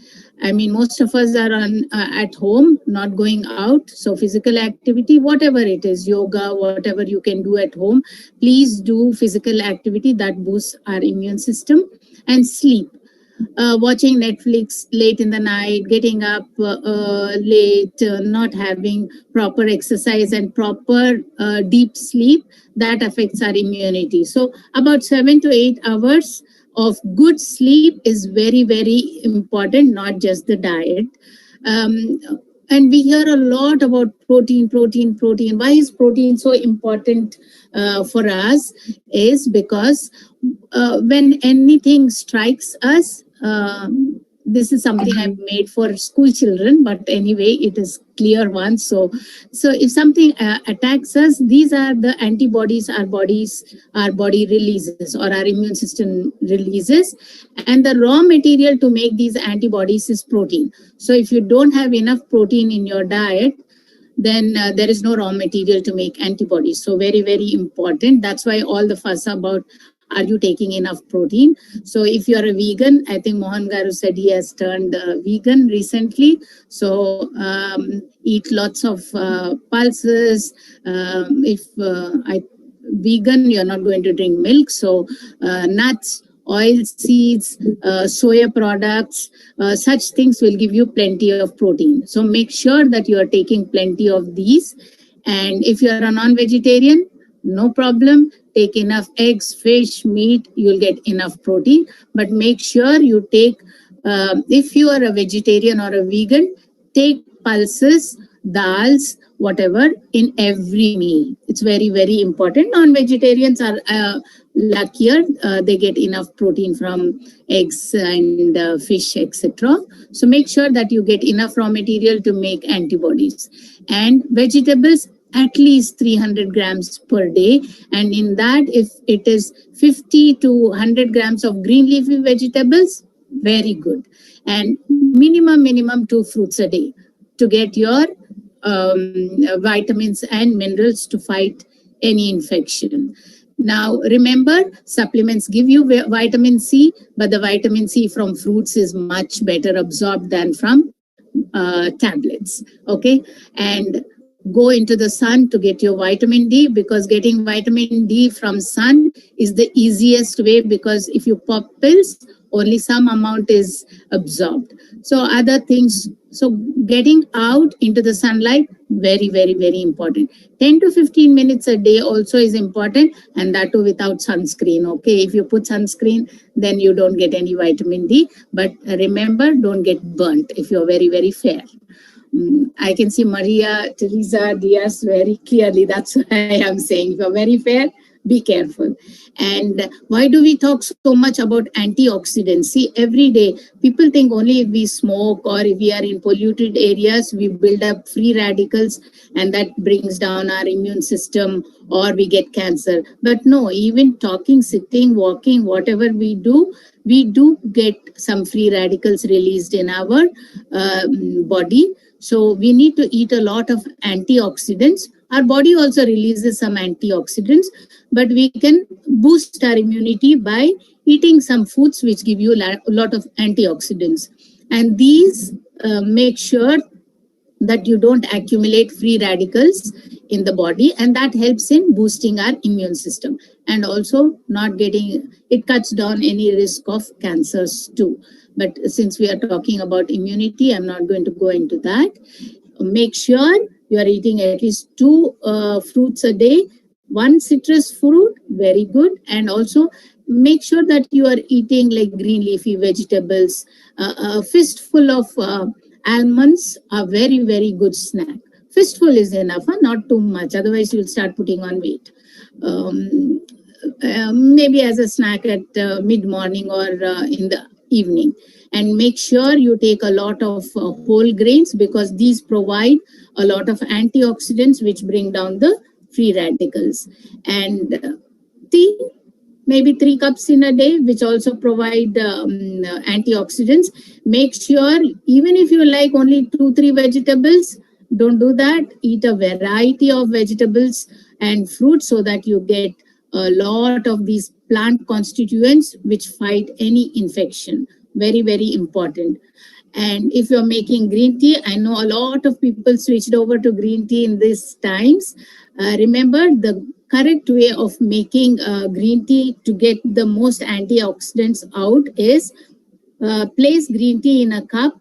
I mean, most of us are at home, not going out. So physical activity, whatever it is, yoga, whatever you can do at home, please do physical activity that boosts our immune system. And sleep. Watching Netflix late in the night, getting up late, not having proper exercise and proper deep sleep, that affects our immunity. So about 7 to 8 hours of good sleep is very, very important, not just the diet. And we hear a lot about protein. Why is protein so important for us? Is because when anything strikes us, this is something I've made for school children, but anyway, it is clear one. So if something attacks us, these are the antibodies our body releases or our immune system releases. And the raw material to make these antibodies is protein. So if you don't have enough protein in your diet, then there is no raw material to make antibodies. So very, very important. That's why all the fuss about, are you taking enough protein? So if you're a vegan, I think Mohan Garu said he has turned vegan recently. So eat lots of pulses. Vegan, you're not going to drink milk. So nuts, oil seeds, soya products, such things will give you plenty of protein. So make sure that you are taking plenty of these. And if you are a non-vegetarian, no problem. Take enough eggs, fish, meat, you'll get enough protein. But make sure you take, if you are a vegetarian or a vegan, take pulses, dals, whatever, in every meal. It's very, very important. Non-vegetarians are luckier. They get enough protein from eggs and fish, etc. So make sure that you get enough raw material to make antibodies. And vegetables, at least 300 grams per day. And in that, if it is 50 to 100 grams of green leafy vegetables, very good. And minimum 2 fruits a day to get your vitamins and minerals to fight any infection. Now, remember, supplements give you vitamin C, but the vitamin C from fruits is much better absorbed than from tablets. Okay. And go into the sun to get your vitamin D, because getting vitamin D from sun is the easiest way, because if you pop pills, only some amount is absorbed. So other things, so getting out into the sunlight, very, very, very important. 10 to 15 minutes a day also is important, and that too without sunscreen. Okay, if you put sunscreen, then you don't get any vitamin D. But remember, don't get burnt if you're very, very fair. I can see Maria Teresa Diaz very clearly. That's why I'm saying, if you're very fair, be careful. And why do we talk so much about antioxidants? See, every day people think only if we smoke or if we are in polluted areas, we build up free radicals and that brings down our immune system or we get cancer. But no, even talking, sitting, walking, whatever we do get some free radicals released in our body. So we need to eat a lot of antioxidants. Our body also releases some antioxidants, but we can boost our immunity by eating some foods which give you a lot of antioxidants. And these make sure that you don't accumulate free radicals in the body, and that helps in boosting our immune system, and also not getting, it cuts down any risk of cancers too. But since we are talking about immunity, I'm not going to go into that. Make sure you are eating at least 2 fruits a day, 1 citrus fruit, very good. And also make sure that you are eating like green leafy vegetables. A fistful of almonds are very, very good snack. Fistful is enough, not too much. Otherwise, you'll start putting on weight. Maybe as a snack at mid-morning or in the evening. And make sure you take a lot of whole grains, because these provide a lot of antioxidants which bring down the free radicals. And tea, maybe 3 cups in a day, which also provide antioxidants. Make sure, even if you like only 2-3 vegetables, don't do that. Eat a variety of vegetables and fruits so that you get a lot of these plant constituents which fight any infection. Very, very important. And if you're making green tea, I know a lot of people switched over to green tea in these times. Remember, the correct way of making green tea to get the most antioxidants out is place green tea in a cup,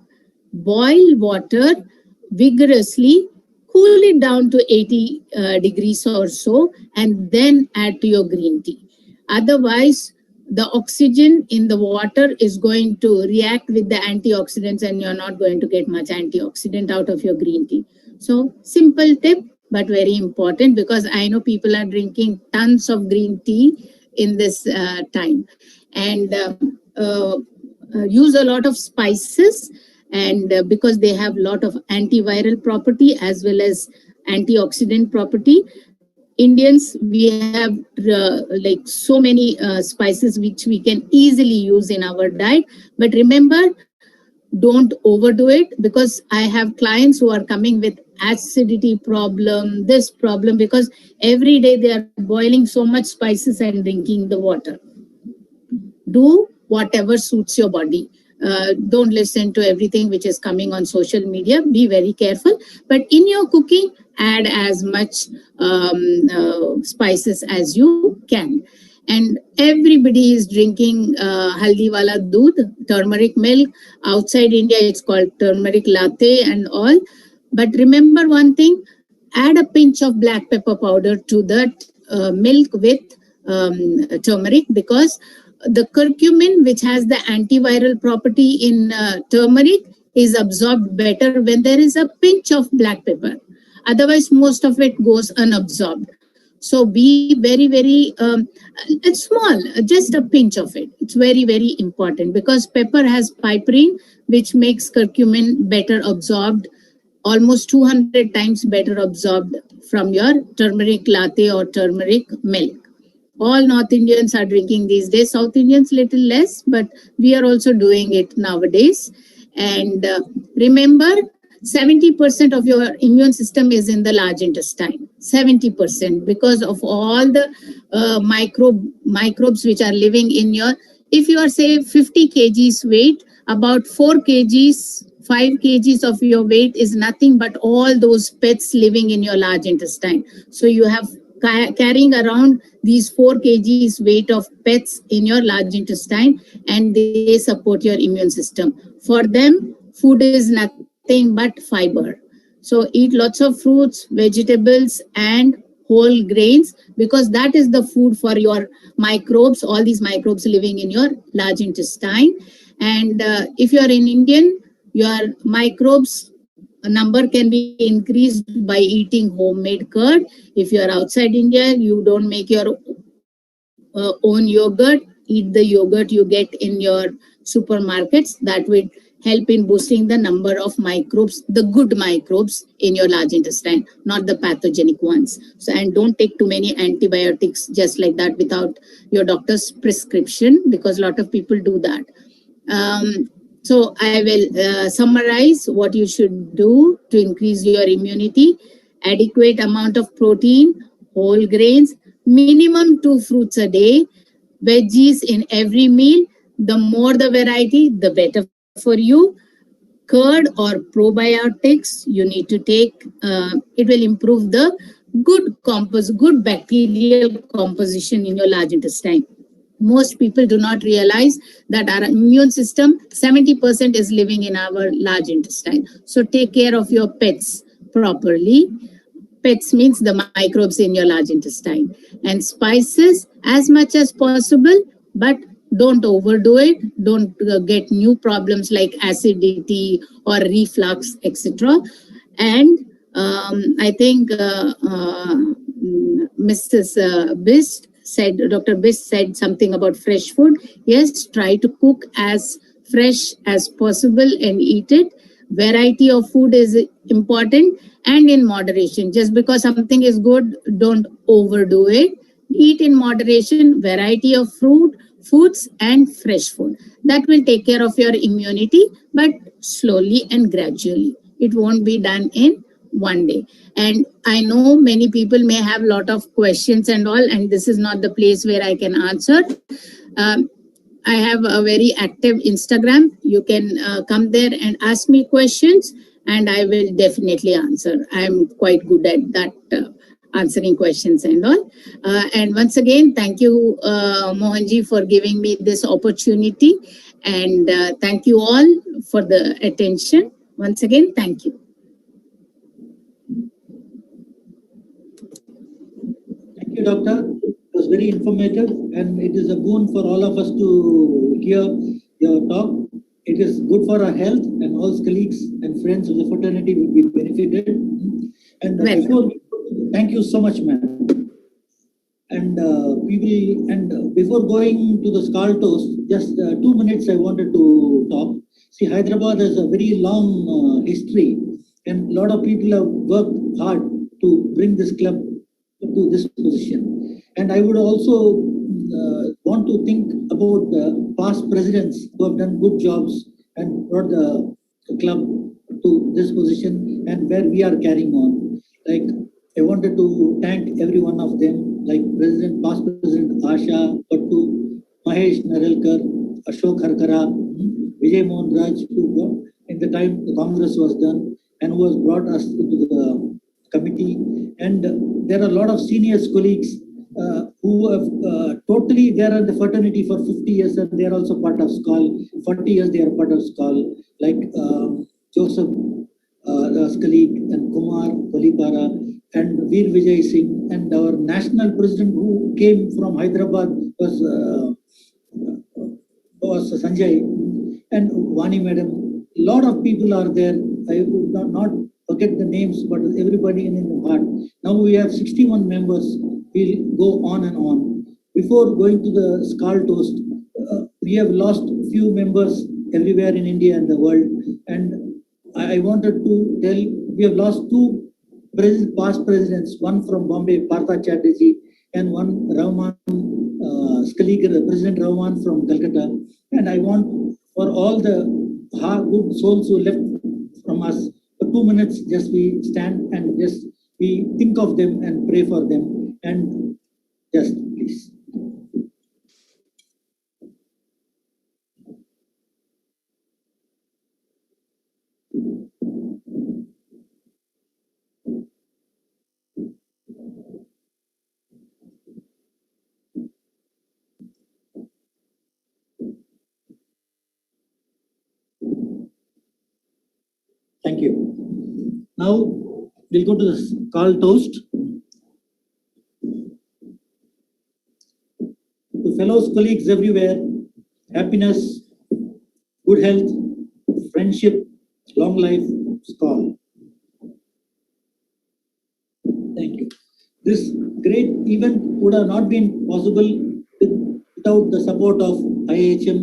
boil water vigorously, cool it down to 80 degrees or so, and then add to your green tea. Otherwise, the oxygen in the water is going to react with the antioxidants and you're not going to get much antioxidant out of your green tea. So simple tip, but very important, because I know people are drinking tons of green tea in this time. And use a lot of spices, and because they have a lot of antiviral property as well as antioxidant property. Indians, we have like so many spices which we can easily use in our diet. But remember, don't overdo it, because I have clients who are coming with acidity problem, this problem, because every day they are boiling so much spices and drinking the water. Do whatever suits your body. Don't listen to everything which is coming on social media. Be very careful. But in your cooking, add as much spices as you can. And everybody is drinking haldi wala doodh, turmeric milk. Outside India, it's called turmeric latte and all. But remember one thing, add a pinch of black pepper powder to that milk with turmeric, because the curcumin, which has the antiviral property in turmeric, is absorbed better when there is a pinch of black pepper. Otherwise, most of it goes unabsorbed. So be very, very, it's small, just a pinch of it. It's very, very important, because pepper has piperine, which makes curcumin better absorbed, almost 200 times better absorbed from your turmeric latte or turmeric milk. All North Indians are drinking these days. South Indians little less, but we are also doing it nowadays. And remember, 70% of your immune system is in the large intestine. 70%, because of all the microbes which are living in your, if you are say 50 kgs weight, about 4 kgs, 5 kgs of your weight is nothing but all those pets living in your large intestine. So you have carrying around these 4 kgs weight of pets in your large intestine, and they support your immune system. For them, food is nothing but fiber. So eat lots of fruits, vegetables, and whole grains, because that is the food for your microbes, all these microbes living in your large intestine. And if you are in Indian, your microbes number can be increased by eating homemade curd. If you are outside India, you don't make your own yogurt, eat the yogurt you get in your supermarkets. That would help in boosting the number of microbes, the good microbes in your large intestine, not the pathogenic ones. So, and don't take too many antibiotics just like that without your doctor's prescription, because a lot of people do that. So I will summarize what you should do to increase your immunity. Adequate amount of protein, whole grains, minimum 2 fruits a day, veggies in every meal. The more the variety, the better for you. Curd or probiotics you need to take. It will improve the good bacterial composition in your large intestine. Most people do not realize that our immune system, 70% is living in our large intestine. So take care of your pets properly. Pets means the microbes in your large intestine. And spices as much as possible, but don't overdo it. Don't get new problems like acidity or reflux, etc. And I think Dr. Bist said something about fresh food. Yes, try to cook as fresh as possible and eat it. Variety of food is important and in moderation. Just because something is good, don't overdo it. Eat in moderation, variety of foods and fresh food. That will take care of your immunity, but slowly and gradually. It won't be done in one day. And I know many people may have a lot of questions and all, and this is not the place where I can answer. I have a very active Instagram. You can come there and ask me questions, and I will definitely answer. I'm quite good at that, answering questions and all. And once again, thank you, Mohanji, for giving me this opportunity. And thank you all for the attention. Once again, thank you. Thank you, Doctor. It was very informative, and it is a boon for all of us to hear your talk. It is good for our health, and all colleagues and friends of the fraternity will be benefited. And thank you so much, ma'am. And before going to the SKAL toast, just 2 minutes I wanted to talk. See, Hyderabad has a very long history, and a lot of people have worked hard to bring this club to this position. And I would also want to think about the past presidents who have done good jobs and brought the club to this position and where we are carrying on. Like, I wanted to thank every one of them, like past President Asha Pattu, Mahesh Narelkar, Ashok Harkara, Vijay Mohan Raj, who in the time the Congress was done and who has brought us into the committee. And there are a lot of senior colleagues who have totally, they are in the fraternity for 50 years and they are also part of SKAL. 40 years they are part of SKAL, like Joseph, Ras colleague, and Kumar Kolipara, and Veer Vijay Singh, and our national president who came from Hyderabad was Sanjay, and Vani Madam. A lot of people are there. I would not forget the names, but everybody in the heart. Now we have 61 members. We'll go on and on. Before going to the SKAL toast, we have lost few members everywhere in India and the world. And I wanted to tell, we have lost two past presidents, one from Bombay, Partha Chatterjee, and one Rahman, President Rahman from Calcutta. And I want for all the good souls who left from us, for 2 minutes, just we stand and just we think of them and pray for them. And just please. Thank you. Now we'll go to the SKAL toast. To fellow colleagues everywhere, happiness, good health, friendship, long life, SKAL. Thank you. This great event would have not been possible without the support of IIHM,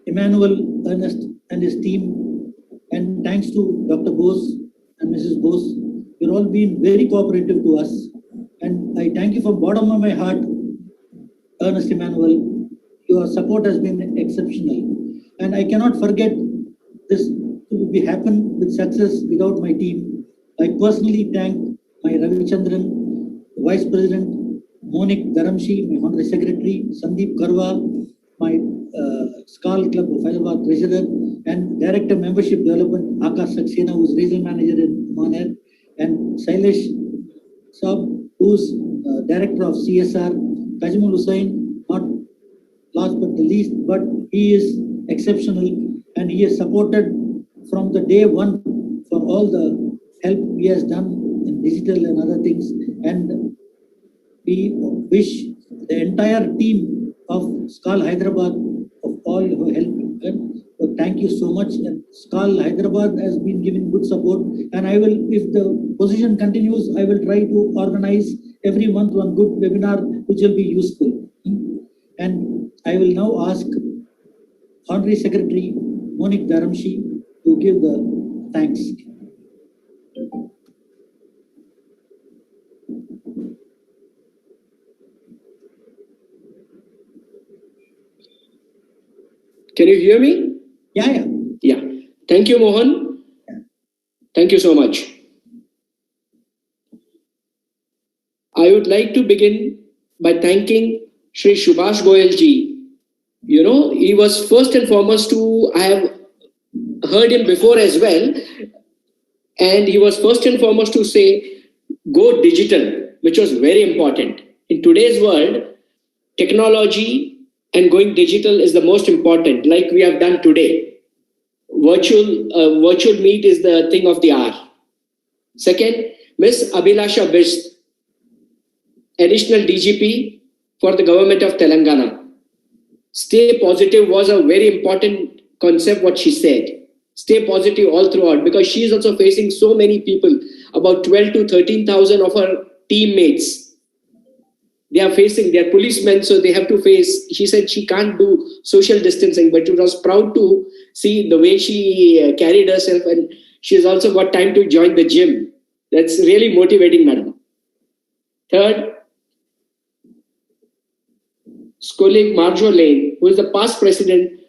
Emmanuel Ernest and his team, and thanks to Dr. Bose and Mrs. Bose, you've all been very cooperative to us. And I thank you from the bottom of my heart, Ernest Emmanuel. Your support has been exceptional. And I cannot forget this to be happen with success without my team. I personally thank my Ravichandran, Vice President, Monik Dharamshi, my Honorary Secretary, Sandeep Karwa, my SKAL Club of Hyderabad Treasurer, and Director Membership Development, Akash Saxena, who is Regional Manager in Maner, and Sailesh Saab, who's Director of CSR, Kajmul Hussain, not last but the least, but he is exceptional and he has supported from the day one for all the help he has done in digital and other things. And we wish the entire team of SKAL Hyderabad of all who helped. So thank you so much. And SKAL Hyderabad has been giving good support. And I will, if the position continues, I will try to organize every month one good webinar which will be useful. And I will now ask Honorary Secretary Monik Dharamshi to give the thanks. Can you hear me? Yeah. Thank you, Mohan. Thank you so much. I would like to begin by thanking Shri Subhash Goyal ji. You know, he was first and foremost I have heard him before as well. And he was first and foremost to say, go digital, which was very important. In today's world, technology and going digital is the most important, like we have done today. Virtual meet is the thing of the hour. Second, Miss Abhilasha Bisht, additional DGP for the government of Telangana. Stay positive was a very important concept, what she said. Stay positive all throughout, because she is also facing so many people, about 12 to 13,000 of her teammates. They are policemen, so they have to face. She said she can't do social distancing, but she was proud to see the way she carried herself, and she has also got time to join the gym. That's really motivating, madam. Third, colleague Marjo Lane, who is the past president,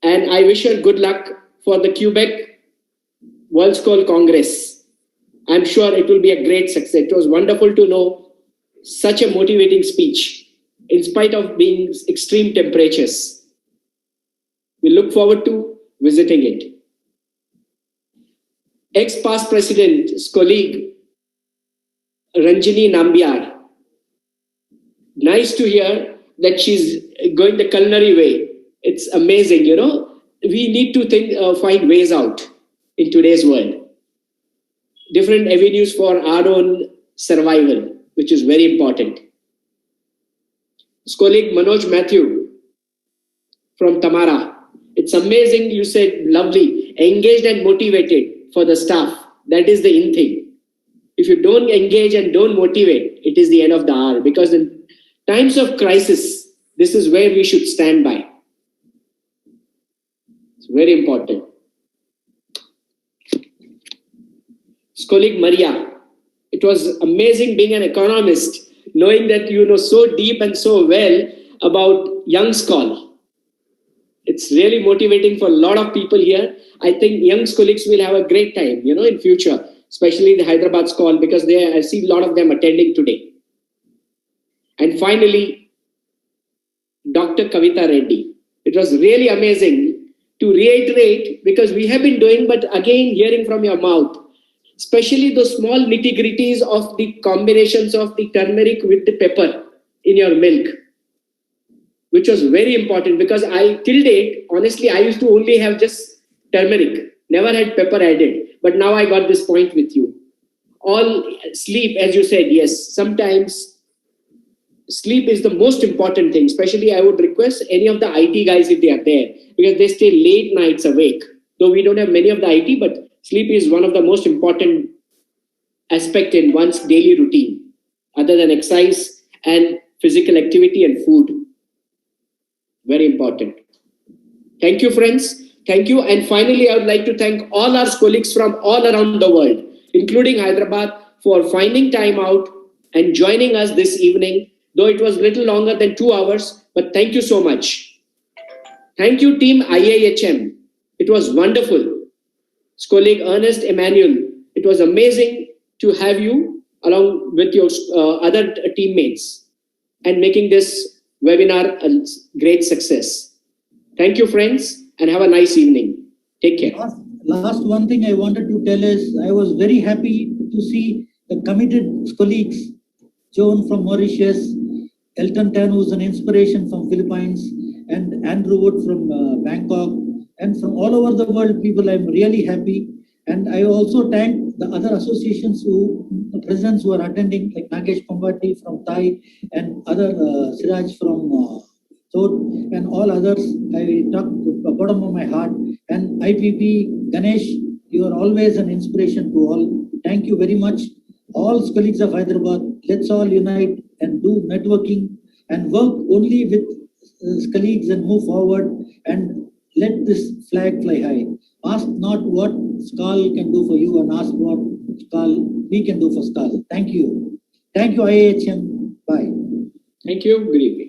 and I wish her good luck for the Quebec World SKAL Congress. I'm sure it will be a great success. It was wonderful to know such a motivating speech, in spite of being extreme temperatures. We look forward to visiting it. Ex-past president's colleague, Ranjini Nambiar. Nice to hear that she's going the culinary way. It's amazing, you know. We need to find ways out in today's world. Different avenues for our own survival, which is very important. His colleague Manoj Matthew from Tamara. It's amazing, you said, lovely, engaged and motivated for the staff. That is the in thing. If you don't engage and don't motivate, it is the end of the hour, because in times of crisis, this is where we should stand by. It's very important. His colleague Maria. It was amazing being an economist, knowing that you know so deep and so well about young SKAL. It's really motivating for a lot of people here. I think young colleagues will have a great time, you know, in future, especially the Hyderabad SKAL, because I see a lot of them attending today. And finally, Dr. Kavita Reddy. It was really amazing to reiterate, because we have been doing, but again, hearing from your mouth, especially those small nitty-gritties of the combinations of the turmeric with the pepper in your milk, which was very important, because till date, honestly, I used to only have just turmeric, never had pepper added. But now I got this point with you. All sleep, as you said, yes, sometimes sleep is the most important thing. Especially I would request any of the IT guys if they are there, because they stay late nights awake. Though we don't have many of the IT, but sleep is one of the most important aspect in one's daily routine, other than exercise and physical activity and food. Very important. Thank you, friends. Thank you. And finally, I would like to thank all our colleagues from all around the world, including Hyderabad, for finding time out and joining us this evening, though it was a little longer than 2 hours, but thank you so much. Thank you, team IIHM. It was wonderful. Colleague Ernest Emmanuel, it was amazing to have you along with your other teammates and making this webinar a great success. Thank you, friends, and have a nice evening. Take care. Last one thing I wanted to tell is I was very happy to see the committed colleagues, Joan from Mauritius, Elton Tan, who's an inspiration from Philippines, and Andrew Wood from Bangkok, and from all over the world people. I'm really happy. And I also thank the other associations the presidents who are attending, like Nagesh Pambati from Thai and other Siraj from Thod and all others. I talk to the bottom of my heart. And IPP, Ganesh, you are always an inspiration to all. Thank you very much. All colleagues of Hyderabad, let's all unite and do networking and work only with colleagues and move forward and let this flag fly high. Ask not what SKAL can do for you, and ask what we can do for SKAL. Thank you. Thank you, IIHM. Bye. Thank you. Good evening.